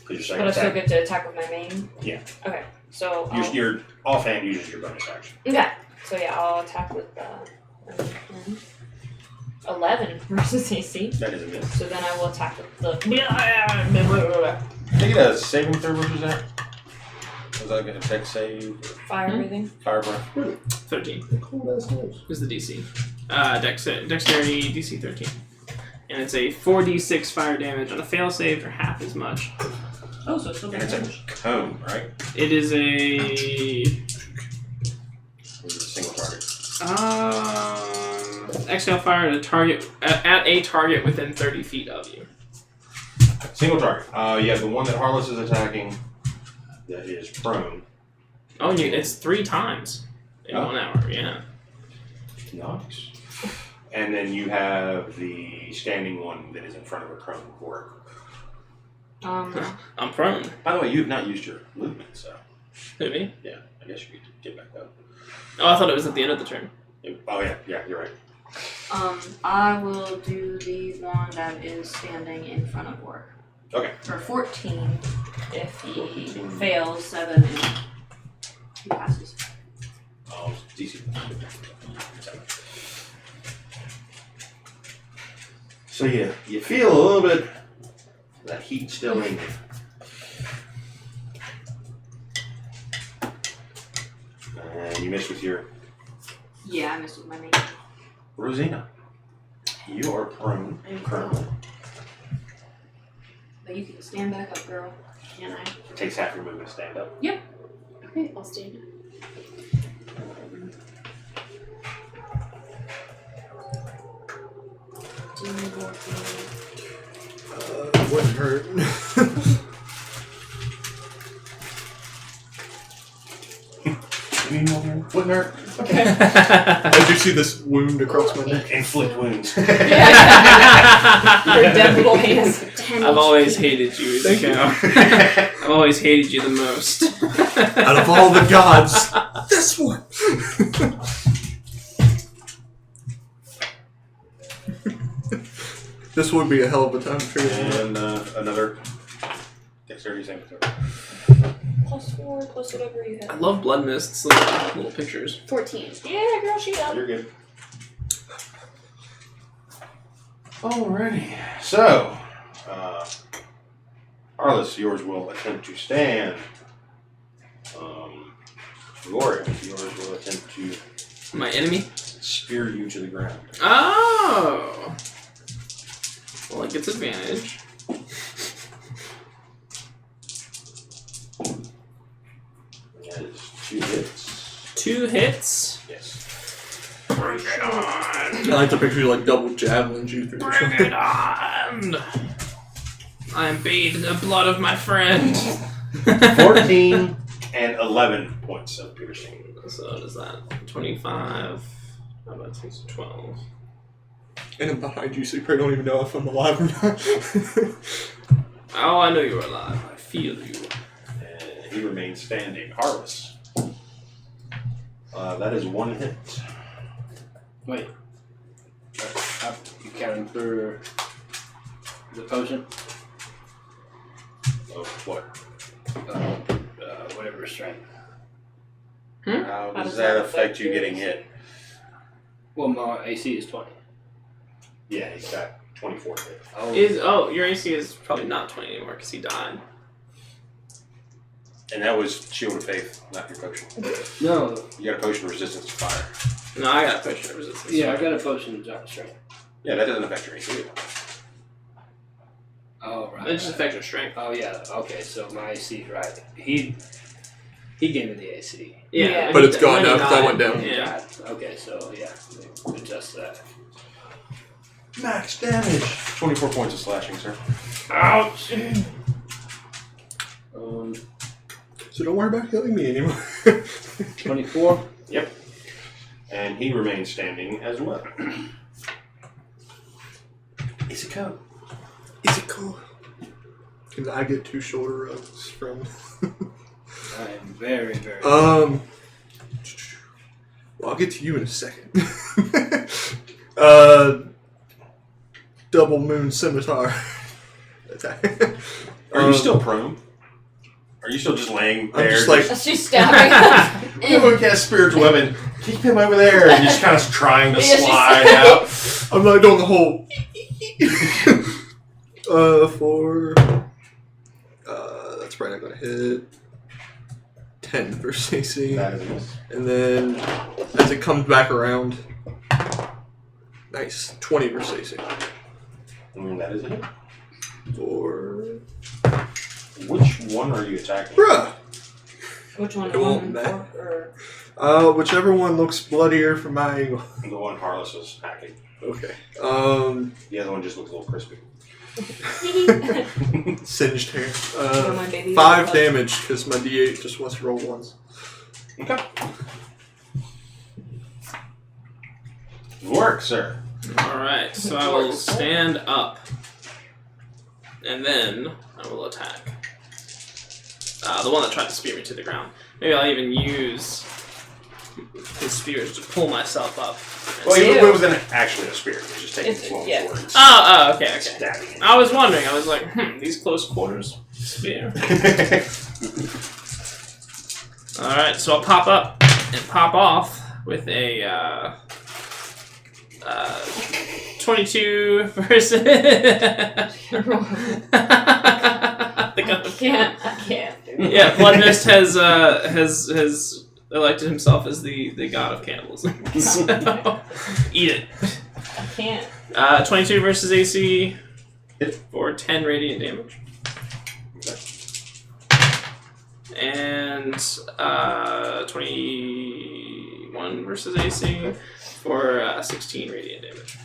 S3: Because your
S4: But I
S3: second
S4: still
S3: attack,
S4: get to attack with my main?
S3: Yeah.
S4: Okay, so.
S3: your offhand uses your bonus action.
S4: Okay, so yeah, I'll attack with 11 versus AC.
S3: That is a miss.
S4: So then I will attack with the.
S3: Make it a saving throw versus that. Was that a dex save?
S4: Fire breathing.
S3: Fire breath?
S2: 13 is the DC. Dexterity DC 13. And it's a 4d6 fire damage on a fail save or half as much.
S5: Oh, so it's still
S3: And it's a cone, right?
S2: It is a.
S3: Or is it a single target?
S2: Exhale fire at a target within 30 feet of you.
S3: Single target. Yeah, the one that Harless is attacking that is prone.
S2: Oh, it's 3 times in 1 hour, yeah.
S3: Nice. And then you have the standing one that is in front of a prone core.
S2: I'm prone.
S3: By the way, you have not used your movement, so
S2: Who, me?
S3: yeah, I guess you could get back up.
S2: Oh, I thought it was at the end of the turn.
S3: Oh yeah, you're right.
S4: I will do the one that is standing in front of work.
S3: Okay.
S4: For 14, if he
S3: 14.
S4: fails 7 and he passes.
S3: Oh, DC. So you feel a little bit of that heat still in you. And you miss with your
S4: Yeah, I missed with my main.
S3: Rosina. You are prone currently.
S4: But you can stand back up, girl.
S6: Can I?
S3: It takes half your movement to stand up.
S6: Okay, I'll stand. Do you need more food?
S1: Wouldn't hurt.
S3: You need more here? Wouldn't hurt.
S1: I do see this wound across my neck.
S3: Inflict wounds.
S4: Your dead little hands.
S6: 10
S2: I've always
S6: HP.
S2: hated you, Zuko. I've always hated you the most.
S1: Out of all the gods, this one. This would be a hell of a time to figure it out.
S3: And another dexterity saving throw.
S4: +4, plus whatever you
S2: I
S4: have.
S2: love blood mists, like little pictures.
S6: 14.
S4: Yeah, girl, she got it.
S3: You're good. Alrighty. So, Arliss, yours will attempt to stand. Gloria, yours will attempt to
S2: My enemy?
S3: spear you to the ground.
S2: Oh! Well, it gets advantage.
S3: That is 2 hits.
S2: 2 hits.
S3: Yes.
S2: Bring it on!
S1: I like to picture you like double javelins you through.
S2: Bring it on! I am bathed in the blood of my friend.
S3: 14 and 11 points of piercing.
S2: So what is that? 25. How about 12?
S1: And I'm behind you, so you probably don't even know if I'm alive or not.
S2: Oh, I know you're alive. I feel you.
S3: And he remains standing. Harless. That is 1 hit.
S5: Wait. You counting for the potion?
S3: Of what?
S5: Whatever strength.
S3: How does that affect you getting hit?
S5: Well, my AC is 20.
S3: Yeah, he's got 24 hit.
S5: Oh,
S2: Your AC is probably not 20 anymore because he died.
S3: And that was Shield of Faith, not your potion.
S5: no.
S3: You got a potion of resistance to fire.
S2: No, I got a potion of resistance.
S5: Yeah, I got a potion of giant strength.
S3: Yeah, that doesn't affect your AC.
S5: Oh, right.
S2: It just affects your strength.
S5: Oh, yeah. Okay, so my AC, right. He gave me the AC.
S2: Yeah,
S1: But it's gone
S2: when he
S1: now because I
S2: died.
S1: went down.
S2: Yeah.
S5: Okay, so yeah, adjust that.
S3: Max damage. 24 points of slashing, sir.
S5: Ouch!
S1: So don't worry about healing me anymore.
S5: 24.
S3: And he remains standing as well. Is it go?
S1: Is it cool? Can I get 2 shoulder rubs from?
S5: I am very, very.
S1: Well, I'll get to you in a second. Double moon scimitar attack.
S3: Are you still prone? Are you still just laying there?
S1: I'm just like,
S4: She's stabbing.
S3: you know, cast spiritual weapon. Keep him over there, and just kind of trying to
S4: Yeah, she's-
S3: slide out.
S1: I'm not doing the whole. That's probably not gonna hit. 10 versus AC.
S3: That is a miss.
S1: And then as it comes back around, nice, 20 versus AC.
S3: That is a hit.
S1: For
S3: Which one are you attacking?
S1: bruh.
S4: Which one?
S1: It
S4: The
S1: won't
S4: one
S1: matter.
S4: or
S1: Whichever one looks bloodier from my angle.
S3: The one Harless was hacking.
S1: Okay.
S3: The other one just looks a little crispy.
S1: Singed hair.
S4: Or my baby
S1: 5
S4: was-
S1: damage because my D8 just wants to roll once.
S3: Okay. Work, sir.
S2: Alright, so I will stand up. And then I will attack. The one that tried to spear me to the ground. Maybe I'll even use his spears to pull myself up.
S3: Well,
S4: See
S3: it
S4: you.
S3: wasn't actually a spear. It was just taking
S4: It's-
S3: slow
S4: yeah.
S3: words.
S2: Oh, okay.
S3: Stabbing it.
S2: I was wondering. I was like, these close quarters spear. Alright, so I'll pop up and pop off with a 22 versus.
S4: I can't.
S2: Yeah, Blood Mist has elected himself as the god of cannibalism. So, eat it.
S4: I can't.
S2: 22 versus AC
S3: Hit.
S2: for 10 radiant damage. And 21 versus AC for 16 radiant damage.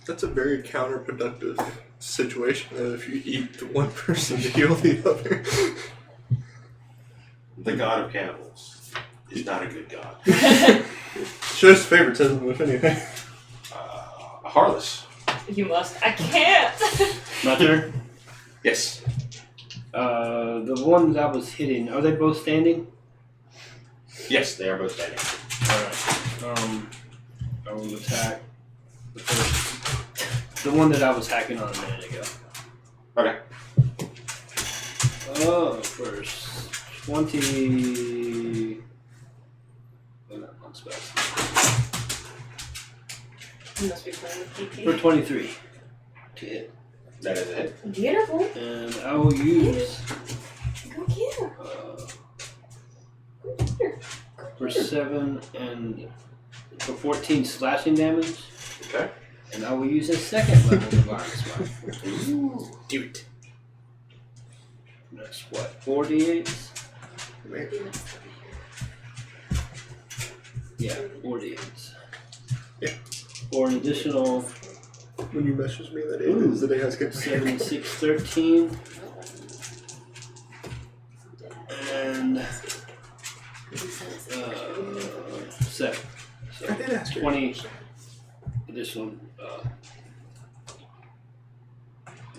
S1: That's a very counterproductive situation though, if you eat the one person to heal the other.
S3: The god of cannibals is not a good god.
S1: Shows favoritism, if anything.
S3: Harless.
S4: You must. I can't.
S5: My turn.
S3: Yes.
S5: The ones I was hitting, are they both standing?
S3: Yes, they are both standing.
S5: Alright. I will attack the first. The one that I was hacking on a minute ago.
S3: Okay.
S5: First. 20. Oh, not on spells.
S4: You must be playing with
S5: For
S4: DP.
S5: 23 to hit.
S3: That is a hit.
S4: Beautiful.
S5: And I will use
S4: Go get her. Go get her.
S5: for 7 and for 14 slashing damage.
S3: Okay.
S5: And I will use a second level Divine Smite.
S2: Do it.
S5: That's what, 48s? Yeah, 48s.
S1: Yeah.
S5: For an additional
S1: When you message me that it is the day I was getting
S5: 7, 6, 13. And 7. So
S1: I did ask her.
S5: 20 additional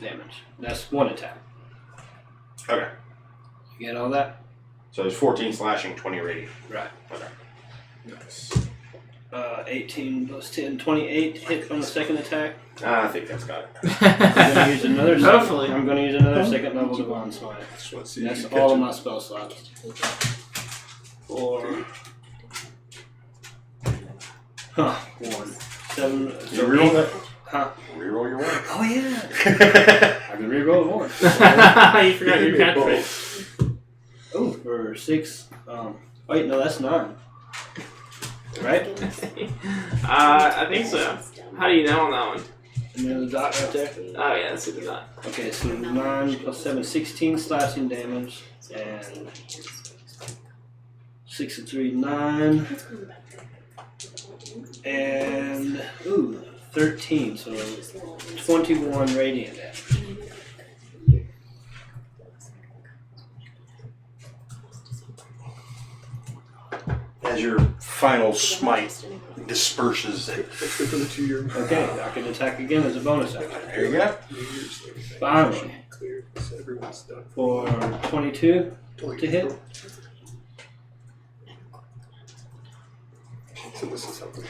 S5: damage. That's one attack.
S3: Okay.
S5: You get all that?
S3: So there's 14 slashing, 20 radiant.
S5: Right.
S3: Okay.
S1: Nice.
S5: 18 plus 10, 28 hit on the second attack.
S3: I think that's got it.
S5: I'm going to use another
S2: Hopefully.
S5: I'm going to use another second level Divine Smite.
S1: Just want to see
S5: That's
S1: if you
S5: all of
S1: catch
S5: my spell slots. For 1. 7.
S3: You reroll that?
S5: Huh?
S3: Reroll your one.
S5: Oh yeah. I can reroll 1.
S2: You forgot your
S1: Give me a
S2: catchphrase.
S5: Oh, for 6. Wait, no, that's 9. Right?
S2: I think so. How do you know on that one?
S5: And then the dot right there.
S2: Oh yeah, that's a dot.
S5: Okay, so 9 plus 7, 16 slashing damage, and 6 and 3, 9, and 13, so 21 radiant damage.
S3: as your final smite disperses it.
S1: Let's go for the 2 year.
S5: Okay, I can attack again as a bonus action.
S3: There you go.
S5: Finally.
S1: Cleared, so everyone's done.
S5: For 22 to hit.
S1: So this is helping.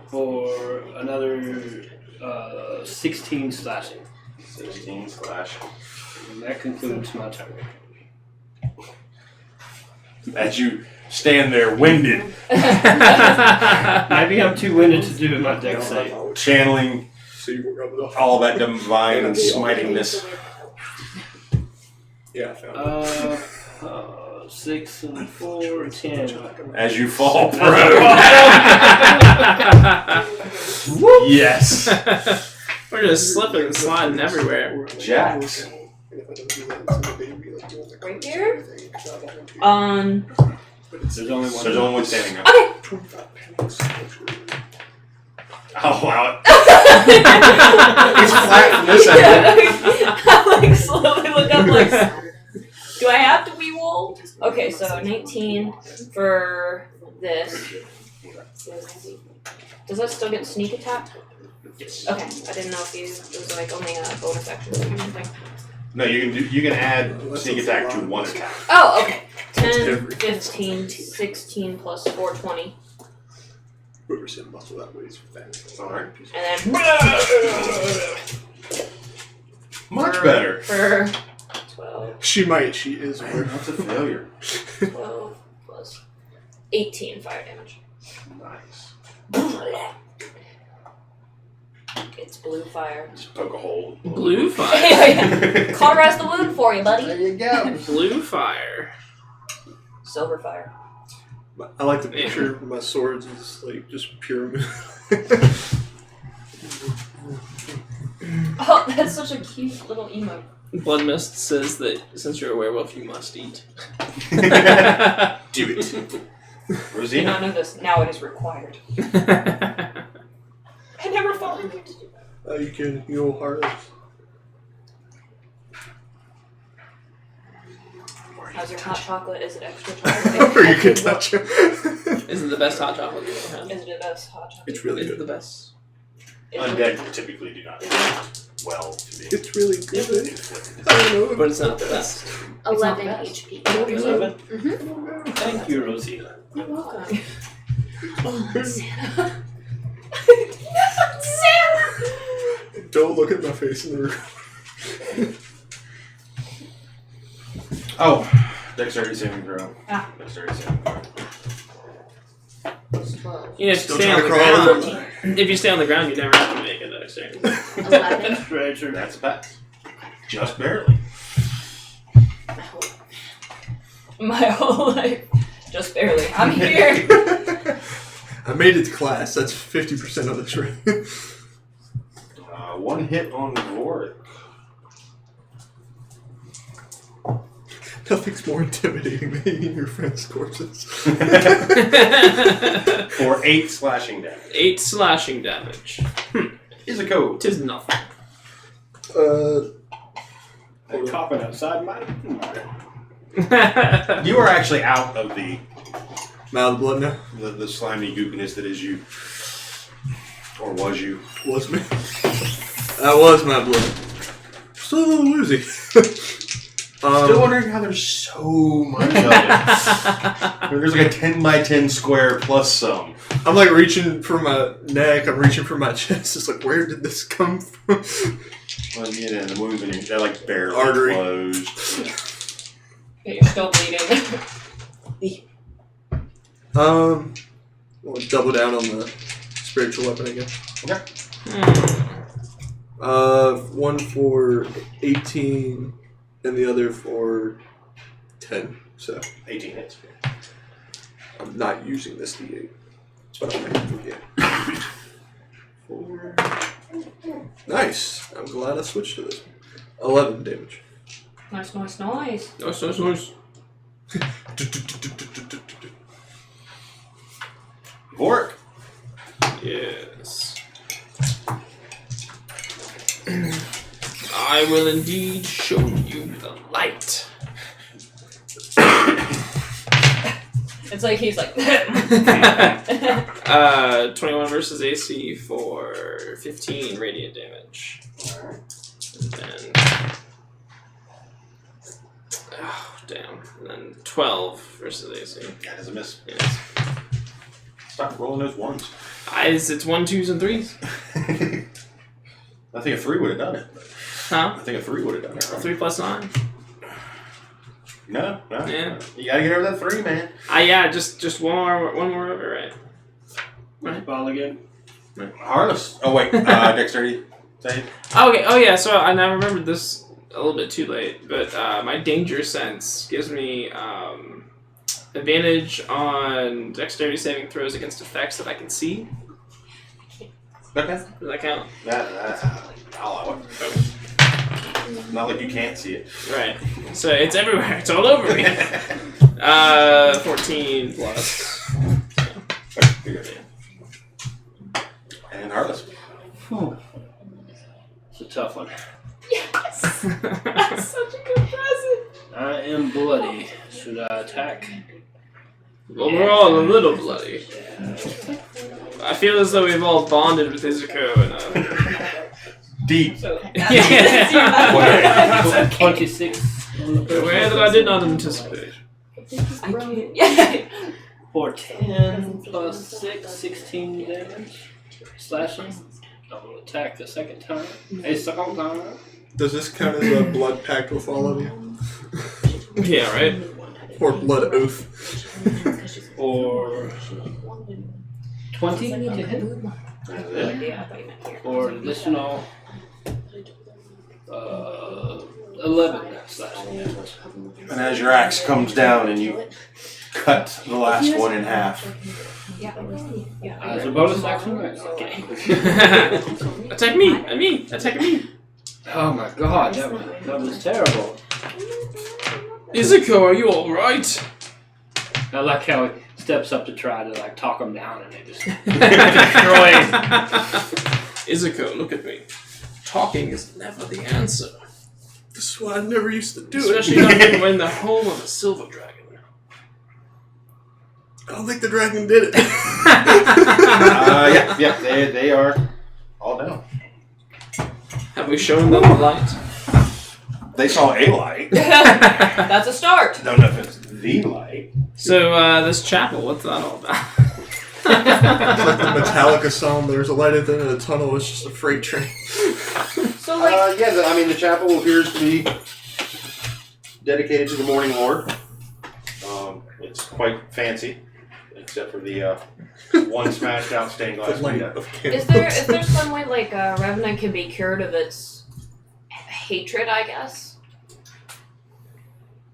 S5: For another 16 slashing.
S3: 16 slashing.
S5: And that concludes my turn.
S3: As you stand there, winded,
S5: Maybe I'm too winded to do my deck save.
S3: channeling
S1: So you work up the
S3: all that divine smitingness.
S1: Yeah, I found it.
S5: 6 and 4, 10.
S3: As you fall prone. Yes.
S2: We're just slipping and sliding everywhere.
S3: Jax.
S4: Right here? On.
S5: There's only one.
S3: There's only one standing up.
S4: Okay.
S3: Oh, wow. It's flat from this end.
S4: I like slowly look up like, do I have to be wool? Okay, so 19 for this. Does that still get sneak attack?
S3: Yes.
S4: Okay, I didn't know if it was like only a bonus action or something.
S3: No, you can add sneak attack to one attack.
S4: Oh, okay. 10,
S1: every-
S4: 15, 16 plus 4, 20.
S1: Whoever's in muscle that way is fast.
S3: Alright.
S4: And then
S3: Much better.
S4: for 12,
S1: She is aware.
S3: That's a failure.
S4: 12 plus 18 fire damage.
S3: Nice.
S4: It's blue fire.
S3: Just poke a hole.
S2: Blue fire.
S4: Yeah. Cauterize the wound for you, buddy.
S3: you go.
S2: Blue fire.
S4: Silver fire.
S1: I like to picture my swords as like just pure.
S4: Oh, that's such a cute little emote.
S2: Blood Mist says that since you're a werewolf, you must eat.
S3: Do it.
S4: Did
S3: Rosina.
S4: not know this. Now it is required. I never thought of it.
S1: You can heal hearts.
S4: How's your hot chocolate? Is it extra chocolate?
S1: Or you can touch it.
S2: Is it the best hot chocolate you've ever had?
S4: Is it the best hot chocolate?
S1: It's really
S2: Is it
S1: good.
S2: the best?
S4: Is it-
S3: Undead typically do not well to be
S1: It's really good.
S3: inflicted.
S1: I don't know.
S2: But it's not the best.
S6: 11
S4: bad.
S6: HP.
S5: 11?
S6: Mm-hmm.
S5: Thank you, Rosina.
S6: You're welcome.
S1: Don't look at my face in the room.
S3: Oh, dexterity saving throw.
S4: Ah.
S3: Dexterity saving throw.
S4: It's 12.
S2: You know, if you
S1: Still
S2: stay on
S1: trying
S2: the
S1: to crawl over.
S2: ground, if you stay on the ground, you never have to make it. Actually.
S6: 11.
S5: Treasure.
S3: That's a pass. Just barely.
S4: My whole life. Just barely. I'm here.
S1: I made it to class. That's 50% of this right.
S3: One hit on Vorik.
S1: Nothing's more intimidating than eating your friend's corpses.
S3: For 8 slashing damage.
S2: 8 slashing damage.
S3: Is a code.
S2: Tis nothing.
S5: I'm coughing outside my.
S3: You are actually out of the
S1: Mouth blood now.
S3: the slimy goopiness that is you. Or was you.
S1: Was me. That was my blood. Still a little woozy.
S3: Still wondering how there's so much of it. There's like a 10 by 10 square plus some.
S1: I'm like reaching for my neck. I'm reaching for my chest. It's like, where did this come from?
S3: Well, yeah, the wounds in your, they're like barely
S1: Artery.
S3: closed.
S4: But you're still bleeding.
S1: We'll double down on the spiritual weapon again.
S3: Okay.
S1: One for 18 and the other for 10. So
S3: 18 hits.
S1: I'm not using this D8. But I might forget. 4. Nice. I'm glad I switched to this one. 11 damage.
S4: Nice.
S2: Nice, nice, nice.
S3: Vorik.
S2: Yes. I will indeed show you the light.
S4: It's like he's like.
S2: 21 versus AC for 15 radiant damage. And then. Oh, damn. And then 12 versus AC.
S3: That is a miss.
S2: Yes.
S3: Stop rolling those ones.
S2: It's 1, 2s, and 3s.
S3: I think a 3 would have done it.
S2: Huh?
S3: I think a 3 would have done it. Right?
S2: 3 plus 9.
S3: No.
S2: Yeah.
S3: You gotta get over that 3, man.
S2: Yeah, just one more over, right?
S5: Right. Ball again.
S3: Harness. Oh wait, dexterity save.
S2: Okay. Oh yeah. So I now remembered this a little bit too late, but my danger sense gives me advantage on dexterity saving throws against effects that I can see.
S3: Okay.
S2: Does that count?
S3: I'll allow it. Not like you can't see it.
S2: Right. So it's everywhere. It's all over me. 14 plus.
S3: And Harless.
S5: It's a tough one.
S4: Yes! That's such a good present!
S5: I am bloody. Should I attack?
S2: Well, we're all a little bloody. I feel as though we've all bonded with Izuko enough.
S3: Deep.
S2: Yeah.
S5: 26.
S2: Where that I did not anticipate.
S4: I can't. Yeah.
S5: For 10 plus 6, 16 damage. Slashing. I will attack the second time. A second time.
S1: Does this count as a blood pact with all of you?
S2: Yeah, right?
S1: Or blood oath?
S5: Or 20 to hit. Or additional 11 slashing damage.
S3: And as your axe comes down and you cut the last one in half.
S5: As a bonus action? Okay.
S2: Attack me! Attack me!
S5: Oh my god, that was terrible.
S2: Izuko, are you alright?
S5: I like how he steps up to try to like talk him down and they just destroy him.
S2: Izuko, look at me. Talking is never the answer.
S1: This is why I never used to do it.
S2: Especially not when we're in the home of a silver dragon.
S1: I don't think the dragon did it.
S3: Yeah, they are all down.
S2: Have we shown them the light?
S3: They saw a light.
S4: That's a start.
S3: Don't know if it's the light.
S2: So, this chapel, what's that all about?
S1: It's like the Metallica song, there's a light at the end of the tunnel, it's just a freight train.
S4: So, like,
S3: The chapel appears to be dedicated to the Morning Lord. It's quite fancy, except for the one smashed out stained glass
S1: The light
S3: window.
S1: of
S4: is there some way, like, Revenant can be cured of its hatred, I guess?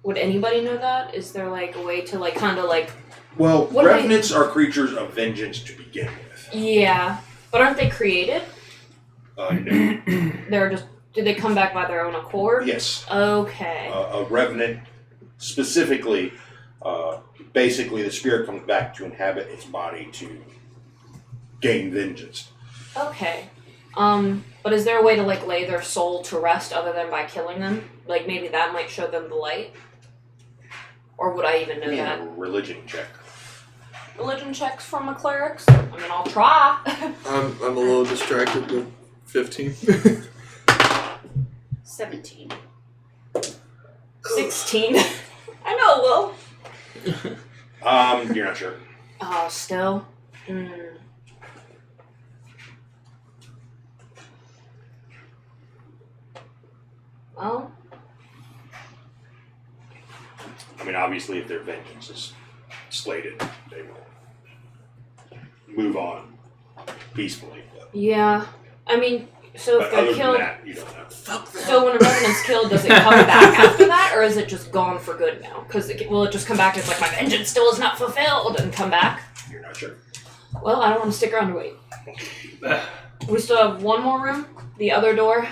S4: Would anybody know that? Is there, like, a way to, like, kind of, like...
S3: Well,
S4: What
S3: revenants are creatures of vengeance to begin with.
S4: Yeah. But aren't they created?
S3: No.
S4: They're just... Do they come back by their own accord?
S3: Yes.
S4: Okay.
S3: A revenant, specifically, basically the spirit comes back to inhabit its body to gain vengeance.
S4: Okay. But is there a way to, like, lay their soul to rest other than by killing them? Like, maybe that might show them the light? Or would I even know that?
S3: A religion check.
S4: Religion checks from a cleric? I mean, I'll try.
S1: I'm a little distracted with 15.
S6: 17.
S4: 16. I know, Will.
S3: You're not sure.
S4: Oh, still? Well,
S3: I mean, obviously, if their vengeance is slated, they will move on peacefully. But
S4: yeah. I mean, so if
S3: other
S4: they're
S3: than
S4: killed...
S3: that, you don't know.
S4: So when a revenant's killed, does it come back after that? Or is it just gone for good now? Because will it just come back as, like, my vengeance still is not fulfilled and come back?
S3: You're not sure.
S4: Well, I don't want to stick around to wait. We still have one more room? The other door?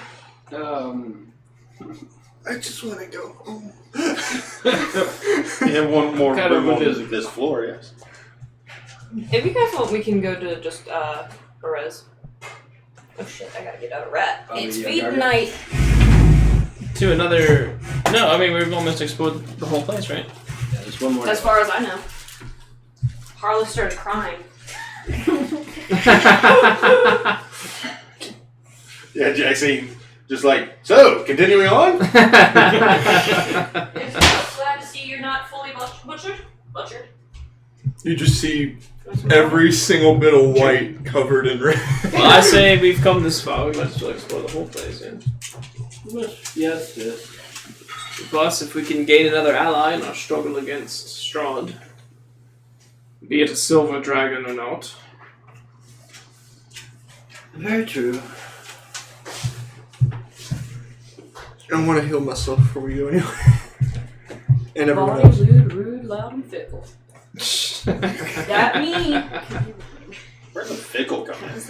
S1: I just want to go home.
S3: You have one more
S5: Kind of
S3: room on
S5: physical.
S3: this floor, yes.
S4: If you guys want, we can go to just, Perez. Oh shit, I gotta get out of rat. It's
S5: yeah,
S4: feed
S5: target.
S4: night.
S2: To another... No, I mean, we've almost explored the whole place, right?
S5: Yeah, there's one more.
S4: As far as I know. Carla started crying.
S3: Yeah, Jackson, just like, so, continuing on?
S4: Glad to see you're not fully butchered. Butchered.
S1: You just see every single bit of white covered in red.
S2: Well, I say we've come this far. We might as well explore the whole place. Yeah.
S5: Yes.
S2: Plus, if we can gain another ally in our struggle against Strahd, be it a silver dragon or not.
S5: Very true.
S1: I want to heal myself before we go anyway. And everyone
S4: Body
S1: else.
S4: rude, loud, and fickle. That me.
S3: Where'd the fickle come in?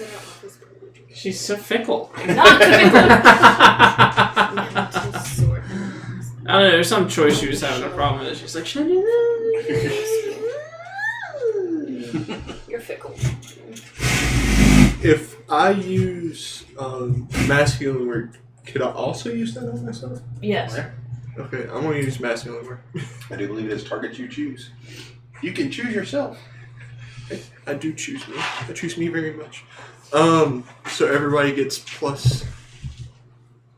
S2: She's so fickle.
S4: Not fickle.
S2: I don't know, there's some choice she was having a problem with. She's like, should I do that?
S4: You're fickle.
S1: If I use mass healing word, could I also use that on myself?
S4: Yes.
S1: Okay, I'm gonna use mass healing word.
S3: I do believe it is target you choose. You can choose yourself.
S1: I do choose me. I choose me very much. So everybody gets plus.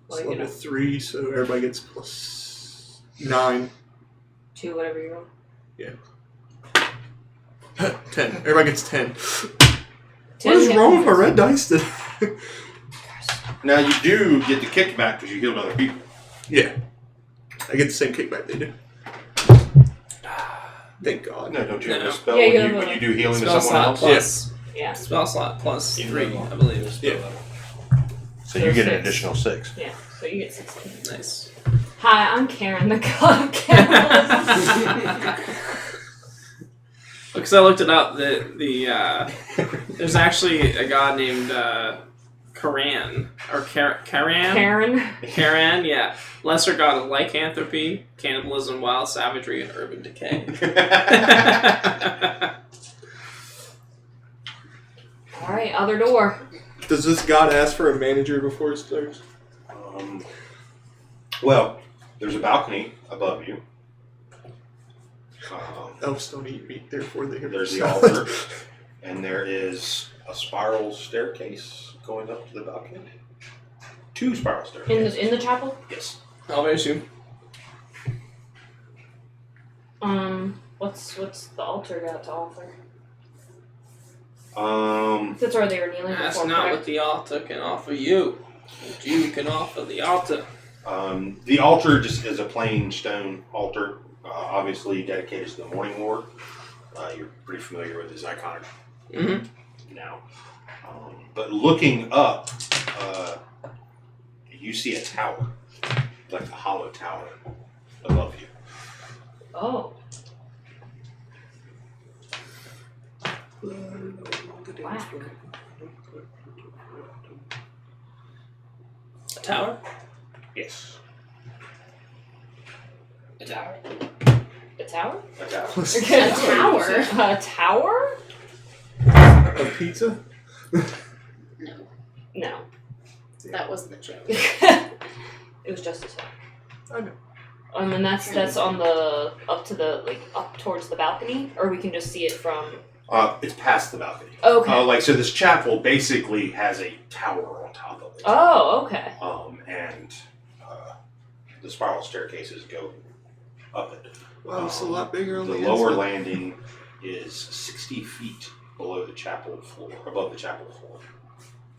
S4: Well,
S1: It's
S4: you
S1: level
S4: know.
S1: 3, so everybody gets plus 9.
S4: 2, whatever you roll.
S1: 10. Everybody gets 10.
S4: 10
S1: What is
S4: hit
S1: wrong with my
S4: points.
S1: red dice today?
S3: Now you do get the kickback because you healed other people.
S1: Yeah. I get the same kickback they do. Thank God.
S3: No, don't you have
S2: No.
S3: a spell
S4: Yeah, you
S3: when,
S4: have
S3: when
S4: a-
S3: you do healing to
S2: Spell
S3: someone
S2: slot
S3: else?
S2: plus.
S4: Yeah.
S2: Spell slot plus 3, I believe.
S1: Yeah.
S3: So you get an
S4: 6.
S3: additional 6.
S4: Yeah. So you get 16.
S2: Nice.
S4: Hi, I'm Karen, the god of cannibalism.
S2: Because I looked it up, there's actually a god named Karan, or Karan?
S4: Karen.
S2: Karan, yeah. Lesser god of lycanthropy, cannibalism, wild savagery, and urban decay.
S4: Alright, other door.
S1: Does this god ask for a manager before it starts?
S3: Well, there's a balcony above you.
S1: Elves don't eat meat, therefore they hear
S3: There's the altar, and there is a spiral staircase going up to the balcony. 2 spiral staircases.
S4: In the chapel?
S3: Yes.
S2: Elevation.
S4: What's the altar got to offer?
S3: Um,
S4: That's where they were kneeling
S2: That's
S4: before
S2: not
S4: prayer.
S2: what the altar can offer you. What you can offer the altar.
S3: the altar just is a plain stone altar, obviously dedicated to the Morning Lord. You're pretty familiar with his iconic
S2: Mm-hmm.
S3: now. But looking up, you see a tower, like a hollow tower above you.
S4: Oh. Wow.
S2: A tower?
S3: Yes.
S2: A tower.
S4: A tower?
S3: A tower.
S4: A tower? A tower?
S1: A pizza?
S4: No.
S6: That wasn't the joke.
S4: It was just a tower.
S1: I know.
S4: And that's on the up towards the balcony, or we can just see it from.
S3: It's past the balcony.
S4: Okay.
S3: So this chapel basically has a tower on top of it.
S4: Oh, okay.
S3: And the spiral staircases go up it.
S1: Wow, it's a lot bigger on
S3: The
S1: the
S3: lower
S1: inside.
S3: landing is 60 feet below the chapel floor, above the chapel floor.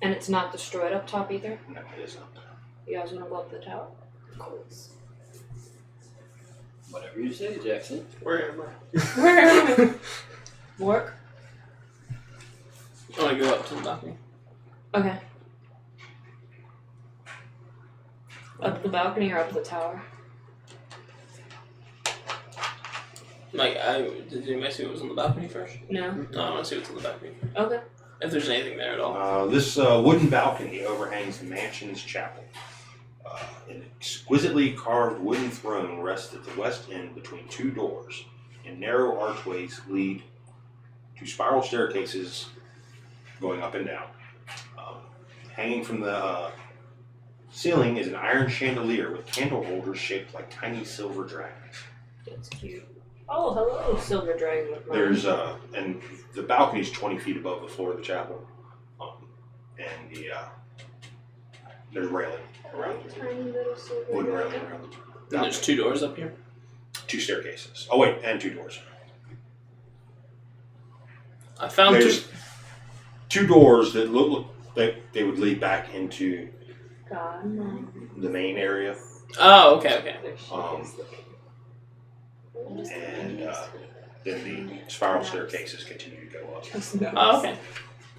S4: And it's not destroyed up top either.
S3: No, it is not.
S4: You guys want to go up the tower? Cool.
S5: Whatever you say, Jackson.
S1: Where am I?
S4: Where? Work.
S2: I want to go up to the balcony.
S4: Okay. Up the balcony or up the tower?
S2: Did anybody see what was on the balcony first?
S4: No.
S2: No, I want to see what's on the balcony.
S4: Okay.
S2: If there's anything there at all.
S3: This wooden balcony overhangs the mansion's chapel. An exquisitely carved wooden throne rests at the west end between 2 doors, and narrow archways lead to spiral staircases going up and down. Hanging from the ceiling is an iron chandelier with candle holders shaped like tiny silver dragons.
S4: That's cute. Oh, hello, silver dragon with mine.
S3: There's and the balcony's 20 feet above the floor of the chapel, and there's railing around the
S4: Tiny little silver
S3: wooden railing
S4: dragon.
S3: around the
S2: And there's
S3: balcony.
S2: 2 doors up here.
S3: 2 staircases. Oh wait, and 2 doors.
S2: I found
S3: There's 2 doors that look like they would lead back into
S4: God, no.
S3: the main area,
S2: Oh, okay.
S3: and then the spiral staircases continue to go up.
S2: Oh, okay.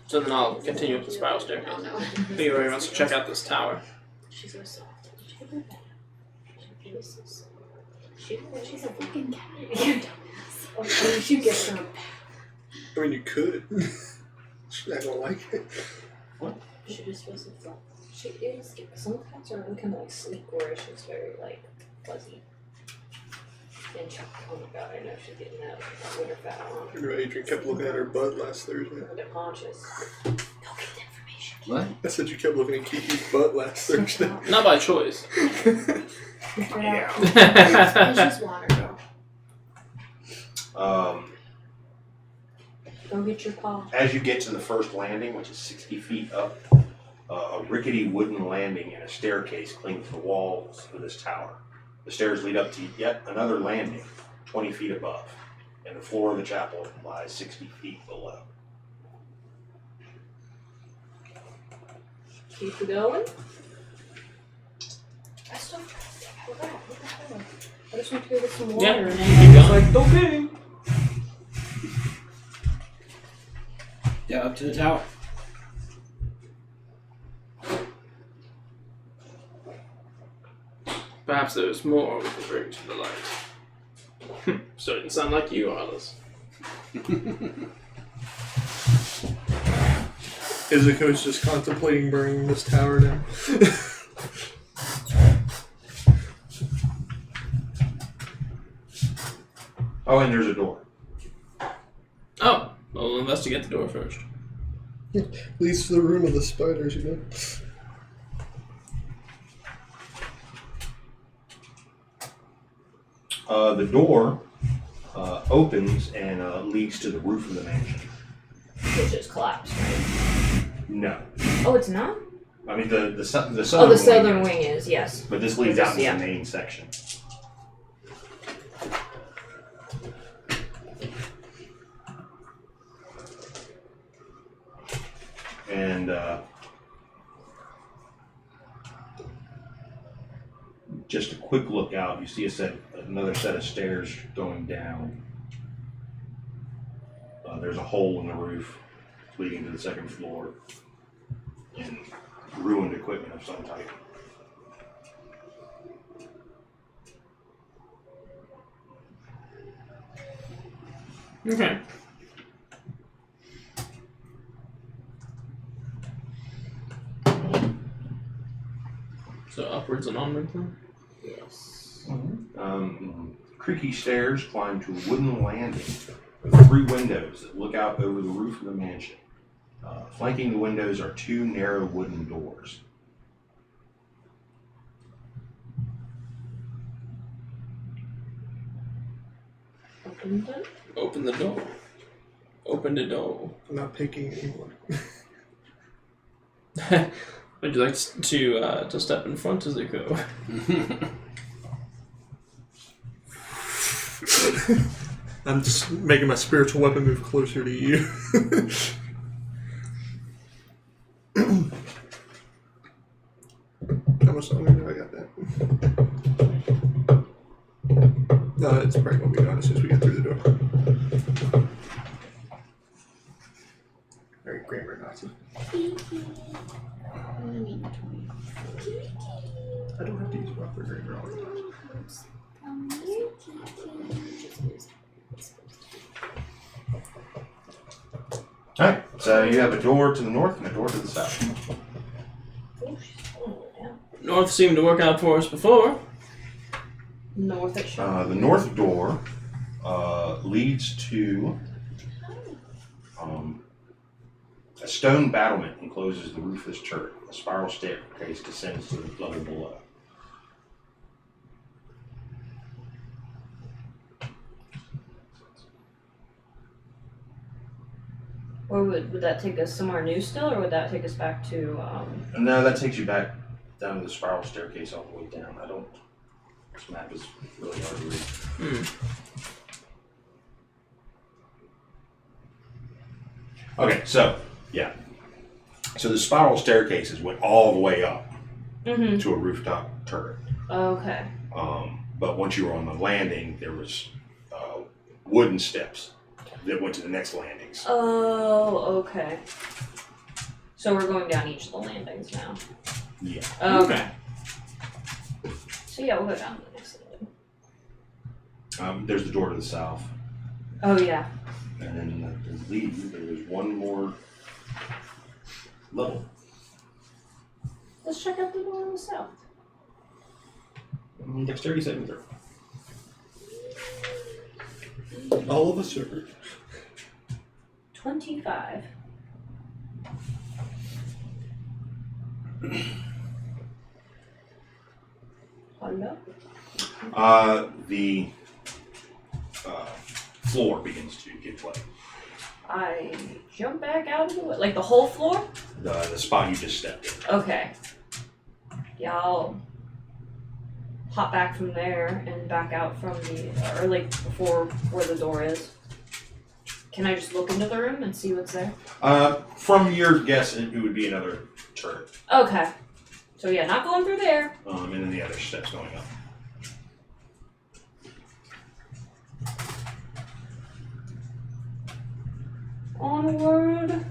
S2: So then I'll continue up the spiral staircase. Anybody wants to check out this tower?
S6: She's so soft. She's a fucking cat. You dumbass. You should get her.
S1: I mean, you could. She's not gonna like it.
S4: She just wasn't fun. She is. Some cats are kind of like sleek, whereas she's very like fuzzy. And she, oh my god, I know she's getting that winter fat on.
S1: You know, Adrian kept looking at her butt last Thursday.
S4: They're conscious.
S6: Go get the information.
S5: What?
S1: I said you kept looking at Kiki's butt last Thursday.
S2: Not by choice.
S3: Yeah.
S6: And she's water girl.
S4: Go get your paw.
S3: As you get to the first landing, which is 60 feet up, a rickety wooden landing and a staircase cling to the walls of this tower. The stairs lead up to yet another landing, 20 feet above, and the floor of the chapel lies 60 feet below.
S4: Keep it going.
S6: I still what the hell?
S4: I just want to go get some water.
S2: Yeah,
S4: And
S2: keep
S4: then
S2: going.
S4: like, okay.
S5: Yeah, up to the tower.
S2: Perhaps there's more we can bring to the light. So it didn't sound like you, Alice.
S1: Izuku's just contemplating burning this tower down.
S3: Oh, and there's a door.
S2: Oh, well, we'll investigate the door first.
S1: Leads to the room of the spiders, you know.
S3: The door opens and leads to the roof of the mansion.
S4: It just collapsed, right?
S3: No.
S4: Oh, it's not?
S3: I mean, the southern
S4: Oh, the southern
S3: wing.
S4: wing is, yes.
S3: But this leads out into
S4: Yeah.
S3: the main section. And just a quick look out, you see another set of stairs going down. There's a hole in the roof leading to the second floor and ruined equipment of some type.
S2: Okay. So upwards and onwards then?
S4: Yes.
S3: Creaky stairs climb to a wooden landing with 3 windows that look out over the roof of the mansion. Flanking the windows are 2 narrow wooden doors.
S4: Open the
S2: Open the door. Open the door.
S1: I'm not picking anyone.
S2: Would you like to step in front as they go?
S1: I'm just making my spiritual weapon move closer to you. How much longer do I got that? No, it's probably gonna be done as soon as we get through the door. Very grammar Nazi. I don't have to use rock for grammar all the time.
S3: Alright, so you have a door to the north and a door to the south.
S4: Oh, she's pulling it down.
S2: North seemed to work out for us before.
S4: North at Shaw.
S3: The north door leads to a stone battlement encloses the roof of this turret. A spiral staircase descends to the level below.
S4: Where would that take us? Somewhere new still, or would that take us back to?
S3: No, that takes you back down to the spiral staircase all the way down. This map is really hard to read. Okay, so, yeah. So the spiral staircases went all the way up to a rooftop turret.
S4: Okay.
S3: But once you were on the landing, there was wooden steps that went to the next landings.
S4: Oh, okay. So we're going down each of the landings now.
S3: Yeah.
S4: Okay. So yeah, we'll go down to the next landing.
S3: There's the door to the south.
S4: Oh yeah.
S3: And then I believe there's one more level.
S4: Let's check out the door on the south.
S3: Dexterity saving throw.
S1: All of us are.
S4: 25. Hello?
S3: The floor begins to give way.
S4: I jump back out of the way. Like the whole floor?
S3: The spot you just stepped in.
S4: Okay. Yeah, I'll hop back from there and back out from or like before where the door is. Can I just look into the room and see what's there?
S3: From your guess, it would be another turret.
S4: Okay. So yeah, not going through there.
S3: And then the other steps going up.
S4: Onward.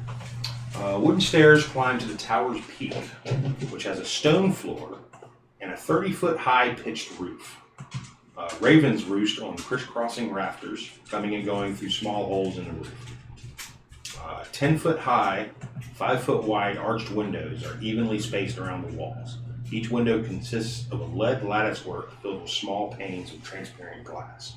S3: Wooden stairs climb to the tower's peak, which has a stone floor and a 30-foot high pitched roof. Ravens roost on crisscrossing rafters, coming and going through small holes in the roof. 10-foot high, 5-foot wide arched windows are evenly spaced around the walls. Each window consists of a lead latticework filled with small panes of transparent glass.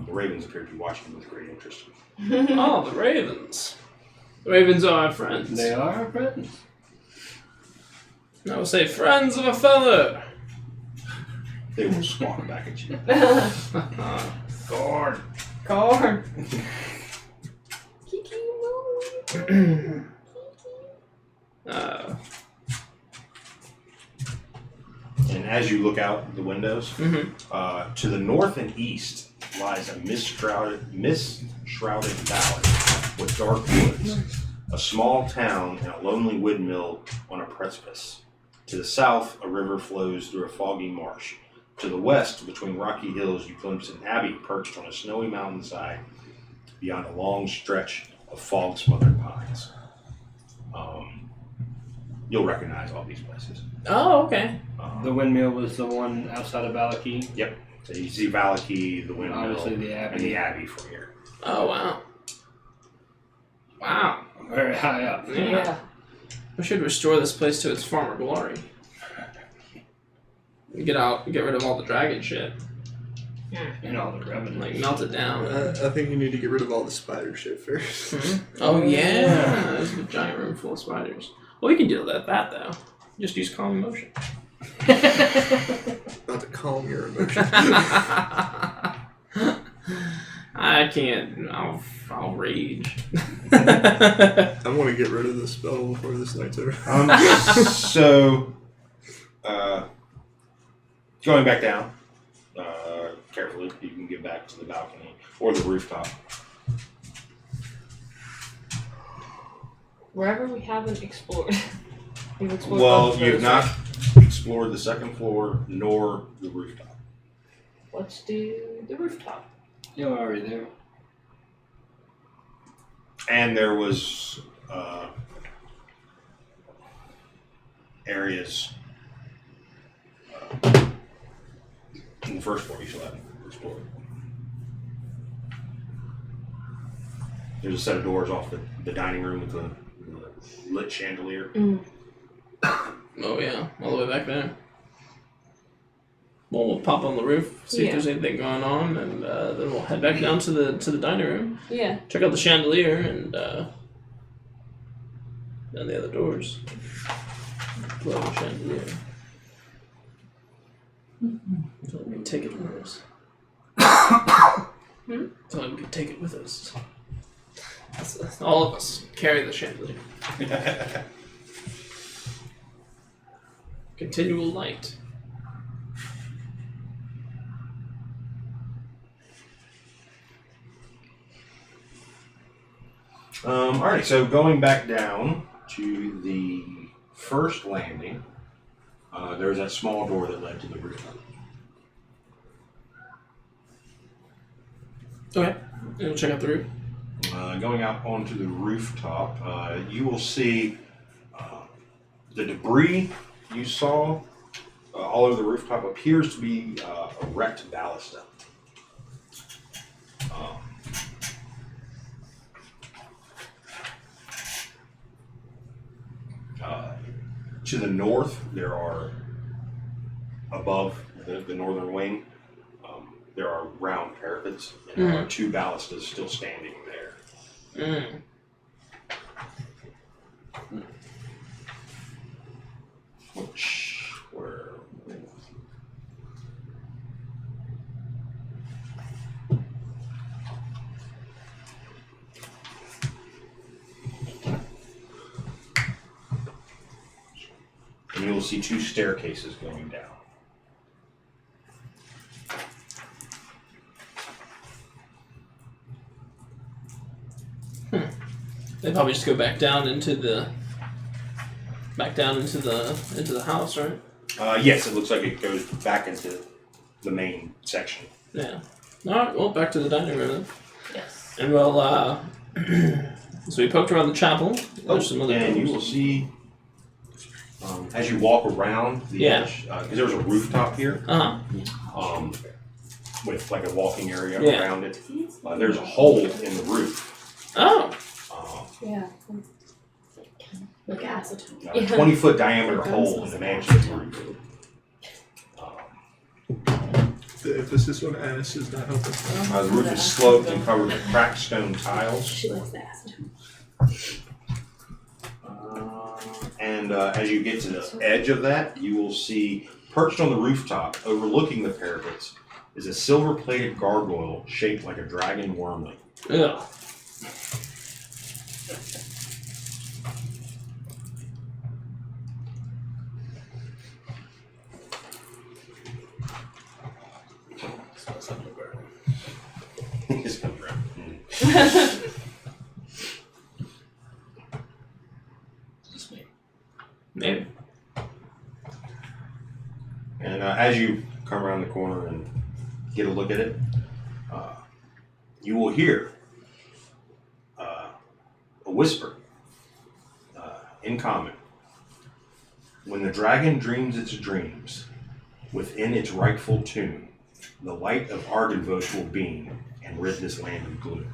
S3: The ravens appear to be watching with great interest.
S2: Oh, the ravens. The ravens are our friends.
S5: They are our friends.
S2: I will say friends of a feather.
S3: They will squawk back at you.
S2: Guard.
S4: Corn. Kiki,
S3: And as you look out the windows, to the north and east lies a mist-shrouded valley with dark woods, a small town, and a lonely windmill on a precipice. To the south, a river flows through a foggy marsh. To the west, between rocky hills, you glimpse an abbey perched on a snowy mountainside beyond a long stretch of fog-smothered pines. You'll recognize all these places.
S2: Oh, okay.
S5: The windmill was the one outside of Valaki.
S3: Yep. So you see Valaki, the windmill,
S5: Obviously the Abbey.
S3: and the Abbey from here.
S2: Oh, wow. Wow.
S5: Very high up.
S4: Yeah.
S2: We should restore this place to its former glory. Get rid of all the dragon shit.
S5: And all the revenue.
S2: Like, melt it down.
S1: I think you need to get rid of all the spider shit first.
S2: Oh, yeah. There's a giant room full of spiders. Well, we can deal with that, though. Just use calm emotion.
S1: Not to calm your emotions.
S2: I can't. I'll rage.
S1: I want to get rid of this spell before this night's over.
S3: Going back down, carefully, you can get back to the balcony or the rooftop.
S4: Wherever we haven't explored. We've explored
S3: Well,
S4: both of
S3: you've
S4: those,
S3: not
S4: right?
S3: explored the second floor nor the rooftop.
S4: Let's do the rooftop.
S5: You're already there.
S3: And there was areas in the first floor you still haven't explored. There's a set of doors off the dining room with the lit chandelier.
S2: Oh, yeah. All the way back there. Well, we'll pop on the roof, see if there's anything going on, and then we'll head back down to the dining room.
S4: Yeah.
S2: Check out the chandelier and the other doors. Blow the chandelier. So we can take it with us. So we can take it with us. All of us carry the chandelier. Continual light.
S3: Alright, so going back down to the first landing, there was that small door that led to the roof.
S2: Okay. We'll check out the roof.
S3: Going out onto the rooftop, you will see the debris you saw all over the rooftop appears to be a wrecked ballista. To the north, there are, above the northern wing, there are round parapets, and there are 2 ballistas still standing there. Which were... And you will see 2 staircases going down.
S2: They probably just go back down into the house, right?
S3: Yes, it looks like it goes back into the main section.
S2: Yeah. All right. Well, back to the dining room then.
S4: Yes.
S2: And we'll so we poked around the chapel. There's some other
S3: and you
S2: doors.
S3: will see as you walk around the edge, because there was a rooftop here. With like a walking area around it. There's a hole in the roof.
S2: Oh.
S6: Yeah. Like acetone.
S3: A 20-foot diameter hole in the mansion's roof.
S1: The emphasis on ass is not helping.
S3: The roof is sloped and covered with cracked stone tiles.
S6: She likes the acetone.
S3: And as you get to the edge of that, you will see, perched on the rooftop, overlooking the parapets, is a silver-plated gargoyle shaped like a dragon wormling.
S2: Yeah.
S3: It's coming around.
S2: Maybe.
S3: And as you come around the corner and get a look at it, you will hear a whisper in common. When the dragon dreams its dreams, within its rightful tomb, the light of Ardenvost will beam and rid this land of gloom.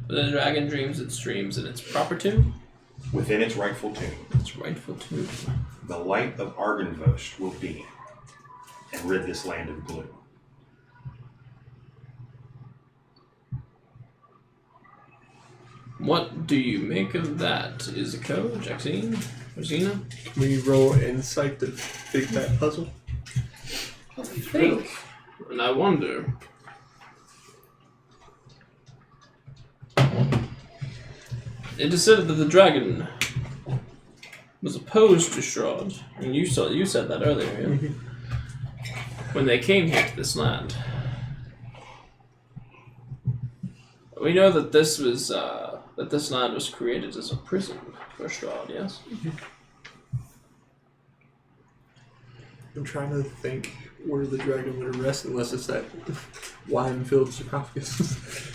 S2: The dragon dreams its dreams in its proper tomb.
S3: Within its rightful tomb,
S2: Its rightful tomb.
S3: the light of Ardenvost will beam and rid this land of gloom.
S2: What do you make of that, Izuko, Jackson, Rosina?
S1: Can we roll insight to fig that puzzle?
S2: I think, and I wonder. It is said that the dragon was opposed to Strahd, and you said that earlier, yeah? When they came here to this land. We know that this was that this land was created as a prison for Strahd, yes?
S1: I'm trying to think where the dragon would rest unless it's that wine-filled sarcophagus.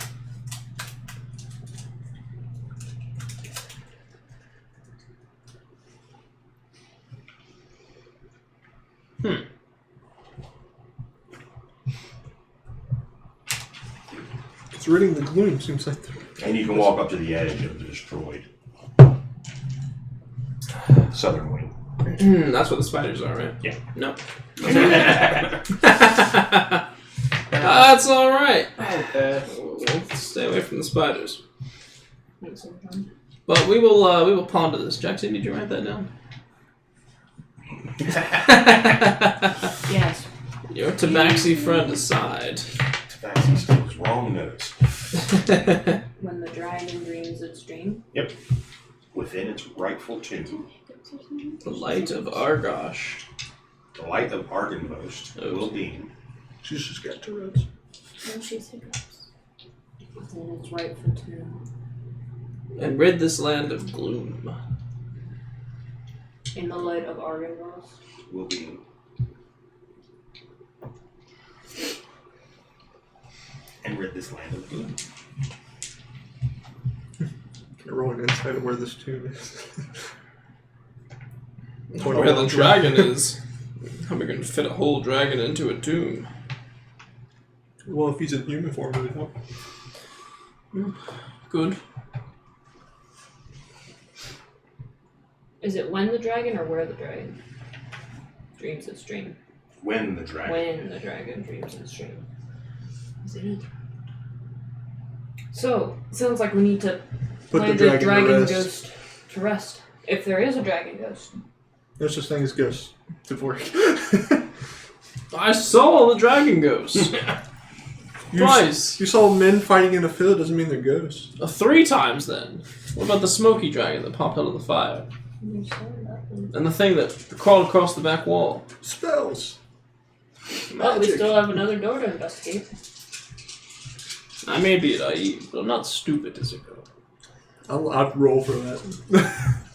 S1: It's ridding the gloom, seems like.
S3: And you can walk up to the edge of the destroyed southern wing.
S2: That's what the spiders are, right?
S3: Yeah.
S2: No. That's all right.
S5: Okay.
S2: We'll stay away from the spiders. But we will ponder this. Jackson, did you write that down?
S6: Yes.
S2: Your tabaxi friend aside.
S3: Tabaxi still is wrong notes.
S4: When the dragon dreams its dream.
S3: Within its rightful tomb,
S2: The light of Argosh.
S3: the light of Argynvost will beam.
S1: She's just got Tourette's.
S6: No, she's hiccups.
S4: Within its rightful tomb.
S2: And rid this land of gloom.
S4: In the light of Argynvost.
S3: Will beam. And rid this land of gloom.
S1: Can I roll an insight of where this tomb is?
S2: Where the dragon is. How are we going to fit a whole dragon into a tomb?
S1: Well, if he's in human form, it would help.
S2: Good.
S4: Is it when the dragon or where the dragon dreams its dream?
S3: When the dragon.
S4: When the dragon dreams its dream. Is it either? So, sounds like we need to
S1: Put
S4: lay
S1: the
S4: the
S1: dragon
S4: dragon
S1: to rest.
S4: ghost to rest. If there is a dragon ghost.
S1: There's such thing as ghosts. Dvorak.
S2: I saw the dragon ghost. Twice.
S1: You saw men fighting in a field doesn't mean they're ghosts.
S2: 3 times then. What about the smoky dragon that popped out of the fire? And the thing that crawled across the back wall?
S1: Spells.
S4: Oh, we
S1: Magic.
S4: still have another door to investigate.
S2: I may be naive, but I'm not stupid as it goes.
S1: I'd roll for that.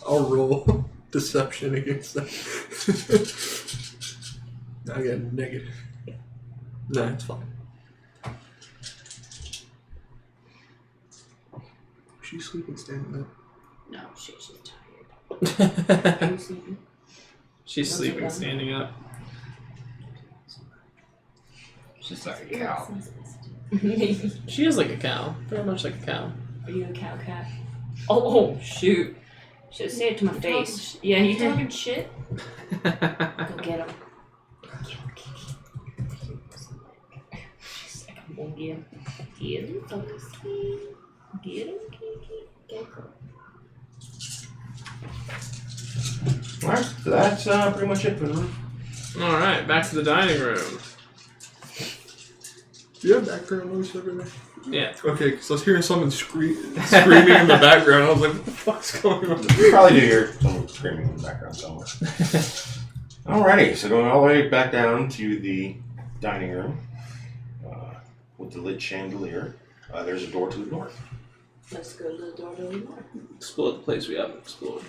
S1: I'll roll deception against that. I got negative. No, it's fine. She's sleeping standing up.
S4: No, she's tired.
S2: She's
S4: Are you sleeping?
S2: sleeping standing up. She's like a cow. She is like a cow. Very much like a cow.
S4: Are you a cow cat? Oh, shoot. Should say it to my face. Yeah, you talking shit? Go get him. She's like, I'm gonna get him. Get him, Kiki. Get him, Kiki. Get him.
S3: Alright, so that's pretty much it for the room.
S2: Alright, back to the dining room.
S1: Do you have background noise over there?
S2: Yeah.
S1: Okay, because I was hearing someone screaming in the background. I was like, what the fuck's going on?
S3: You probably do hear someone screaming in the background somewhere. Alrighty, so going all the way back down to the dining room with the lit chandelier, there's a door to the north.
S4: Let's go to the door to the north.
S2: Explore the place we haven't explored.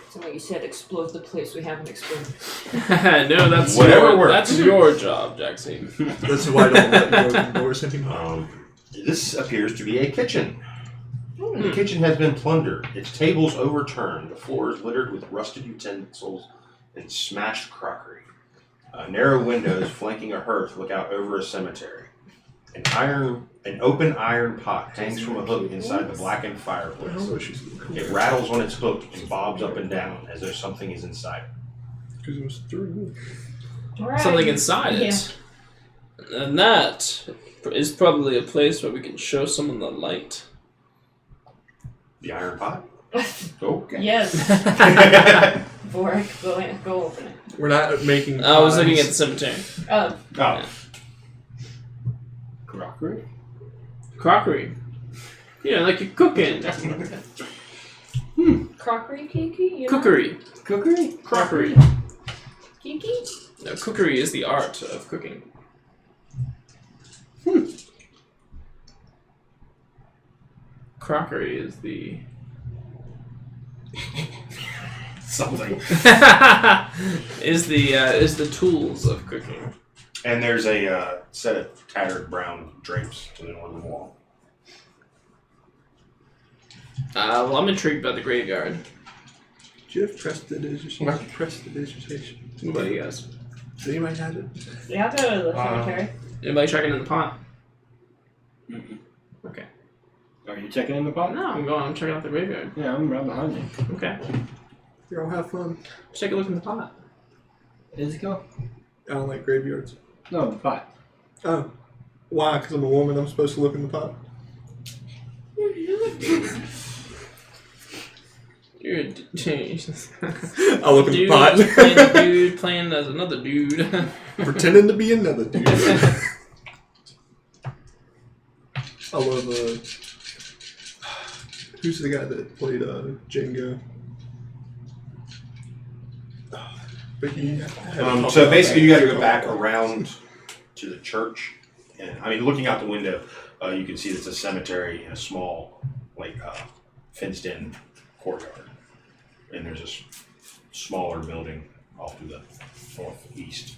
S4: So like you said, explode the place we haven't explored.
S2: No, that's
S3: Whatever
S2: your,
S3: works.
S2: that's your job, Jackson.
S1: That's why I don't let go of the doors anymore.
S3: This appears to be a kitchen. The kitchen has been plundered, its tables overturned, the floor is littered with rusted utensils and smashed crockery. Narrow windows flanking a hearth look out over a cemetery. An open iron pot hangs from a hook inside the blackened
S1: I
S3: fireplace.
S1: don't know she's
S3: It rattles on its hook and bobs up and down as though something is inside.
S1: because it was through.
S4: Alright.
S2: Something inside it. And that is probably a place where we can show someone the light.
S3: The iron pot? Okay.
S4: Yes. Vorak, go open it.
S1: We're not making.
S2: I was looking at
S1: pies.
S2: the cemetery.
S4: Oh.
S3: Oh.
S5: Crockery?
S2: Crockery. Yeah, like you're cooking.
S4: Crockery, Kiki? You know?
S2: Cookery.
S5: Cookery?
S2: Crockery.
S4: Kiki?
S2: No, cookery is the art of cooking. Crockery is the...
S3: Something.
S2: is the tools of cooking.
S3: And there's a set of tattered brown drapes to the northern wall.
S2: Well, I'm intrigued by the graveyard.
S1: Do you have prestidigitation? Prestidigitation.
S2: What about you guys?
S1: Does anybody have it?
S4: Yeah, I'll go to the cemetery.
S2: Anybody checking in the pot?
S5: Mm-mm.
S2: Okay.
S5: Are you checking in the pot?
S2: No, I'm checking out the graveyard.
S5: Yeah, I'm right behind you.
S2: Okay.
S1: Here, I'll have fun.
S2: Let's take a look in the pot.
S5: Is it go?
S1: I don't like graveyards.
S5: No, the pot.
S1: Oh. Why? Because I'm a woman, I'm supposed to look in the pot?
S2: You're a dude.
S1: I'll look in the pot.
S2: Playing a dude, playing as another dude.
S1: Pretending to be another dude. I love who's the guy that played Django? But he had
S3: So basically, you got to go back around to the church, and I mean, looking out the window, you can see it's a cemetery and a small, like, fenced-in courtyard, and there's this smaller building off to the northeast.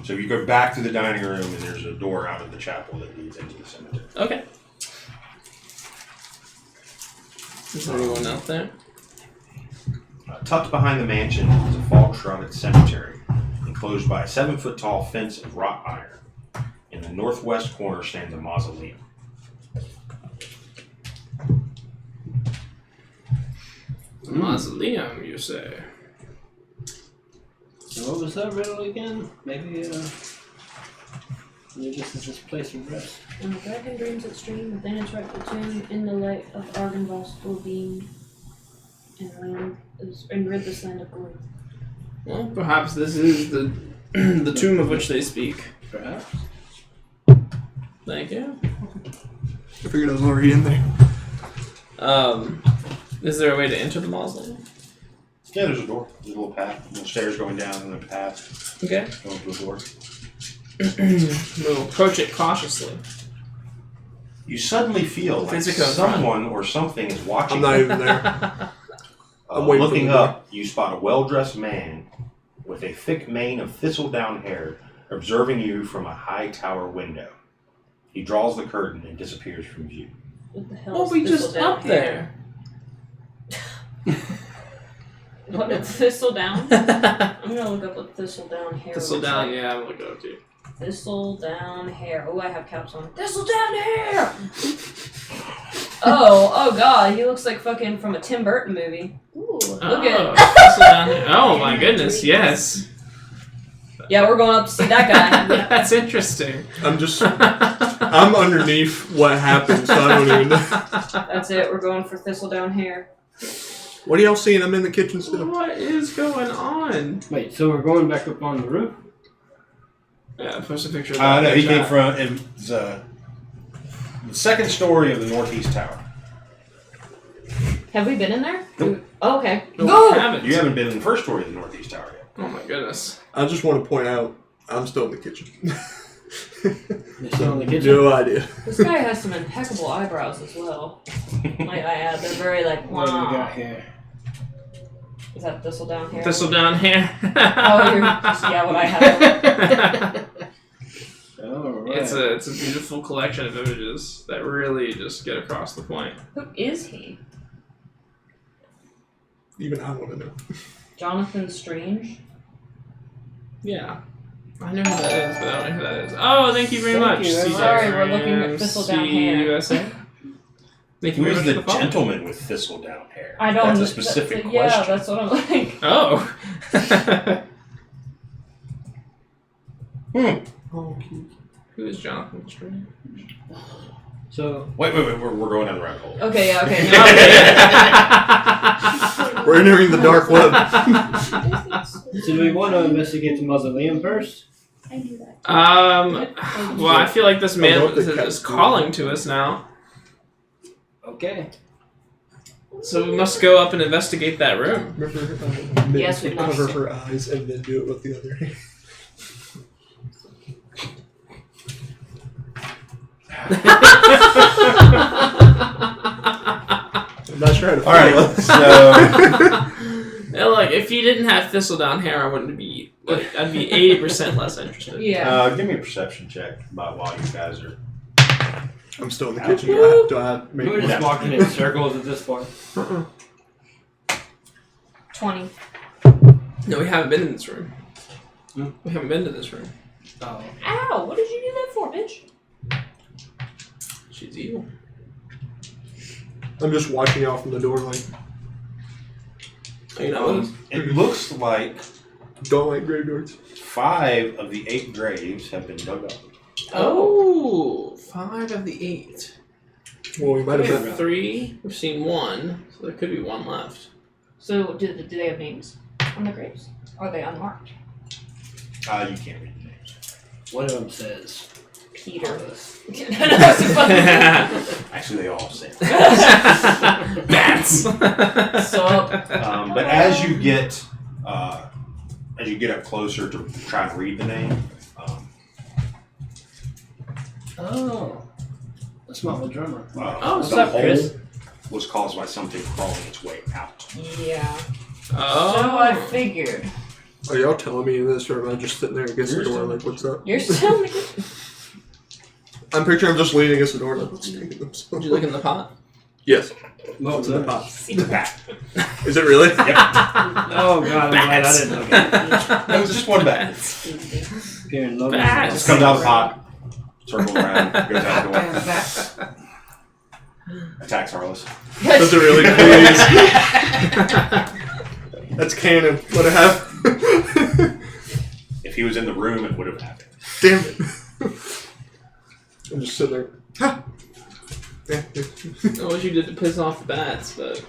S3: So you go back to the dining room, and there's a door out of the chapel that leads into the cemetery.
S2: Okay. Is there anyone out there?
S3: Tucked behind the mansion is a fog-shrouded cemetery, enclosed by a 7-foot-tall fence of wrought iron. In the northwest corner stands a mausoleum.
S2: Mausoleum, you say?
S5: So what was that riddle again? Maybe this is this place of rest.
S4: When the dragon dreams its dream within its rightful tomb, in the light of Argynvost's full beam, and rid this land of gloom.
S2: Well, perhaps this is the the tomb of which they speak.
S5: Perhaps.
S2: Thank you.
S1: I figured I was already in there.
S2: Is there a way to enter the mausoleum?
S3: Yeah, there's a door. There's a little path. Little stairs going down and a path
S2: Okay.
S3: going to a door.
S2: We'll approach it cautiously.
S3: You suddenly feel like
S2: Physical
S3: someone or something is watching
S1: I'm not
S3: you.
S1: even there. I'm waiting for
S3: Looking
S1: the door.
S3: up, you spot a well-dressed man with a thick mane of thistledown hair observing you from a high tower window. He draws the curtain and disappears from view.
S4: What the hell
S2: Well,
S4: is
S2: we just
S4: Thistledown
S2: up there.
S4: What, it's Thistledown? I'm gonna look up what Thistledown hair looks
S2: Thistledown,
S4: like.
S2: yeah, I'm looking up too.
S4: Thistledown hair. Oh, I have caps on. Thistledown hair! oh god, he looks like fucking from a Tim Burton movie. Ooh, look at
S2: Thistledown hair. Oh my goodness, yes.
S4: Yeah, we're going up to see that guy.
S2: That's interesting.
S1: I'm underneath what happened, so I don't even know.
S4: That's it, we're going for Thistledown hair.
S1: What are y'all seeing? I'm in the kitchen still.
S2: What is going on?
S5: Wait, so we're going back up on the roof?
S2: Yeah, post a picture of
S3: No, he
S2: chat.
S3: came from it was, the second story of the northeast tower.
S4: Have we been in there?
S3: Nope.
S4: Oh, okay.
S2: No,
S4: Go!
S2: we haven't.
S3: You haven't been in the first story of the northeast tower yet.
S2: Oh my goodness.
S1: I just want to point out, I'm still in the kitchen.
S5: You're still in the kitchen?
S1: No idea.
S4: This guy has some impeccable eyebrows as well. Might I add, they're very like,
S5: What do we
S4: wow.
S5: got here?
S4: Is that Thistledown hair?
S2: Thistledown hair.
S4: Oh, you're just, yeah, what I have.
S5: Alright.
S2: It's a beautiful collection of images that really just get across the point.
S4: Who is he?
S1: Even I want to know.
S4: Jonathan Strange?
S2: Yeah. I know who that is, but I don't know who that is. Oh, thank you very
S5: Thank
S2: much.
S5: you very
S2: CJ
S5: much.
S4: Sorry, we're looking at Thistledown hair.
S2: USA. Thank you
S3: Who
S2: very
S3: is
S2: much
S3: the
S2: for the follow.
S3: gentleman with thistledown hair?
S4: I don't
S3: That's
S4: know.
S3: a specific
S4: Yeah,
S3: question.
S4: that's what I'm like.
S2: Oh.
S1: Oh, cute.
S2: Who is Jonathan Strange?
S5: So,
S3: Wait, we're going down the rabbit hole.
S4: Okay, yeah, okay.
S1: We're entering the dark web.
S5: so do we want to investigate the mausoleum first?
S6: I knew that.
S2: Well, I feel like this man
S1: what the
S2: is
S1: cat's
S2: calling to us now.
S5: Okay.
S2: So we must go up and investigate that room.
S1: Remember,
S4: Yes, we
S1: cover
S4: must.
S1: her eyes and then do it with the other hand. I'm not sure how to
S3: All right,
S1: follow.
S3: so
S2: Yeah, look, if you didn't have thistledown hair, I wouldn't be. I'd be 80% less interested.
S4: Yeah.
S3: give me a perception check about while you guys are.
S1: I'm still in the
S3: Ouch.
S1: kitchen. Do I have to make
S5: We're just walking in circles at this point.
S4: 20.
S2: No, we haven't been in this room.
S5: Hmm?
S2: We haven't been to this room.
S5: Oh.
S4: Ow, what did you do that for, bitch?
S2: She's evil.
S1: I'm just watching y'all from the door like,
S2: You know,
S3: It looks like
S1: don't like graveyards.
S3: 5 of the 8 graves have been dug up.
S2: oh, 5 of the 8.
S1: Well, we might
S2: We
S1: have
S2: have 3. We've seen 1, so there could be 1 left.
S4: So, do they have names on the graves? Are they unmarked?
S3: You can't read the names.
S5: One of them says,
S4: Peter.
S3: Actually, they all sin.
S2: Bats.
S3: But as you get up closer to try and read the name,
S5: Oh. That's not the drummer.
S2: Oh, what's
S3: the
S2: up,
S3: hole
S5: Chris?
S3: was caused by something crawling its way out.
S4: Yeah.
S2: Oh.
S4: So I figured.
S1: Are y'all telling me this, or am I just sitting there against the door like, what's up?
S4: You're still.
S1: I'm picturing him just leaning against the door like, what's taking them so
S2: Did you look in the pot?
S1: Yes.
S5: What
S1: What's in the pot?
S3: The bat.
S1: Is it really?
S3: Yep.
S5: Oh god, I'm glad I didn't look at
S3: No, it's just one bat.
S5: it. Here in Logan's
S2: Bats.
S3: It
S5: house.
S3: comes out of the pot, circles around, goes out the door. Attacks Harless.
S1: Does it really? Please. That's canon. Let it happen.
S3: If he was in the room, it would have happened.
S1: Damn it. I'm just sitting there. Ha! Yeah.
S2: I wish you did to piss off the bats, but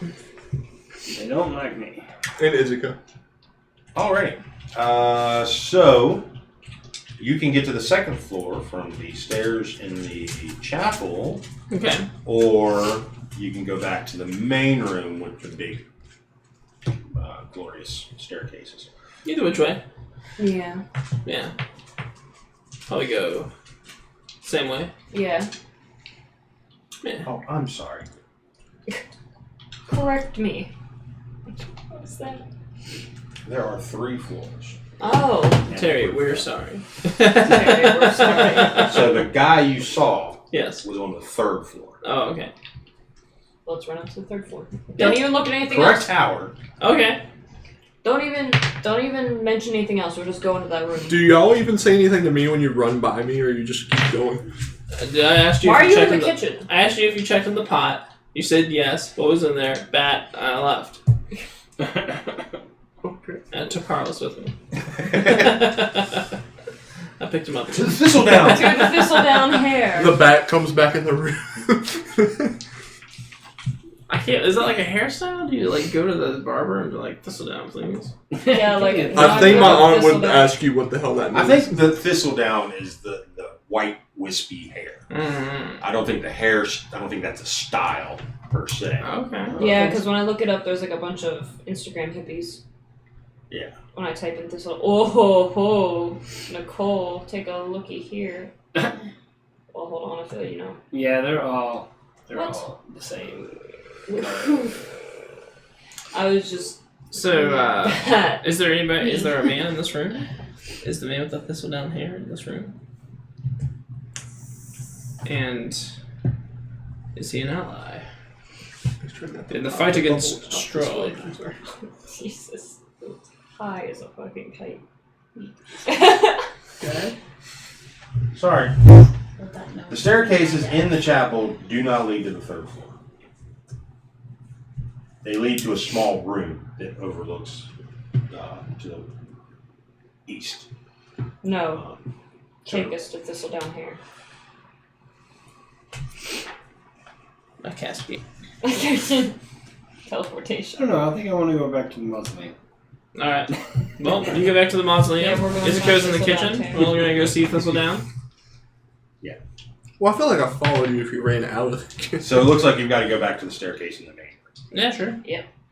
S5: They don't like me.
S1: And Izuka.
S3: Alrighty. So you can get to the second floor from the stairs in the chapel,
S2: okay.
S3: or you can go back to the main room with the big, glorious staircases.
S2: Either which way.
S4: Yeah.
S2: Yeah. Probably go same way.
S4: Yeah.
S2: Yeah.
S3: Oh, I'm sorry.
S4: Correct me. What's that?
S3: There are 3 floors.
S4: Oh.
S2: Terry, we're sorry.
S4: Terry, we're sorry.
S3: So the guy you saw
S2: Yes.
S3: was on the 3rd floor.
S2: Oh, okay.
S4: Let's run up to the 3rd floor. Don't even look at anything
S3: Correct
S4: else.
S3: tower.
S2: Okay.
S4: Don't even mention anything else. We're just going to that room.
S1: Do y'all even say anything to me when you run by me, or you just keep going?
S2: Did I ask you
S4: Why are
S2: if
S4: you
S2: checked
S4: in the kitchen?
S2: I asked you if you checked in the pot. You said yes. What was in there? Bat. I left.
S1: Okay.
S2: And I took Carlos with me. I picked him up.
S3: To the Thistledown.
S4: To the Thistledown hair.
S1: The bat comes back in the room.
S2: I can't. Is that like a hairstyle? Do you like go to the barber and be like, "Thistledown, please"?
S4: Yeah, like.
S1: I think my aunt would
S4: Thistledown.
S1: ask you what the hell that means.
S3: I think the Thistledown is the white wispy hair.
S2: Mm-hmm.
S3: I don't think that's a style per se.
S2: Okay.
S4: Yeah, because when I look it up, there's like a bunch of Instagram hippies.
S3: Yeah.
S4: When I type in Thistle, oh ho ho, Nicole, take a looky here. Well, hold on, I feel you know.
S5: Yeah, they're all
S4: What?
S5: the same.
S4: I was just.
S2: So, is there anybody? Is there a man in this room? Is the man with the thistledown hair in this room? And is he an ally in the fight against Strahd?
S4: Jesus, high as a fucking kite.
S1: Okay.
S3: Sorry.
S6: Let that know.
S3: The staircases in the chapel do not lead to the 3rd floor. They lead to a small room that overlooks to the east.
S4: No, take us to Thistledown here.
S2: A casket.
S4: Teleportation.
S5: I don't know, I think I want to go back to the mausoleum.
S2: All right. Well, you go back to the mausoleum.
S4: Yeah, we're going
S2: Izuko's
S4: to
S2: in the
S4: Thistledown
S2: kitchen.
S4: too.
S2: We're gonna go see Thistledown.
S1: Well, I feel like I followed you if you ran out of the kitchen.
S3: So it looks like you've got to go back to the staircase in the main room.
S2: Yeah, sure.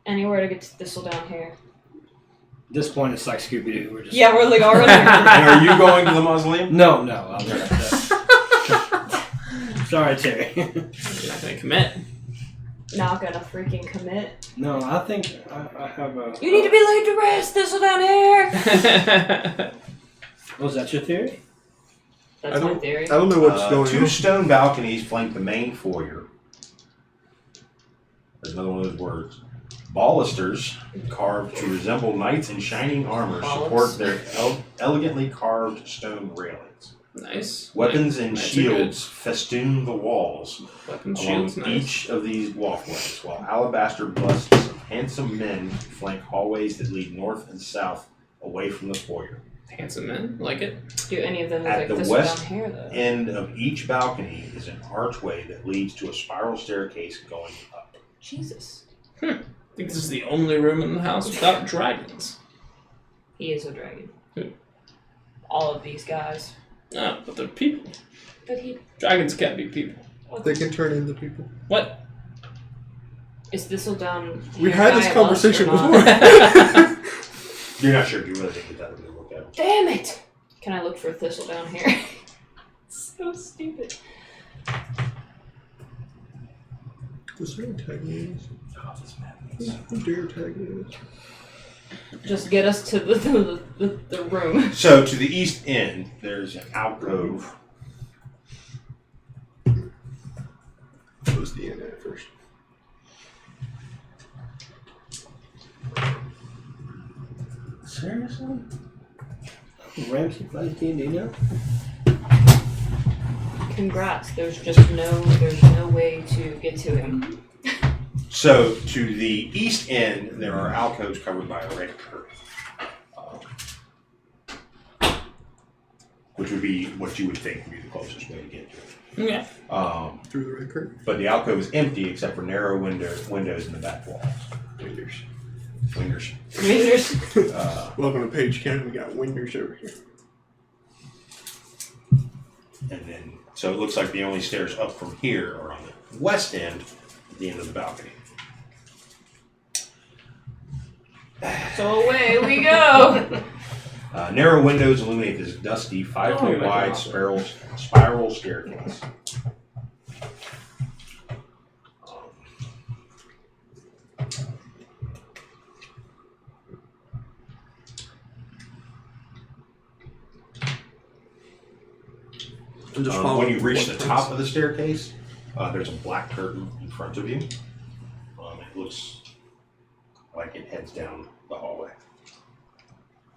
S4: Anywhere to get to Thistledown here.
S5: At this point, it's like Scooby-Doo. We're just...
S4: Yeah, we're like already.
S3: And are you going to the mausoleum?
S5: No, I'll never Sorry, Terry.
S2: You're not gonna commit.
S4: Not gonna freaking commit.
S5: No, I think I have a...
S4: You need to be laid to rest, Thistledown here.
S5: Was that your theory?
S4: That's
S1: I
S4: my
S1: don't-
S4: theory.
S1: I don't know what's going
S3: 2
S1: on.
S3: stone balconies flank the main foyer. There's another one of those words. Balusters, carved to resemble knights in shining armor, support their elegantly carved stone railings.
S2: Nice.
S3: Weapons and
S2: Nice are
S3: shields festoon the walls
S2: good. Weapon
S3: along
S2: shields. Nice.
S3: each of these walkways, while alabaster busts of handsome men flank hallways that lead north and south away from the foyer.
S2: Handsome men. Like it.
S4: Do any of them look
S3: At
S4: like
S3: the
S4: Thistledown
S3: west
S4: hair though?
S3: End of each balcony is an archway that leads to a spiral staircase going up.
S4: Jesus.
S2: I think this is the only room in the house without dragons.
S4: He is a dragon.
S2: Who?
S4: All of these guys.
S2: No, but they're people.
S4: But he
S2: Dragons can't be people.
S1: They can turn into people.
S2: What?
S4: is Thistledown.
S1: We had this
S4: nearby us
S1: conversation
S4: or not?
S1: before.
S3: You're not sure if you really think that would be a look at.
S4: Damn it! Can I look for Thistledown here? So stupid.
S1: Was there a tag name?
S3: Oh, this map.
S1: Who dare tag names?
S4: Just get us to the room.
S3: So to the east end, there's an alcove.
S1: Close the end at first.
S5: Seriously? Ramsey plays D&D now?
S4: Congrats. There's no way to get to him.
S3: So to the east end, there are alcoves covered by a red curtain, which would be what you would think would be the closest way to get to it.
S2: Okay.
S1: Through the red curtain.
S3: But the alcove is empty except for narrow windows in the back walls.
S1: Winders.
S3: Wingers.
S4: Rangers.
S1: Welcome to Page County. We got winders over here.
S3: And then, so it looks like the only stairs up from here are on the west end, at the end of the balcony.
S4: So away we go.
S3: Narrow windows illuminate this dusty, 5-foot wide spiral staircase.
S1: And just
S3: When you reach the top of the staircase, there's a black curtain in front of you. It looks like it heads down the hallway,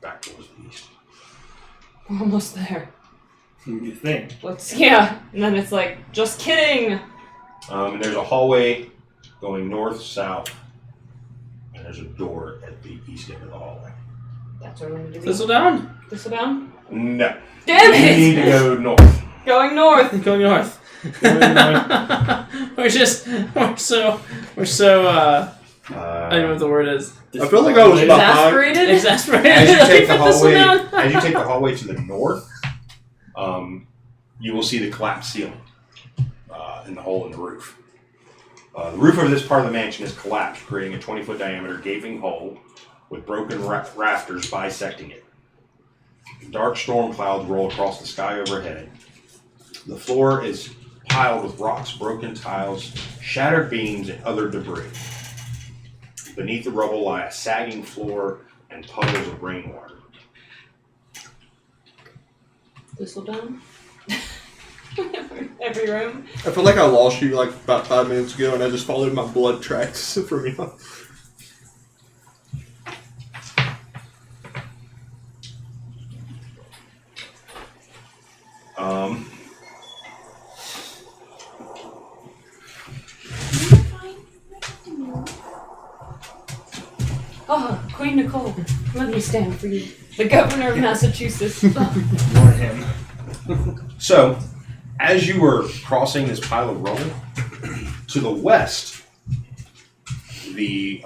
S3: back towards the east.
S4: We're almost there.
S5: You think?
S4: And then it's like, just kidding.
S3: And there's a hallway going north, south, and there's a door at the east end of the hallway.
S4: That's where we're going to do.
S2: Thistledown?
S4: Thistledown?
S3: No.
S4: Damn
S3: You
S4: it!
S3: need to go north.
S4: Going north.
S2: Going north. we're so I don't know what the word is.
S1: I feel like I was behind.
S4: Exasperated?
S2: Exasperated.
S3: As you take the
S2: Thistledown?
S3: hallway, as you take the hallway to the north, you will see the collapsed ceiling and the hole in the roof. The roof of this part of the mansion is collapsed, creating a 20-foot diameter gaping hole with broken rafters bisecting it. Dark storm clouds roll across the sky overhead. The floor is piled with rocks, broken tiles, shattered beams, and other debris. Beneath the rubble lie a sagging floor and puddles of rainwater.
S4: Thistledown? Every room?
S1: I feel like I lost you like about 5 minutes ago, and I just followed my blood tracks from you.
S4: Oh, Queen Nicole, let me stand for you. The governor of Massachusetts.
S5: More him.
S3: So, as you were crossing this pile of rubble, to the west, the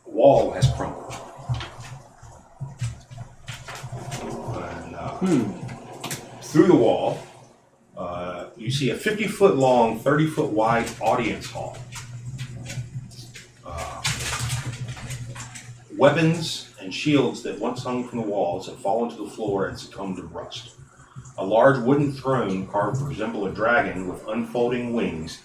S3: wall has crumbled. And, through the wall, you see a 50-foot long, 30-foot wide audience hall. Weapons and shields that once hung from the walls have fallen to the floor and succumbed to rust. A large wooden throne carved to resemble a dragon with unfolding wings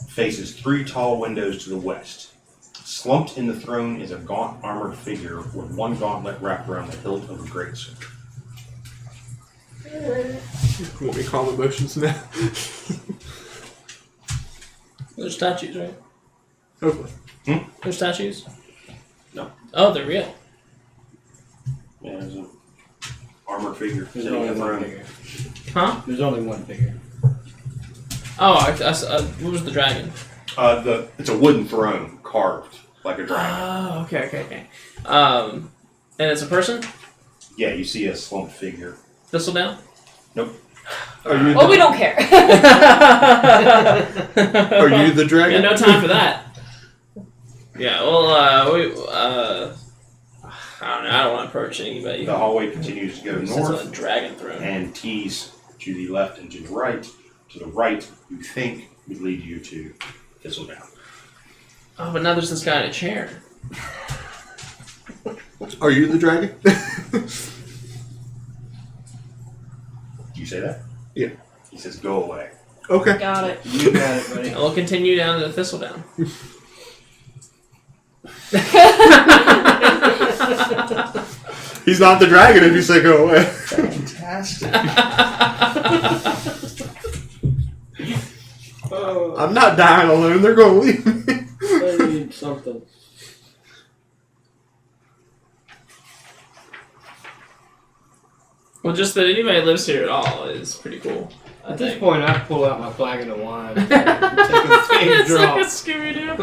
S3: faces 3 tall windows to the west. Slumped in the throne is a gaunt armored figure with one gauntlet wrapped around the hilt of a greatsword.
S1: Want me to calm emotions now?
S2: There's statues, right?
S1: Hopefully.
S2: There's statues?
S3: No.
S2: Oh, they're real.
S3: Yeah, there's an armored figure
S5: There's
S3: sitting in
S5: only
S3: the
S5: one
S3: throne.
S5: figure.
S2: Huh?
S5: There's only one figure.
S2: Oh, what was the dragon?
S3: It's a wooden throne carved like a dragon.
S2: Oh, okay. And it's a person?
S3: Yeah, you see a slumped figure.
S2: Thistledown?
S3: Nope.
S1: Are you
S4: Well, we don't care.
S1: Are you the dragon?
S2: Yeah, no time for that. Yeah, well, I don't know. I don't want to approach anybody.
S3: The hallway continues to go
S2: Who sits on a
S3: north
S2: dragon throne.
S3: and tees to the left and to the right. To the right, you think would lead you to Thistledown.
S2: Oh, but now there's this guy in a chair.
S1: Are you the dragon?
S3: Do you say that?
S1: Yeah.
S3: He says, go away.
S1: Okay.
S4: Got it.
S5: You got it, buddy.
S2: And we'll continue down to the Thistledown.
S1: He's not the dragon if you say go away.
S3: Fantastic.
S5: Oh,
S1: I'm not dying alone. They're going to leave me.
S5: I need something.
S2: Well, just that anybody lives here at all is pretty cool.
S5: At this point, I pull out my flagon of wine. Take a big
S2: It's like
S5: drop.
S2: a Scooby-Doo.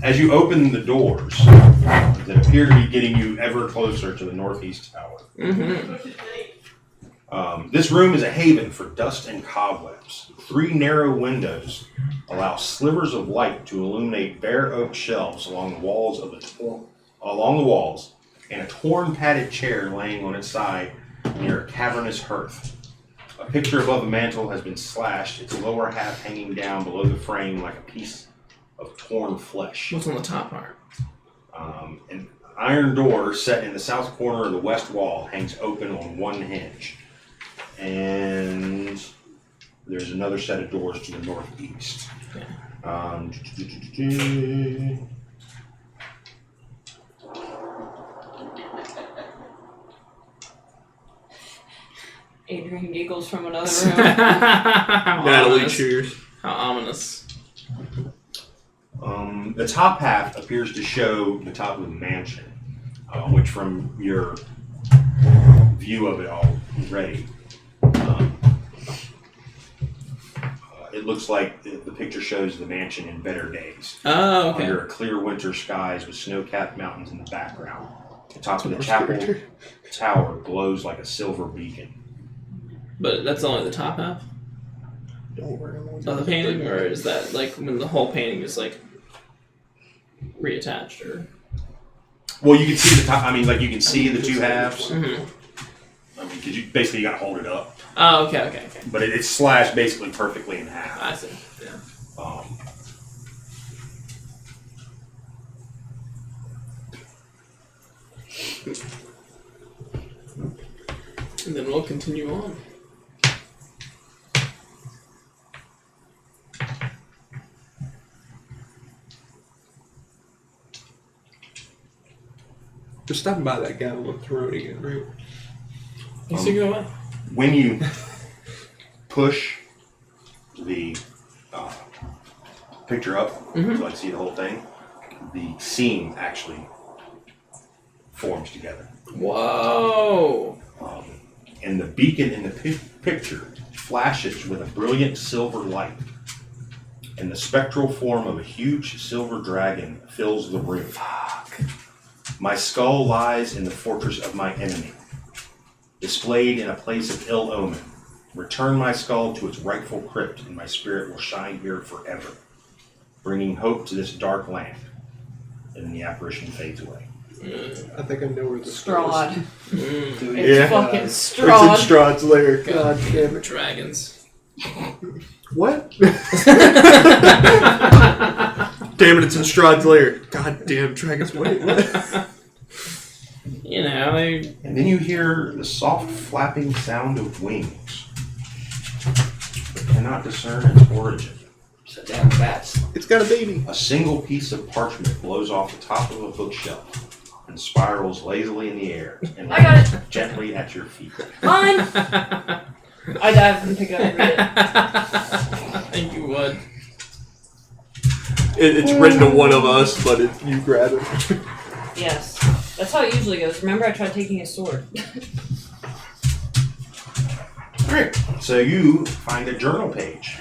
S3: As you open the doors that appear to be getting you ever closer to the northeast tower, this room is a haven for dust and cobwebs. 3 narrow windows allow slivers of light to illuminate bare oak shelves along the walls and a torn padded chair laying on its side near a cavernous hearth. A picture above the mantel has been slashed, its lower half hanging down below the frame like a piece of torn flesh.
S2: What's on the top part?
S3: An iron door set in the south corner of the west wall hangs open on one hinge. And there's another set of doors to the northeast.
S4: Adrian giggles from another room.
S1: Natalie cheers.
S2: How ominous.
S3: The top half appears to show the top of the mansion, which from your view of it already, it looks like the picture shows the mansion in better days.
S2: Oh, okay.
S3: Under a clear winter skies with snow-capped mountains in the background. The top of the chapel tower glows like a silver beacon.
S2: But that's only the top half
S1: Don't worry.
S2: of the painting, or is that like when the whole painting is like reattached, or?
S3: Well, you can see the top. I mean, like you can see the two halves.
S2: Mm-hmm.
S3: I mean, because you basically got to hold it up.
S2: Oh, okay.
S3: But it's slashed basically perfectly in half.
S2: I see. Yeah. And then we'll continue on.
S1: Just stopping by that guy on the throne again, right?
S2: You see, go away.
S3: When you push the picture up so I can see the whole thing, the seam actually forms together.
S2: Whoa!
S3: And the beacon in the picture flashes with a brilliant silver light, and the spectral form of a huge silver dragon fills the room. My skull lies in the fortress of my enemy, displayed in a place of ill omen. Return my skull to its rightful crypt, and my spirit will shine here forever, bringing hope to this dark land. And then the apparition fades away.
S1: I think I know where the skull is.
S4: Strahd.
S5: Do
S4: It's
S1: Yeah.
S4: fucking
S1: It's in
S4: Strahd.
S1: Strahd's lair. God damn it.
S2: Dragons.
S1: What? Damn it, it's in Strahd's lair. God damn dragons. Wait, what?
S2: You know, they...
S3: And then you hear the soft flapping sound of wings, but cannot discern its origin.
S5: It's a damn bats.
S1: It's got a baby.
S3: A single piece of parchment blows off the top of a bookshelf and spirals lazily in the air and
S4: I got
S3: lands gently at your feet.
S4: Mine! I dive and pick it up and read it.
S2: I think you would.
S1: It's written to one of us, but you grab it.
S4: Yes. That's how it usually goes. Remember, I tried taking his sword.
S3: Great. So you find a journal page.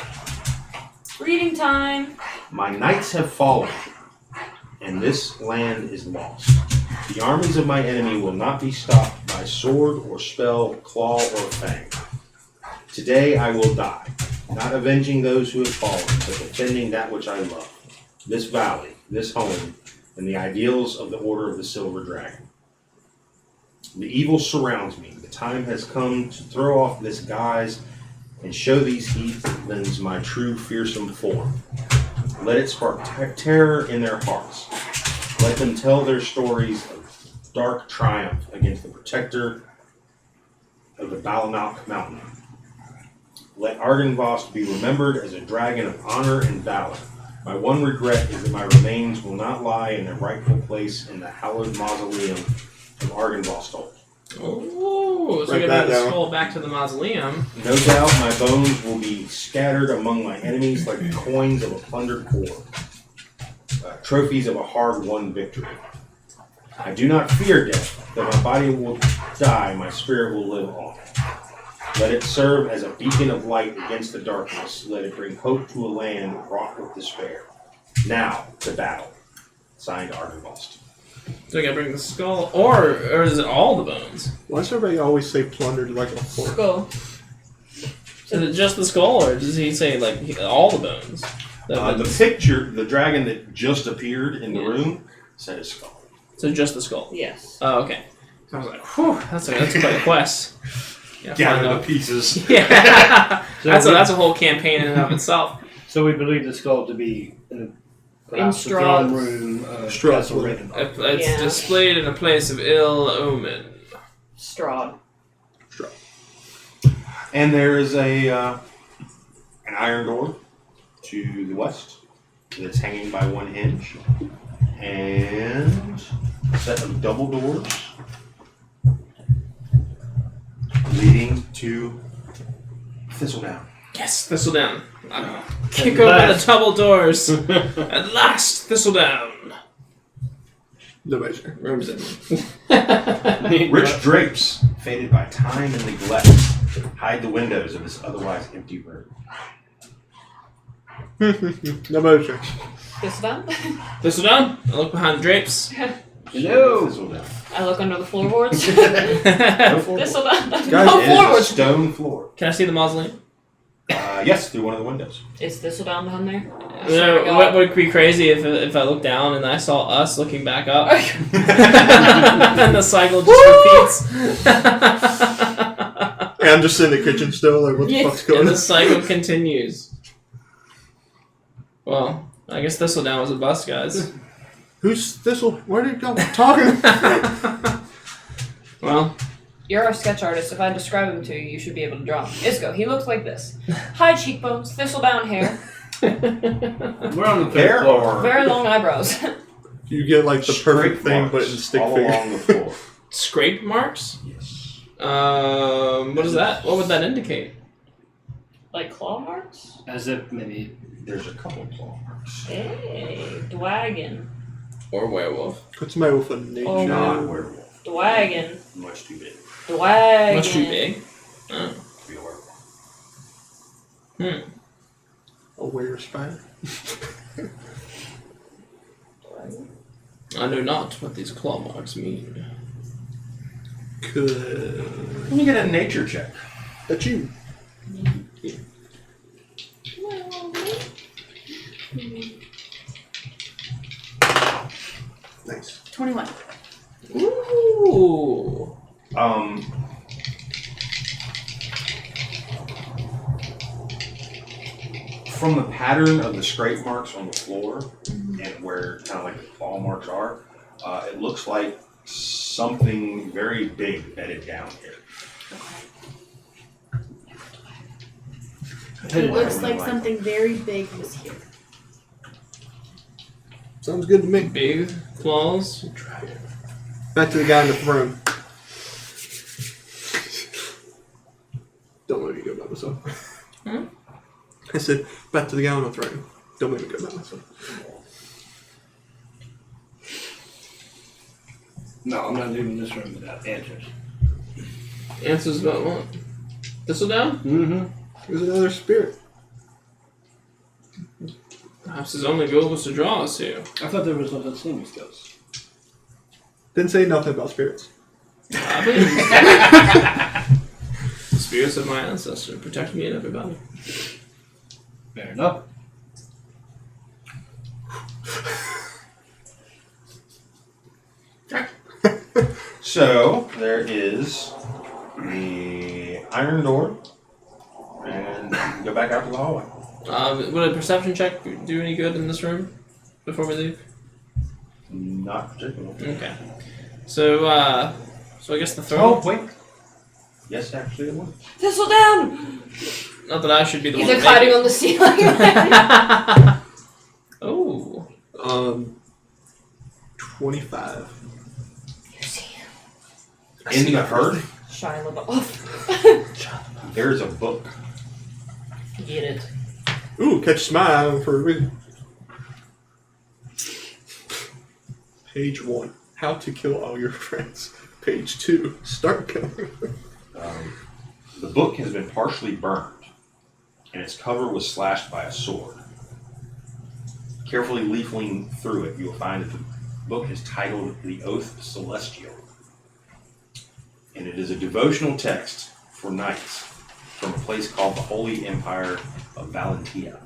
S4: Reading time.
S3: My knights have fallen, and this land is lost. The armies of my enemy will not be stopped by sword or spell, claw or fang. Today I will die, not avenging those who have fallen, but defending that which I love. This valley, this home, and the ideals of the Order of the Silver Dragon. The evil surrounds me. The time has come to throw off this guise and show these heathens my true fearsome form. Let it spark terror in their hearts. Let them tell their stories of dark triumph against the protector of the Balamount Mountain. Let Argynvost be remembered as a dragon of honor and valor. My one regret is that my remains will not lie in their rightful place in the hallowed mausoleum of Argynvost.
S2: Oh, so
S1: Write
S2: you're
S1: that
S2: going to
S1: down.
S2: scroll back to the mausoleum.
S3: No doubt my bones will be scattered among my enemies like the coins of a plundered war, trophies of a hard-won victory. I do not fear death. Though my body will die, my spirit will live on. Let it serve as a beacon of light against the darkness. Let it bring hope to a land wrought with despair. Now, to battle. Signed, Argynvost.
S2: So I gotta bring the skull, or is it all the bones?
S1: Why does everybody always say plundered like a fork?
S4: Go.
S2: Is it just the skull, or does he say like all the bones?
S3: The picture, the dragon that just appeared in the room, said his skull.
S2: So just the skull.
S4: Yes.
S2: Oh, okay. So I was like, whew, that's quite a quest. Yeah,
S3: Gather
S2: find
S3: the pieces.
S2: Yeah,
S5: So
S2: that's a whole campaign in and of itself.
S5: So we believe the skull to be in perhaps the
S4: Strahd's-
S5: throne room of
S1: Strahd's
S5: Castle
S1: room.
S5: Ravenloft.
S2: It's
S4: Yeah.
S2: displayed in a place of ill omen.
S4: Strahd.
S3: And there is an iron door to the west that's hanging by one hinge, and a set of double doors leading to Thistledown.
S2: Yes, Thistledown. Kick open the double doors. At last, Thistledown.
S1: Nobody's here.
S2: Rooms in.
S3: Rich drapes, faded by time and neglect, hide the windows of this otherwise empty room.
S1: Nobody's here.
S4: This done?
S2: Thistledown. I look behind the drapes.
S5: Hello.
S3: Thistledown.
S4: I look under the floorboards.
S3: No floor.
S4: This will not.
S1: Guys,
S4: No
S3: It is a
S4: floorboards.
S3: stone floor.
S2: Can I see the mausoleum?
S3: Yes, through one of the windows.
S4: Is Thistledown down there?
S2: What would be crazy if I looked down and I saw us looking back up, and the cycle just repeats.
S1: Hey, I'm just in the kitchen still. Like, what the
S4: Yeah.
S1: fuck's going
S2: And
S1: on?
S2: the cycle continues. Well, I guess Thistledown was a bust, guys.
S1: Who's Thistle? Where did you go? Talking.
S2: Well,
S4: You're our sketch artist. If I describe him to you, you should be able to draw him. Isco, he looks like this. High cheekbones, thistledown hair,
S5: We're on the third
S3: There
S5: floor.
S3: are
S4: very long eyebrows.
S1: You get like the perfect
S3: scrape
S1: thing, but
S3: marks
S1: in stick
S3: all
S1: figure.
S3: along the floor.
S2: scrape marks?
S3: Yes.
S2: What is that? What would that indicate?
S4: Like claw marks?
S5: As if maybe
S3: There's a couple claw marks.
S4: Hey, dwagon.
S2: Or werewolf?
S1: What's my with a nature?
S4: Oh,
S3: Not werewolf.
S4: Dwagon.
S3: Much too big
S4: Dwagon.
S2: Much too big. Oh.
S3: to be a werewolf.
S1: A were spider.
S2: I know not what these claw marks mean.
S1: Could.
S3: Let me get a nature check.
S1: That's you. Nice.
S6: 21.
S2: Ooh.
S3: From the pattern of the scrape marks on the floor and where kind of like the claw marks are, it looks like something very big bedded down here.
S6: It looks like something very big was here.
S1: Sounds good to me.
S2: Big claws.
S1: Back to the guy in the throne. Don't let me go by myself.
S2: Hmm?
S1: I said, back to the guy on the throne. Don't let me go by myself.
S5: no, I'm not leaving this room without answers.
S2: Answers about what? Thistledown?
S5: Mm-hmm.
S1: There's another spirit.
S2: Perhaps his only goal was to draw us here.
S5: I thought there was no such thing as ghosts.
S1: Didn't say nothing about spirits.
S2: I believe the spirits of my ancestor protect me and everybody.
S5: Fair enough.
S3: So, there is the iron door, and you can go back out to the hallway.
S2: Would a perception check do any good in this room before we leave?
S3: Not particularly.
S2: Okay. So I guess the throne.
S3: Oh, wait. Yes, actually it would.
S4: Thistledown!
S2: Not that I should be the
S4: He's
S2: one.
S4: like hiding on the ceiling.
S2: Oh.
S1: 25.
S3: In the herd,
S4: Shia LaBeouf.
S3: there's a book.
S4: Get it.
S1: Ooh, catch my eye for a reason. Page 1. How to kill all your friends. Page 2. Start killing.
S3: The book has been partially burned, and its cover was slashed by a sword. Carefully leafing through it, you will find that the book is titled The Oath Celestial, and it is a devotional text for knights from a place called the Holy Empire of Valentia.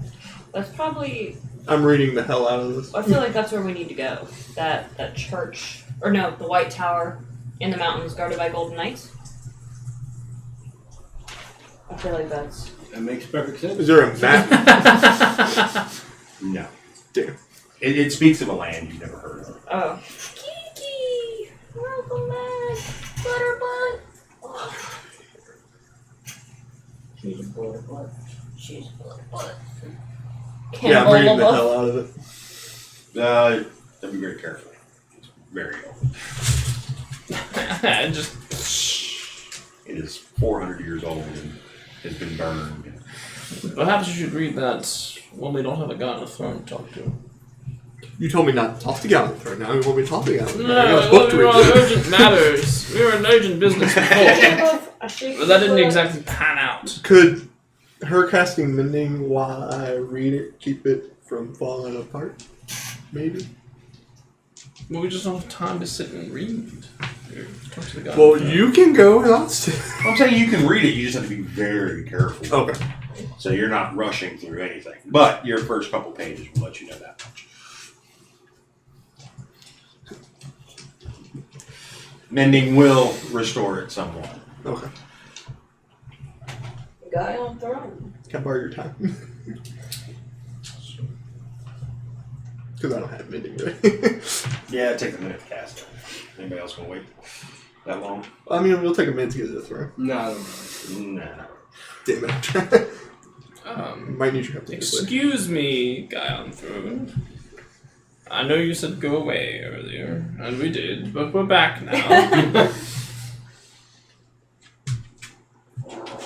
S4: That's probably.
S1: I'm reading the hell out of this.
S4: I feel like that's where we need to go. That church, or no, the White Tower in the mountains guarded by golden knights. I feel like that's.
S5: That makes perfect sense.
S1: Is there a map?
S3: No.
S1: Damn.
S3: It speaks of a land you've never heard of.
S4: Oh. Kiki! Welcome back! Butterbutt! Oh. She's a butterbutt. She's a butterbutt.
S1: Yeah, I'm reading the hell out of it.
S3: That'd be very careful. It's very old.
S2: Just.
S3: It is 400 years old and has been burned.
S2: Perhaps you should read that when we don't have a guy on the throne to talk to.
S1: You told me not to talk to Gallon right now. You want me to talk to Gallon? I got
S2: No,
S1: a book to
S2: we were on
S1: read.
S2: urgent matters. We were in urgent business before. But that didn't exactly pan out.
S1: Could her casting mending while I read it keep it from falling apart? Maybe?
S2: Well, we just don't have time to sit and read. Talk to the guy.
S1: Well, you can go and I'll stay.
S3: I'm saying you can read it, you just have to be very careful.
S1: Okay.
S3: So you're not rushing through anything. But your first couple pages will let you know that much. Mending will restore it somewhat.
S1: Okay.
S4: Guy on throne.
S1: Can I borrow your time? Because I don't have mending ready.
S3: Yeah, it takes a minute to cast it. Anybody else want to wait that long?
S1: I mean, we'll take a minute to get to the throne.
S5: No, I don't know.
S3: Nah.
S1: Damn it. Might need your help.
S2: Excuse me, guy on throne. I know you said go away earlier, and we did, but we're back now.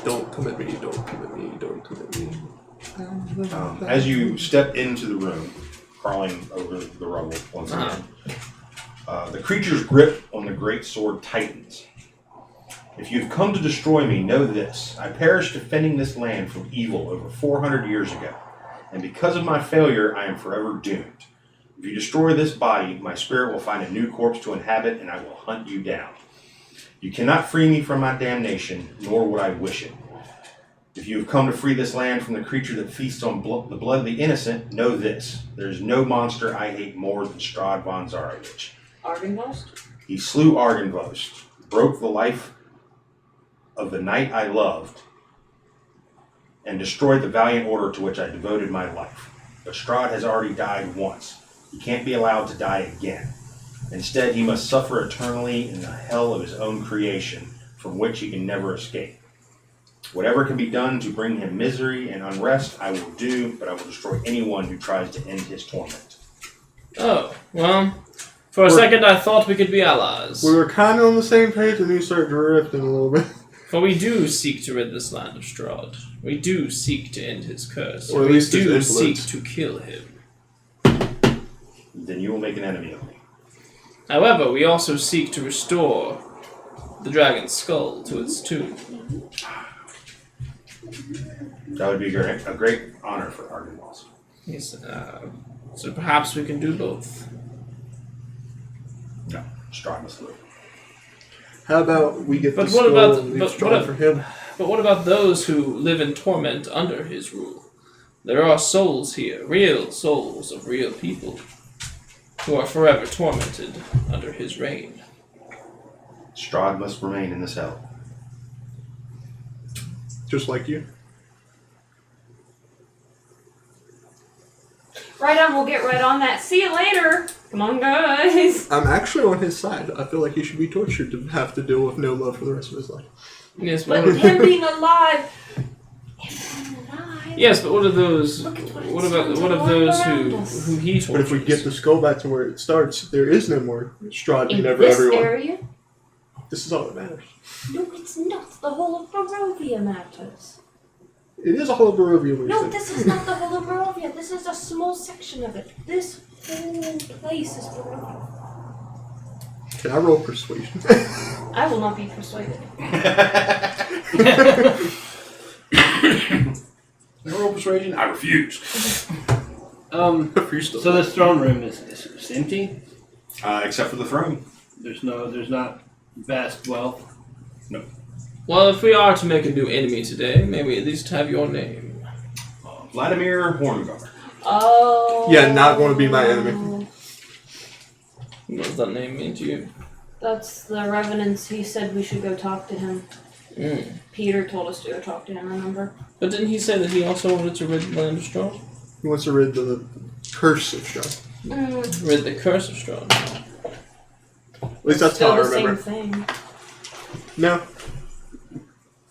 S1: Don't come at me, don't come at me, don't come at me.
S3: As you step into the room, crawling over the rubble once again, the creature's grip on the great sword tightens. If you've come to destroy me, know this. I perished defending this land from evil over 400 years ago, and because of my failure, I am forever doomed. If you destroy this body, my spirit will find a new corpse to inhabit, and I will hunt you down. You cannot free me from my damnation, nor would I wish it. If you have come to free this land from the creature that feasts on the blood of the innocent, know this. There is no monster I hate more than Strahd von Zarovich.
S4: Argenvost?
S3: He slew Argenvost, broke the life of the knight I loved, and destroyed the valiant order to which I devoted my life. But Strahd has already died once. He can't be allowed to die again. Instead, he must suffer eternally in the hell of his own creation, from which he can never escape. Whatever can be done to bring him misery and unrest, I will do, but I will destroy anyone who tries to end his torment.
S2: Oh, well, for a second I thought we could be allies.
S1: We were kind of on the same page and you started drifting a little bit.
S2: For we do seek to rid this land of Strahd. We do seek to end his curse.
S1: Or at
S2: we
S1: least his
S2: do
S1: influence.
S2: seek to kill him.
S3: Then you will make an enemy of me.
S2: However, we also seek to restore the dragon's skull to its tomb.
S3: That would be a great honor for Argenvost.
S2: Yes, so perhaps we can do both.
S3: No, Strahd must live.
S1: How about we get
S2: But
S1: the
S2: what
S1: skull
S2: about-
S1: and leave
S2: but
S1: Strahd
S2: what-
S1: for him?
S2: But what about those who live in torment under his rule? There are souls here, real souls of real people, who are forever tormented under his reign.
S3: Strahd must remain in the cell.
S1: Just like you.
S4: Right on, we'll get right on that. See you later. Come on, guys.
S1: I'm actually on his side. I feel like he should be tortured to have to deal with no love for the rest of his life.
S2: Yes,
S4: But
S2: but
S4: him being alive.
S2: yes, but what are those?
S4: Look at
S2: What
S4: it's
S2: about
S4: doing
S2: what
S4: to
S2: of
S4: all
S2: those
S4: around us.
S2: who he tortures?
S1: But if we get the skull back to where it starts, there is no more Strahd
S4: In
S1: over
S4: this
S1: everyone.
S4: area?
S1: This is all that matters.
S4: No, it's not. The whole of Barovia matters.
S1: It is a whole of Barovia.
S4: No, this is not the whole of Barovia. This is a small section of it. This whole place is Barovia.
S1: Can I roll persuasion?
S4: I will not be persuaded.
S3: Roll persuasion? I refuse.
S5: So this throne room is empty.
S3: Except for the throne.
S5: There's not vast wealth.
S2: Well, if we are to make a new enemy today, may we at least have your name.
S3: Vladimir Horngard.
S4: Oh.
S1: Yeah, not going to be my enemy.
S2: What does that name mean to you?
S4: That's the Revenants. He said we should go talk to him. Peter told us to go talk to him, remember?
S2: But didn't he say that he also wanted to rid the land of Strahd?
S1: He wants to rid the curse of Strahd.
S2: Rid the curse of Strahd.
S1: At least that's
S4: Still
S1: how I
S4: the
S1: remember.
S4: same thing.
S1: No.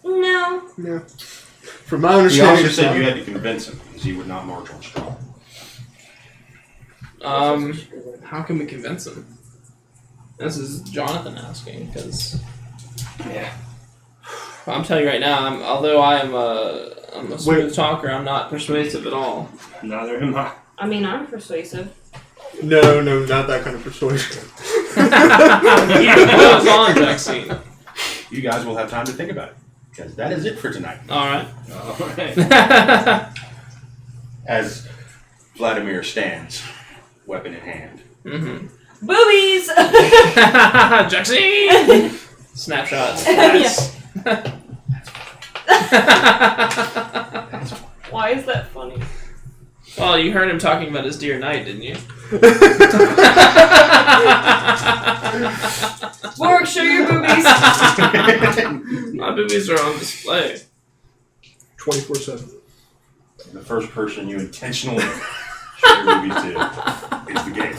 S4: No.
S1: From my
S3: He
S1: understanding,
S3: also
S1: it's
S3: said
S1: not.
S3: you had to convince him because he would not march on Strahd.
S2: How can we convince him? This is Jonathan asking, because
S5: Yeah.
S2: I'm telling you right now, although I'm a smooth talker, I'm not persuasive at all.
S5: Neither am I.
S4: I mean, I'm persuasive.
S1: No, not that kind of persuasion.
S2: Well, it's on deck scene.
S3: You guys will have time to think about it because that is it for tonight.
S2: Alright.
S5: Alright.
S3: As Vladimir stands, weapon in hand.
S2: Mm-hmm.
S4: Boobies!
S2: Jackson! Snapshots. Nice.
S4: Why is that funny?
S2: Well, you heard him talking about his dear knight, didn't you?
S4: Borg, show your boobies!
S2: My boobies are on display.
S1: 24/7.
S3: The first person you intentionally show your movie to is the game.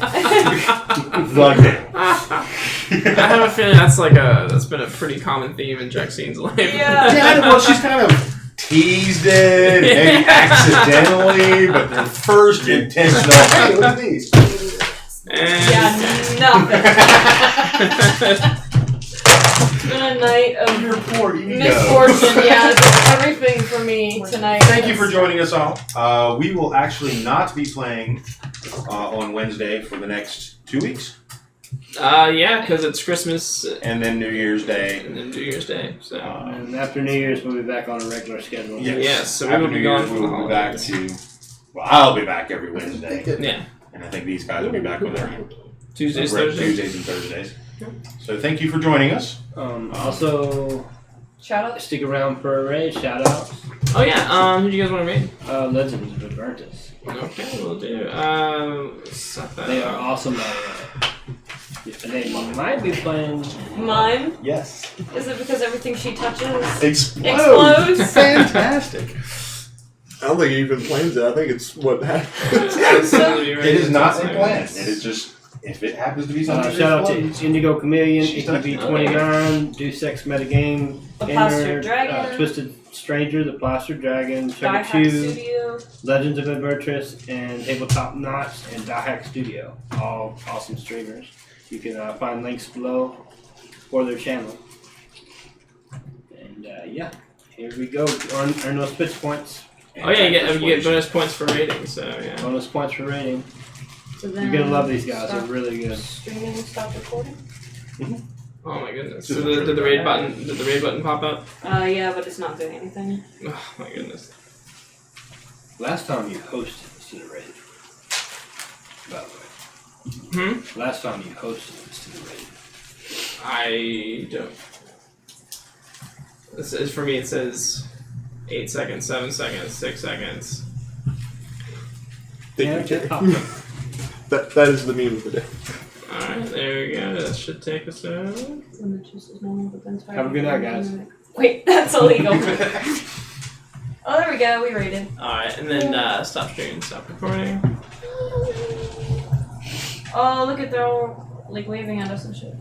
S3: The game.
S2: I have a feeling that's been a pretty common theme in Jaxine's life.
S4: Yeah.
S3: Yeah, well, she's kind of teased it, maybe accidentally, but their first intentional. Hey, look at these.
S2: And
S4: Yeah, nothing. It's been a night of
S3: You're poor, you go.
S4: misfortune, yeah. It's everything for me tonight.
S3: Thank you for joining us all. We will actually not be playing on Wednesday for the next 2 weeks,
S2: yeah, because it's Christmas
S3: and then New Year's Day.
S2: and then New Year's Day. So
S5: And after New Year's, we'll be back on a regular schedule.
S2: Yes, so we
S3: after
S2: will be
S3: New
S2: gone
S3: Year's,
S2: for
S3: we
S2: the
S3: will be back
S2: holidays.
S3: to. Well, I'll be back every Wednesday,
S2: yeah,
S3: and I think these guys will be back on their
S2: Tuesdays,
S3: regular
S2: Thursdays.
S3: Tuesdays and Thursdays. So thank you for joining us.
S5: Also,
S4: Shout out.
S5: stick around for a raid. Shout outs.
S2: Oh yeah, who do you guys want to read?
S5: Legends of Advertus.
S2: Okay, we'll do.
S5: They are awesome. They might be playing.
S4: Mine?
S3: Yes.
S4: Is it because everything she touches
S1: Explodes!
S4: explodes?
S3: Fantastic.
S1: I don't think he even plans it. I think it's what happens.
S3: It is not a plan. It is just if it happens to be something.
S5: Shout out to
S3: explodes.
S5: Indigo Chameleon,
S3: She's
S5: ETB29, Do Sex Metagame,
S4: The Plastered Dragon.
S5: Twisted Stranger, The Plastered Dragon,
S4: Die
S5: Chugga
S4: Hack
S5: 2,
S4: Studio.
S5: Legends of Advertus, and Tabletop Knots, and Die Hack Studio. All awesome streamers. You can find links below for their channel. And yeah, here we go. Earn those pitch points.
S2: Oh yeah, you get bonus points for rating. So yeah.
S5: Bonus points for rating.
S4: So
S5: You're
S4: then
S5: gonna love these guys. They're
S4: stop
S5: really good.
S4: Streaming and stop recording?
S2: Oh my goodness. So did the raid button pop up?
S4: Yeah, but it's not doing anything.
S2: Oh my goodness.
S5: Last time you hosted was to the raid. By the way. Last time you hosted was to the raid.
S2: I don't. This is, for me, it says 8 seconds, 7 seconds, 6 seconds.
S1: Thank you, Terry. That is the meme of the day.
S2: Alright. There we go. That should take us out.
S5: Have a good night, guys.
S4: Wait, that's illegal. Oh, there we go. We rated.
S2: Alright, and then stop streaming, stop recording.
S4: Oh, look at they're all like waving at us and shit.